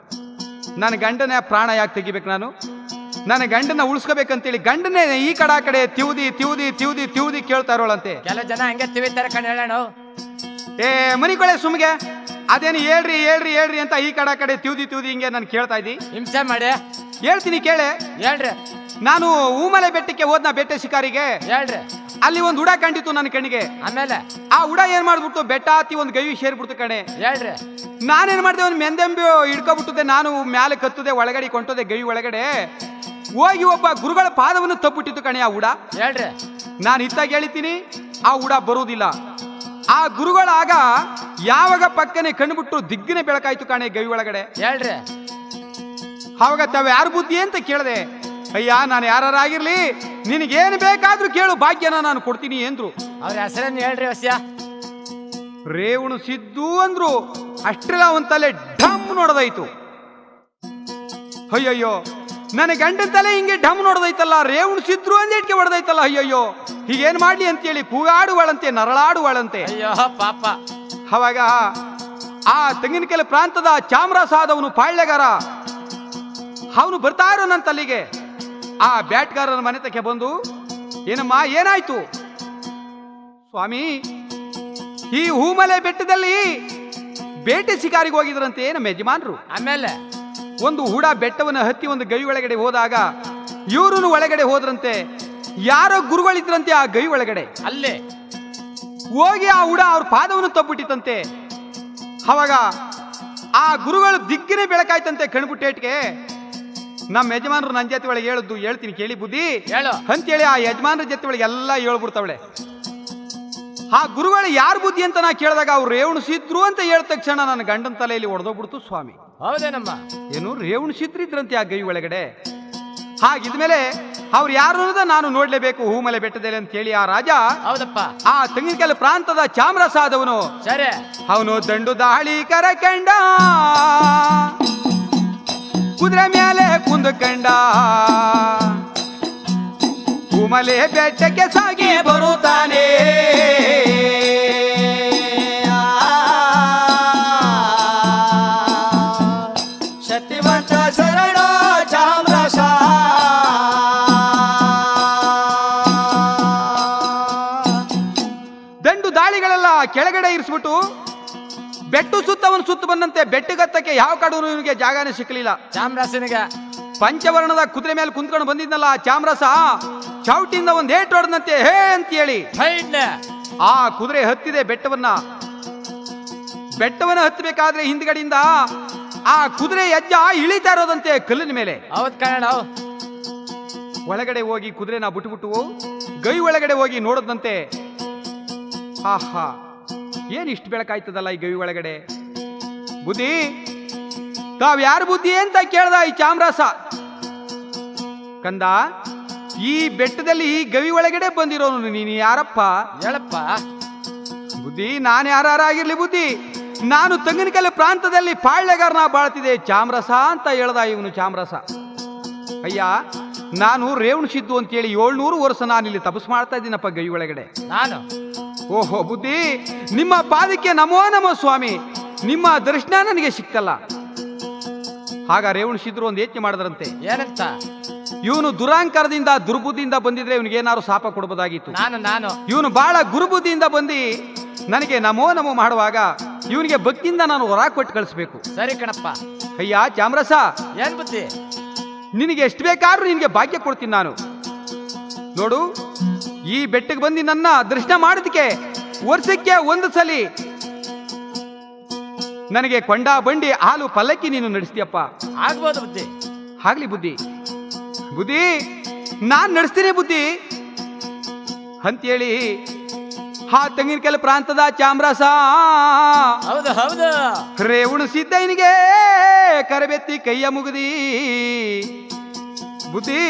ನನ್ನ ಗಂಡನ ಪ್ರಾಣ ಯಾಕೆ ತೆಗಿಬೇಕು ನಾನು? ನನ್ನ ಗಂಡನ ಉಳಿಸ್ಕೋಬೇಕಂತೇಳಿ ಗಂಡನೇ ಈ ಕಡೆ ಆ ಕಡೆ ತಿವ್ದಿ ತಿವ್ದಿ ತಿವ್ದಿ ತಿವ್ದಿ ಕೇಳ್ತಾ ಇರೋಳಂತೆ. ಕೆಲವು ಜನ ಹಂಗೆ ತಿವಿತಾರೆ ಕಣ್ ಹೇಳೋಣ. ಮನಿಕೊಳೆ ಸುಮ್ಗೆ ಅದೇನು ಹೇಳ್ರಿ ಹೇಳ್ರಿ ಹೇಳ್ರಿ ಅಂತ ಈ ಕಡೆ ಆ ಕಡೆ ತಿವ್ದಿ ತಿವ್ದಿ ಹಿಂಗೆ ನಾನು ಕೇಳ್ತಾ ಇದ್ದಿ. ಹಿಂಸೆ ಮಾಡಿ ಹೇಳ್ತೀನಿ ಕೇಳೆ. ಹೇಳ್ರಿ. ನಾನು ಹೂಮಲೆ ಬೆಟ್ಟಕ್ಕೆ ಹೋದ್ನ ಬೇಟೆ ಶಿಕಾರಿಗೆ. ಹೇಳ್ರಿ. ಅಲ್ಲಿ ಒಂದು ಉಡ ಕಂಡಿತ್ತು ನನ್ನ ಕಣ್ಣಿಗೆ. ಆಮೇಲೆ ಆ ಉಡ ಏನ್ ಮಾಡ್ಬಿಡ್ತು, ಬೆಟ್ಟ ಹತ್ತಿ ಒಂದು ಗವಿ ಸೇರ್ಬಿಡ್ತು ಕಣೆ. ಹೇಳ್ರಿ. ನಾನೇನ್ ಮಾಡ್ದೆ, ಒಂದು ಮೆಂದೆಂಬಿ ಹಿಡ್ಕೊಬಿಟ್ಟದೆ. ನಾನು ಮ್ಯಾಲೆ ಕತ್ತದೆ, ಒಳಗಡೆ ಕೊಂಟದೆ ಗವಿ ಒಳಗಡೆ ಹೋಗಿ ಒಬ್ಬ ಗುರುಗಳ ಪಾದವನ್ನು ತಪ್ಪಿಟ್ಟಿತ್ತು ಕಣೆ ಆ ಉಡ. ಹೇಳ್ರಿ. ನಾನು ಇತ್ತಾಗ ಹೇಳಿತೀನಿ, ಆ ಉಡ ಬರುವುದಿಲ್ಲ. ಆ ಗುರುಗಳಾಗ ಯಾವಾಗ ಪಕ್ಕನೆ ಕಣ್ಬಿಟ್ಟು ದಿಗ್ಗನೆ ಬೆಳಕಾಯ್ತು ಕಣೆ ಗವಿ ಒಳಗಡೆ. ಹೇಳ್ರಿ. ಅವಾಗ ತಾವ ಯಾರು ಬುದ್ಧಿ ಅಂತ ಕೇಳಿದೆ. ಅಯ್ಯ, ನಾನು ಯಾರಾಗಿರ್ಲಿ ನಿನಗೇನು ಬೇಕಾದ್ರೂ ಕೇಳು, ಭಾಗ್ಯನ ನಾನು ಕೊಡ್ತೀನಿ ಎಂದ್ರು. ಅವ್ರ ಹೆಸರನ್ನು ಹೇಳ್ರಿ ವಸ್ಯ. ರೇವಣು ಸಿದ್ದು ಅಂದ್ರು. ಅಷ್ಟೆಲ್ಲ ಒಂದ್ ತಲೆ ಡಮ್ ನೋಡೋದಾಯ್ತು. ಅಯ್ಯಯ್ಯೋ, ನನ್ನ ಗಂಡನ ತಲೆ ಹಿಂಗೆ ಡಮ್ ನೋಡ್ದೈತಲ್ಲ, ರೇವಣ್ ಸಿದ್ರು ಅಂದೇಟ್ಗೆ ಹೊಡೆದೈತಲ್ಲ. ಅಯ್ಯಯ್ಯೋ, ಹೀಗೇನ್ ಮಾಡ್ಲಿ ಅಂತೇಳಿ ಕೂಗಾಡುವಳಂತೆ, ನರಳಾಡುವಳಂತೆ. ಅಯ್ಯೋ ಪಾಪ. ಅವಾಗ ಆ ತೆಂಗಿನಕೆರೆ ಪ್ರಾಂತದ ಚಾಮರಾಸಾದವನು ಪಾಳ್ಯಗಾರ ಅವನು ಬರ್ತಾ ಇರೋ ನನ್ನ ತಲೆಗೆ ಆ ಬ್ಯಾಟ್ಗಾರನ ಮನೆ ತಕ್ಕೆ ಬಂದು, ಏನಮ್ಮ ಏನಾಯ್ತು? ಸ್ವಾಮಿ, ಈ ಹೂಮಲೆ ಬೆಟ್ಟದಲ್ಲಿ ಬೇಟೆ ಶಿಕಾರಿಗೆ ಹೋಗಿದ್ರಂತೆ ನಮ್ಮ ಯಜಮಾನ್ರು. ಆಮೇಲೆ ಒಂದು ಹೂಡ ಬೆಟ್ಟವನ್ನು ಹತ್ತಿ ಒಂದು ಗವಿ ಒಳಗಡೆ ಹೋದಾಗ ಇವ್ರು ಒಳಗಡೆ ಹೋದ್ರಂತೆ. ಯಾರೋ ಗುರುಗಳಿದ್ರಂತೆ ಆ ಗವಿ ಒಳಗಡೆ. ಅಲ್ಲಿ ಹೋಗಿ ಆ ಹೂಡ ಅವ್ರ ಪಾದವನ್ನು ತಬ್ಬಿಟ್ಟಿತ್ತಂತೆ. ಅವಾಗ ಆ ಗುರುಗಳು ದಿಗ್ಗಿನೇ ಬೆಳಕಾಯ್ತಂತೆ ಕಣ್ಬುಟ್ಟೇಟ್ಗೆ. ನಮ್ಮ ಯಜಮಾನರು ನನ್ನ ಜೊತೆ ಒಳಗೆ ಹೇಳ್ತೀನಿ ಕೇಳಿ ಬುದ್ಧಿ ಹೇಳು ಅಂತೇಳಿ ಆ ಯಜಮಾನ್ರ ಜೊತೆ ಒಳಗೆ ಎಲ್ಲ ಹೇಳ್ಬಿಡ್ತಾವಳೆ. ಆ ಗುರುಗಳು ಯಾರು ಬುದ್ಧಿ ಅಂತ ನಾ ಕೇಳಿದಾಗ ಅವ್ರು ರೇವಣಿಸಿದ್ರು ಅಂತ ಹೇಳಿದ ತಕ್ಷಣ ನನ್ನ ಗಂಡನ ತಲೆಯಲ್ಲಿ ಹೊಡೆದೋಗ್ಬಿಡ್ತು ಸ್ವಾಮಿ. ಹೌದೇನಮ್ಮ? ಏನು ರೇವಣಿಸಿದ್ರಿದ್ರಂತೆ ಆ ಗವಿ ಒಳಗಡೆ. ಹಾಗಿದ್ಮೇಲೆ ಅವ್ರು ಯಾರು ಅನ್ನೋದ ನಾನು ನೋಡ್ಲೇಬೇಕು ಹೂಮಲೆ ಬೆಟ್ಟದಲ್ಲಿ ಅಂತ ಹೇಳಿ ಆ ರಾಜ, ಹೌದಪ್ಪ, ಆ ತೆಂಗಿನಕೆರೆ ಪ್ರಾಂತದ ಚಾಮರಾಸಾದವನು ಸರಿ ಅವನು ದಂಡು ದಾಳಿ ಕರಕಂಡ, ಕುದುರೆ ಮೇಲೆ ಕುಂದಕಂಡ, ಹೂಮಲೆ ಬೆಟ್ಟಕ್ಕೆ ಸಾಗಿ ಬರುತ್ತಾನೆ. ಶಕ್ತಿವಂತ ಶರಣ ಚಾಮರಾಸ. ದಂಡು ದಾಳಿಗಳೆಲ್ಲ ಕೆಳಗಡೆ ಇರಿಸ್ಬಿಟ್ಟು ಬೆಟ್ಟು ಸುತ್ತವನು ಸುತ್ತ ಬಂದಂತೆ ಬೆಟ್ಟಗತ್ತಕ್ಕೆ ಯಾವ ಕಡೆಗೂ ಇವನಿಗೆ ಜಾಗನೇ ಸಿಕ್ಕಲಿಲ್ಲ. ಚಾಮರಾಸನಿಗೆ ಪಂಚವರ್ಣದ ಕುದುರೆ ಮೇಲೆ ಕುಂತ್ಕೊಂಡು ಬಂದಿದ್ನಲ್ಲ ಆ ಚಾಮರಾಸ, ಚೌಟಿಂದ ಒಂದು ಏಟ್ ಹೊಡೆದಂತೆ ಹೇ ಅಂತ ಹೇಳಿ ಆ ಕುದುರೆ ಹತ್ತಿದೆ ಬೆಟ್ಟವನ್ನ ಹತ್ತಬೇಕಾದ್ರೆ ಹಿಂದ್ಗಡೆಯಿಂದ ಆ ಕುದುರೆ ಹೆಜ್ಜ ಇಳಿತಾ ಇರೋದಂತೆ ಕಲ್ಲಿನ ಮೇಲೆ. ಹೌದ್ ಕಣ. ಒಳಗಡೆ ಹೋಗಿ ಕುದುರೆನ ಬಿಟ್ಟುಬಿಟ್ಟು ಗೈ ಒಳಗಡೆ ಹೋಗಿ ನೋಡದಂತೆ. ಆಹಾ, ಏನ್ ಇಷ್ಟು ಬೆಳಕಾಯ್ತದಲ್ಲ ಈ ಗವಿ ಒಳಗಡೆ. ಬುದ್ಧಿ, ತಾವ್ ಯಾರು ಬುದ್ಧಿ ಅಂತ ಕೇಳ್ದ ಈ ಚಾಮರಾಸ. ಕಂದ, ಈ ಬೆಟ್ಟದಲ್ಲಿ ಈ ಗವಿ ಒಳಗಡೆ ಬಂದಿರೋನು ನೀನು ಯಾರಪ್ಪ? ಹೇಳಪ್ಪ. ಬುದ್ಧಿ, ನಾನು ಯಾರಾಗಿರ್ಲಿ ಬುದ್ಧಿ, ನಾನು ತೆಂಗಿನಕೆರೆ ಪ್ರಾಂತದಲ್ಲಿ ಪಾಳ್ಯಗಾರನ ಬಾಳ್ತಿದೆ ಚಾಮರಾಸ ಅಂತ ಹೇಳ್ದ ಇವನು ಚಾಮರಾಸ. ಅಯ್ಯ, ನಾನು ರೇವಣಿಸಿದ್ದು ಅಂತೇಳಿ 700 ವರ್ಷ ನಾನು ಇಲ್ಲಿ ತಪಸ್ ಮಾಡ್ತಾ ಇದ್ದೀನಪ್ಪ ಗವಿ ಒಳಗಡೆ. ನಾನು ಓಹೋ ಬುದ್ಧಿ, ನಿಮ್ಮ ಪಾದಕ್ಕೆ ನಮೋ ನಮೋ ಸ್ವಾಮಿ, ನಿಮ್ಮ ದರ್ಶನ ನನಗೆ ಸಿಕ್ತಲ್ಲ. ಆಗ ರೇವಣಿಸಿದ್ರು ಒಂದು ಯೋಚನೆ ಮಾಡಿದ್ರಂತೆ. ಏನಂತ? ಇವನು ದುರಾಂಕಾರದಿಂದ ದುರ್ಬುದ್ಧಿಯಿಂದ ಬಂದಿದ್ರೆ ಇವನಿಗೆ ಏನಾದ್ರು ಶಾಪ ಕೊಡಬಹುದಾಗಿತ್ತು. ನಾನು ಇವನು ಬಹಳ ಗುರುಬುದ್ಧಿಯಿಂದ ಬಂದು ನನಗೆ ನಮೋ ನಮೋ ಮಾಡುವಾಗ ಇವನಿಗೆ ಭಕ್ತಿಯಿಂದ ನಾನು ಹೊರ ಕೊಟ್ಟು ಕಳಿಸ್ಬೇಕು. ಸರಿ ಕಣಪ್ಪ. ಅಯ್ಯ ಚಾಮರಾಸ, ಏನ್ ಬುದ್ಧಿ? ನಿನಗೆ ಎಷ್ಟು ಬೇಕಾದ್ರೂ ನಿನಗೆ ಭಾಗ್ಯ ಕೊಡ್ತೀನಿ ನಾನು. ನೋಡು, ಈ ಬೆಟ್ಟಕ್ಕೆ ಬಂದು ನನ್ನ ದರ್ಶನ ಮಾಡೋದಕ್ಕೆ ವರ್ಷಕ್ಕೆ ಒಂದು ಸಲಿ ನನಗೆ ಕೊಂಡ ಬಂಡಿ ಹಾಲು ಪಲ್ಲಕ್ಕಿ ನೀನು ನಡೆಸ್ತೀಯಪ್ಪ. ಆಗ್ಬೋದು ಬುದ್ಧಿ. ಆಗ್ಲಿ ಬುದ್ಧಿ. ಬುದ್ಧಿ, ನಾನ್ ನಡೆಸ್ತೀನಿ ಬುದ್ಧಿ ಅಂತೇಳಿ ಆ ತೆಂಗಿನಕೆರೆ ಪ್ರಾಂತದ ಚಾಮರಾಸ ಹೌದು ಹೌದು ರೇವಣಿಸಿದ್ದನಿಗೆ ಕರಬೆತ್ತಿ ಕೈಯ ಮುಗಿದಿ. ಬುದ್ಧಿ,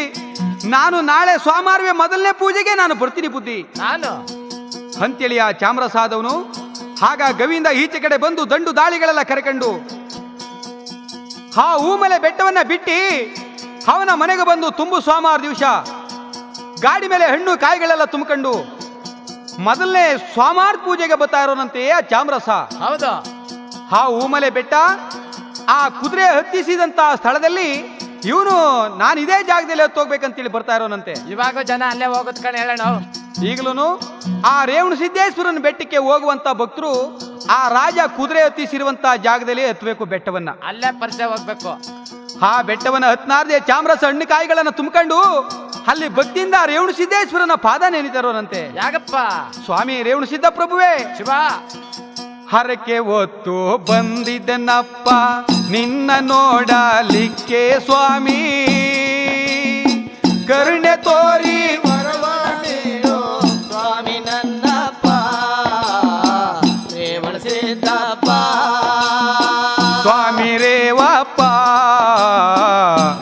ನಾನು ನಾಳೆ ಸೋಮವಾರವೇ ಮೊದಲನೇ ಪೂಜೆಗೆ ನಾನು ಬರ್ತೀನಿ ಬುದ್ಧಿ ನಾನು ಅಂತೇಳಿ ಆ ಚಾಮರಾಸಾದವನು ಆಗ ಗವಿಯಿಂದ ಈಚೆ ಕಡೆ ಬಂದು ದಂಡು ದಾಳಿಗಳೆಲ್ಲ ಕರೆಕೊಂಡು ಆ ಹೂಮಲೆ ಬೆಟ್ಟವನ್ನ ಬಿಟ್ಟಿ ಅವನ ಮನೆಗೆ ಬಂದು ತುಂಬು ಸೋಮವಾರ ದಿವಸ ಗಾಡಿ ಮೇಲೆ ಹಣ್ಣು ಕಾಯಿಗಳೆಲ್ಲ ತುಂಬಿಕೊಂಡು ಮೊದಲನೇ ಸೋಮವಾರ ಪೂಜೆಗೆ ಬರ್ತಾ ಇರೋನಂತೆ ಆ ಚಾಮರಾಸ. ಹೌದು. ಆ ಹೂಮಲೆ ಬೆಟ್ಟ ಆ ಕುದುರೆ ಹತ್ತಿಸಿದಂತ ಸ್ಥಳದಲ್ಲಿ ಇವನು ನಾನು ಇದೇ ಜಾಗದಲ್ಲಿ ಹತ್ತೋಗ್ಬೇಕಂತೇಳಿ ಬರ್ತಾ ಇರೋನಂತೆ. ಇವಾಗ ಜನ ಅಲ್ಲೇ ಹೋಗೋದ್ ಕಣ ಹೇಳೋಣ. ಈಗಲೂ ಆ ರೇವಣಸಿದ್ದೇಶ್ವರನ ಬೆಟ್ಟಕ್ಕೆ ಹೋಗುವಂತ ಭಕ್ತರು ಆ ರಾಜ ಕುದುರೆ ಹತ್ತಿಸಿರುವಂತ ಜಾಗದಲ್ಲಿ ಹತ್ತಬೇಕು ಬೆಟ್ಟವನ್ನ. ಅಲ್ಲೇ ಪರಿಚಯ ಹೋಗ್ಬೇಕು. ಆ ಬೆಟ್ಟವನ್ನ ಹತ್ನಾರ್ದೆ ಚಾಮರಾಸ ಹಣ್ಣು ಕಾಯಿಗಳನ್ನ ತುಂಬಿಕೊಂಡು ಅಲ್ಲಿ ಭಕ್ತಿಯಿಂದ ರೇವಣಸಿದ್ದೇಶ್ವರನ ಪಾದ ನೆನಿತಾರೋನಂತೆ. ಯಾಗಪ್ಪ? ಸ್ವಾಮಿ ರೇವಣಸಿದ್ದ ಪ್ರಭುವೇ ಶಿವ, ಹರಕೆ ಹೊತ್ತು ಬಂದಿದ್ದನಪ್ಪ ನಿನ್ನ ನೋಡಲಿಕ್ಕೆ ಸ್ವಾಮಿ, ಕರುಣೆ ತೋರಿ ಸ್ವಾಮಿ ನನ್ನಪ್ಪ ರೇವಣಸಿದ್ದಪ್ಪ, ಸ್ವಾಮಿ ರೇವಪ್ಪ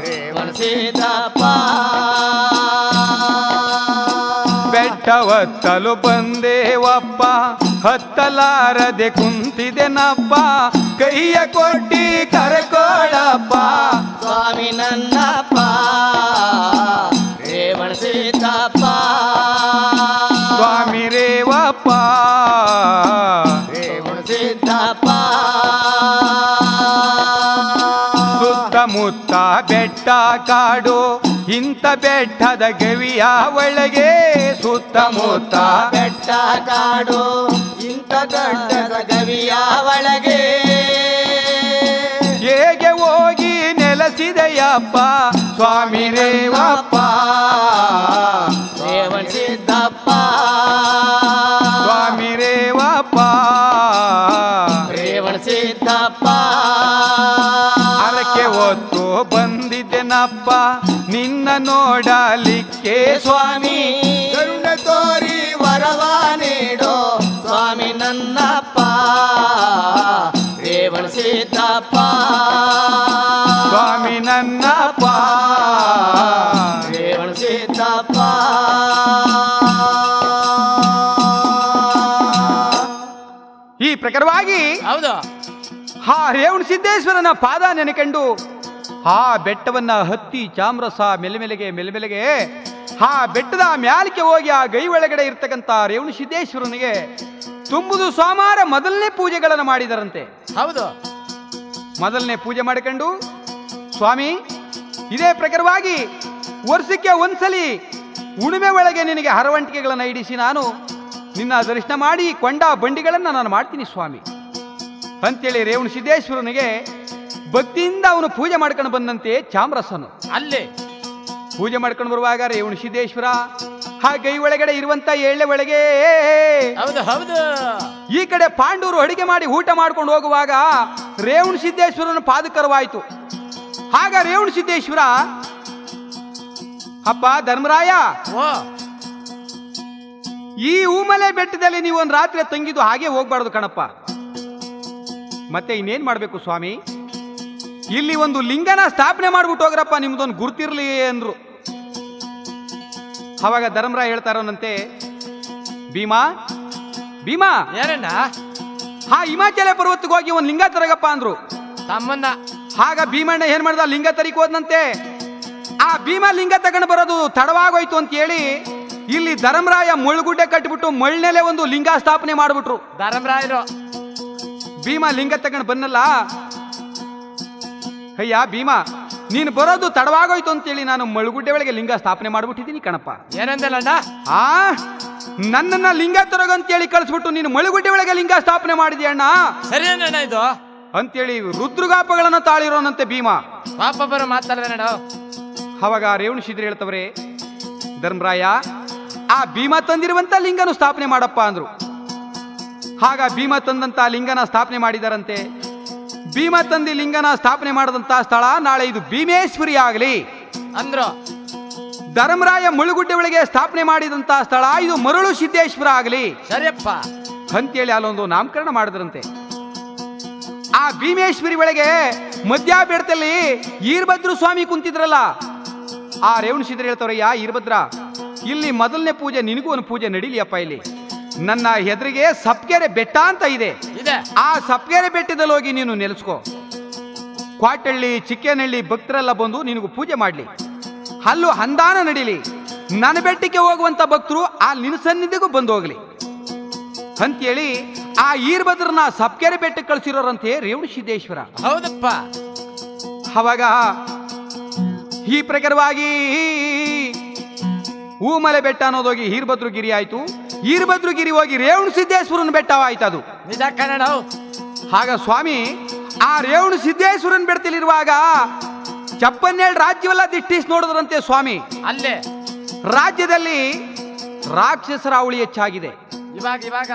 ರೇವಣಸಿದ್ದಪ್ಪ. ಬೆಟ್ಟವತ್ತಲು ಬಂದೇವಪ್ಪ ಹತ್ತಲಾರದೆ ಕುಂತಿದೆನಪ್ಪ, ಕೈಯ ಕೊಟ್ಟಿ ಕರಕೋಳಪ್ಪ ಸ್ವಾಮಿ ಸುತ್ತಮುತ್ತ ಬೆಟ್ಟ ಕಾಡು ಇಂಥ ಬೆಟ್ಟದ ಗವಿಯ ಒಳಗೆ ಸುತ್ತಮುತ್ತ ಬೆಟ್ಟ ಕಾಡು ಇಂಥ ಬೆಟ್ಟದ ಗವಿಯ ಒಳಗೆ ಹೇಗೆ ಹೋಗಿ ನೆಲೆಸಿದೆಯಪ್ಪ ಸ್ವಾಮಿ ರೇವಪ್ಪ ರೇವಣ ಸಿದ್ದಪ್ಪ ಸ್ವಾಮಿ ರೇವಪ್ಪ ರೇವಣ ಸಿದ್ದಪ್ಪ ಅದಕ್ಕೆ ಹೊತ್ತು ಬಂದಿದ್ದೆನಪ್ಪ ನಿನ್ನ ನೋಡಲಿಕ್ಕೆ ಸ್ವಾಮಿ ಕರುಣ ತೋರಿ ವರವ ನೀಡೋ ಸ್ವಾಮಿ ನನ್ನಪ್ಪ ರೇವಣ ಸಿದ್ದಪ್ಪ ಸ್ವಾಮಿ ನನ್ನಪ್ಪ ರೇವಣ ಸಿದ್ದಪ್ಪ ಈ ಪ್ರಕಾರವಾಗಿ ಹೌದು ಆ ರೇವಣ ಸಿದ್ದೇಶ್ವರನ ಪಾದ ನೆನೆಕಂಡು ಆ ಬೆಟ್ಟವನ್ನ ಹತ್ತಿ ಚಾಮ್ರಸ ಮೆಲೆಮೆಲೆಗೆ ಆ ಬೆಟ್ಟದ ಮ್ಯಾಲಕ್ಕೆ ಹೋಗಿ ಆ ಗೈ ಒಳಗಡೆ ಇರ್ತಕ್ಕಂಥ ರೇವಣ ಸಿದ್ದೇಶ್ವರನಿಗೆ ತುಂಬುದು ಸೋಮವಾರ ಮೊದಲನೇ ಪೂಜೆಗಳನ್ನು ಮಾಡಿದರಂತೆ. ಹೌದು ಮೊದಲನೇ ಪೂಜೆ ಮಾಡಿಕೊಂಡು ಸ್ವಾಮಿ ಇದೇ ಪ್ರಕಾರವಾಗಿ ವರ್ಷಕ್ಕೆ ಒಂದ್ಸಲಿ ಉಳುಮೆ ಒಳಗೆ ನಿನಗೆ ಹರವಂಟಿಕೆಗಳನ್ನು ಇಡಿಸಿ ನಾನು ನಿನ್ನ ದರ್ಶನ ಮಾಡಿ ಕೊಂಡ ಬಂಡಿಗಳನ್ನು ನಾನು ಮಾಡ್ತೀನಿ ಸ್ವಾಮಿ ಅಂತೇಳಿ ರೇವಣ ಸಿದ್ದೇಶ್ವರನಿಗೆ ಭಕ್ತಿಯಿಂದ ಅವನು ಪೂಜೆ ಮಾಡ್ಕೊಂಡು ಬಂದಂತೆ ಚಾಮ್ರಸನು ಅಲ್ಲಿ ಪೂಜೆ ಮಾಡ್ಕೊಂಡು ಬರುವಾಗ ರೇವಣ ಸಿದ್ದೇಶ್ವರ ಆ ಗೈ ಒಳಗಡೆ ಇರುವಂತ ಎಳ್ಳೆ ಒಳಗೆ ಹೌದು ಹೌದು ಈ ಕಡೆ ಪಾಂಡವರು ಅಡಿಗೆ ಮಾಡಿ ಊಟ ಮಾಡ್ಕೊಂಡು ಹೋಗುವಾಗ ರೇವಣ ಸಿದ್ದೇಶ್ವರನ ಪಾದಕರವಾಯಿತು. ಆಗ ರೇವಣ ಸಿದ್ದೇಶ್ವರ ಅಪ್ಪ ಧರ್ಮರಾಯ ಓ ಈ ಹೂಮಲೆ ಬೆಟ್ಟದಲ್ಲಿ ನೀವು ಒಂದು ರಾತ್ರಿ ತಂಗಿದ್ದು ಹಾಗೆ ಹೋಗ್ಬಾರ್ದು ಕಣಪ್ಪ. ಮತ್ತೆ ಇನ್ನೇನ್ ಮಾಡ್ಬೇಕು ಸ್ವಾಮಿ, ಇಲ್ಲಿ ಒಂದು ಲಿಂಗನ ಸ್ಥಾಪನೆ ಮಾಡ್ಬಿಟ್ಟು ಹೋಗ್ರಪ್ಪ, ನಿಮ್ದೊಂದು ಗುರ್ತಿರ್ಲಿ ಅಂದ್ರು. ಅವಾಗ ಧರ್ಮರಾಯ ಹೇಳ್ತಾರನಂತೆ, ಭೀಮಾ ಭೀಮಾ ಏನಣ್ಣ ಆ ಹಿಮಾಚಲ ಪರ್ವತಕ್ಕೆ ಹೋಗಿ ಒಂದು ಲಿಂಗ ತರಗಪ್ಪ ಅಂದ್ರು. ತಮ್ಮನ್ನ ಆಗ ಭೀಮಣ್ಣ ಏನ್ ಮಾಡ್ದ, ಲಿಂಗ ತರಿಕ್ ಹೋದ್ನಂತೆ. ಆ ಭೀಮ ಲಿಂಗ ತಗೊಂಡು ಬರೋದು ತಡವಾಗೋಯ್ತು ಅಂತ ಹೇಳಿ ಇಲ್ಲಿ ಧರ್ಮರಾಯ ಮುಳ್ಳುಗುಡ್ಡೆ ಕಟ್ಟಿಬಿಟ್ಟು ಮಳ್ಳೆಲೆ ಒಂದು ಲಿಂಗ ಸ್ಥಾಪನೆ ಮಾಡ್ಬಿಟ್ರು. ಧರ್ಮರಾಯರು ಭೀಮ ಲಿಂಗ ತಗೊಂಡು ಬನ್ನಲ್ಲ, ಅಯ್ಯ ಭೀಮ ನೀನು ಬರೋದು ತಡವಾಗೋಯ್ತು ಅಂತೇಳಿ ನಾನು ಮಳುಗುಡ್ಡೆ ಒಳಗೆ ಲಿಂಗ ಸ್ಥಾಪನೆ ಮಾಡ್ಬಿಟ್ಟಿದ್ದೀನಿ ಕಣಪ್ಪ. ಏನಂದಲ್ಲಣ್ಣ ಆ ನನ್ನನ್ನ ಲಿಂಗ ತರಗಂತೇಳಿ ಕಳಿಸ್ಬಿಟ್ಟು ನೀನು ಮಳುಗುಡ್ಡೆ ಒಳಗೆ ಲಿಂಗ ಸ್ಥಾಪನೆ ಮಾಡಿದ್ಯ ಅಣ್ಣ ಸರಿ ಅಣ್ಣ ಇದು ಅಂತೇಳಿ ರುದ್ರಗಾಪಗಳನ್ನ ತಾಳಿರೋನಂತೆ ಭೀಮ. ಪಾಪ ಬರೋ ಮಾತಾಡ್ದ ಅವಾಗ ರೇವಣಸಿದ್ರು ಹೇಳ್ತವ್ರೆ, ಧರ್ಮರಾಯ ಆ ಭೀಮ ತಂದಿರುವಂತ ಲಿಂಗನು ಸ್ಥಾಪನೆ ಮಾಡಪ್ಪ ಅಂದ್ರು. ಆಗ ಭೀಮ ತಂದಂತ ಲಿಂಗನ ಸ್ಥಾಪನೆ ಮಾಡಿದಾರಂತೆ. ಭೀಮ ತಂದಿ ಲಿಂಗನ ಸ್ಥಾಪನೆ ಮಾಡಿದಂತ ಸ್ಥಳ ನಾಳೆ ಇದು ಭೀಮೇಶ್ವರಿ ಆಗಲಿ ಅಂದ್ರು. ಧರ್ಮರಾಯ ಮುಳುಗುಡ್ಡೆ ಒಳಗೆ ಸ್ಥಾಪನೆ ಮಾಡಿದಂತ ಸ್ಥಳ ಇದು ಮರಳು ಸಿದ್ದೇಶ್ವರ ಆಗಲಿ ಸರಿಯಪ್ಪ ಅಂತೇಳಿ ಅಲ್ಲೊಂದು ನಾಮಕರಣ ಮಾಡಿದ್ರಂತೆ. ಆ ಭೀಮೇಶ್ವರಿ ಒಳಗೆ ಮಧ್ಯ ಬೆಡತಲ್ಲಿ ಈರ್ಭದ್ರ ಸ್ವಾಮಿ ಕುಂತಿದ್ರಲ್ಲ, ಆ ರೇವಣಸಿದ್ರು ಹೇಳ್ತಾರಯ್ಯ, ಈರ್ಭದ್ರ ಇಲ್ಲಿ ಮೊದಲನೇ ಪೂಜೆ ನಿನಗೂ ಒಂದು ಪೂಜೆ ನಡೀಲಿಯಪ್ಪ. ಇಲ್ಲಿ ನನ್ನ ಎದುರಿಗೆ ಸಪ್ಕೆರೆ ಬೆಟ್ಟ ಅಂತ ಇದೆ, ಆ ಸಪ್ಕೆರೆ ಬೆಟ್ಟದಲ್ಲಿ ಹೋಗಿ ನೀನು ನೆಲೆಸ್ಕೋ. ಕ್ವಾಟಳ್ಳಿ ಚಿಕ್ಕೇನಹಳ್ಳಿ ಭಕ್ತರೆಲ್ಲ ಬಂದು ನಿನಗೂ ಪೂಜೆ ಮಾಡಲಿ, ಅಲ್ಲೂ ಹಂದಾನ ನಡೀಲಿ. ನನ್ನ ಬೆಟ್ಟಕ್ಕೆ ಹೋಗುವಂತ ಭಕ್ತರು ಆ ನಿನ್ನ ಸನ್ನಿಧಿಗೂ ಬಂದು ಹೋಗ್ಲಿ ಅಂತೇಳಿ ಆ ಈರ್ಭದ್ರನ ಸಪ್ಕೆರೆ ಬೆಟ್ಟಕ್ಕೆ ಕಳಿಸಿರೋರಂತೆ ರೇವಣ ಸಿದ್ದೇಶ್ವರ. ಹೌದಪ್ಪ. ಅವಾಗ ಈ ಪ್ರಕಾರವಾಗಿ ಹೂಮಲೆ ಬೆಟ್ಟ ಅನ್ನೋದೋಗಿ ಈರ್ಭದ್ರಗಿರಿ ಆಯ್ತು. ಈರ್ಭದ್ರಗಿರಿ ಹೋಗಿ ರೇವಣ ಸಿದ್ದೇಶ್ವರನ ಬೆಟ್ಟವಾಯ್ತು ಅದು. ನಿಜ ಕನ್ನಡ. ಆಗ ಸ್ವಾಮಿ ಆ ರೇವಣ ಸಿದ್ದೇಶ್ವರನ ಬೆಟ್ಟದಲ್ಲಿರುವಾಗ ಚಪ್ಪನ್ನೇಳು ರಾಜ್ಯವೆಲ್ಲ ದಿಟ್ಟಿಸಿ ನೋಡಿದ್ರಂತೆ ಸ್ವಾಮಿ. ಅಲ್ಲೇ ರಾಜ್ಯದಲ್ಲಿ ರಾಕ್ಷಸರ ಅವಳಿ ಹೆಚ್ಚಾಗಿದೆ. ಇವಾಗ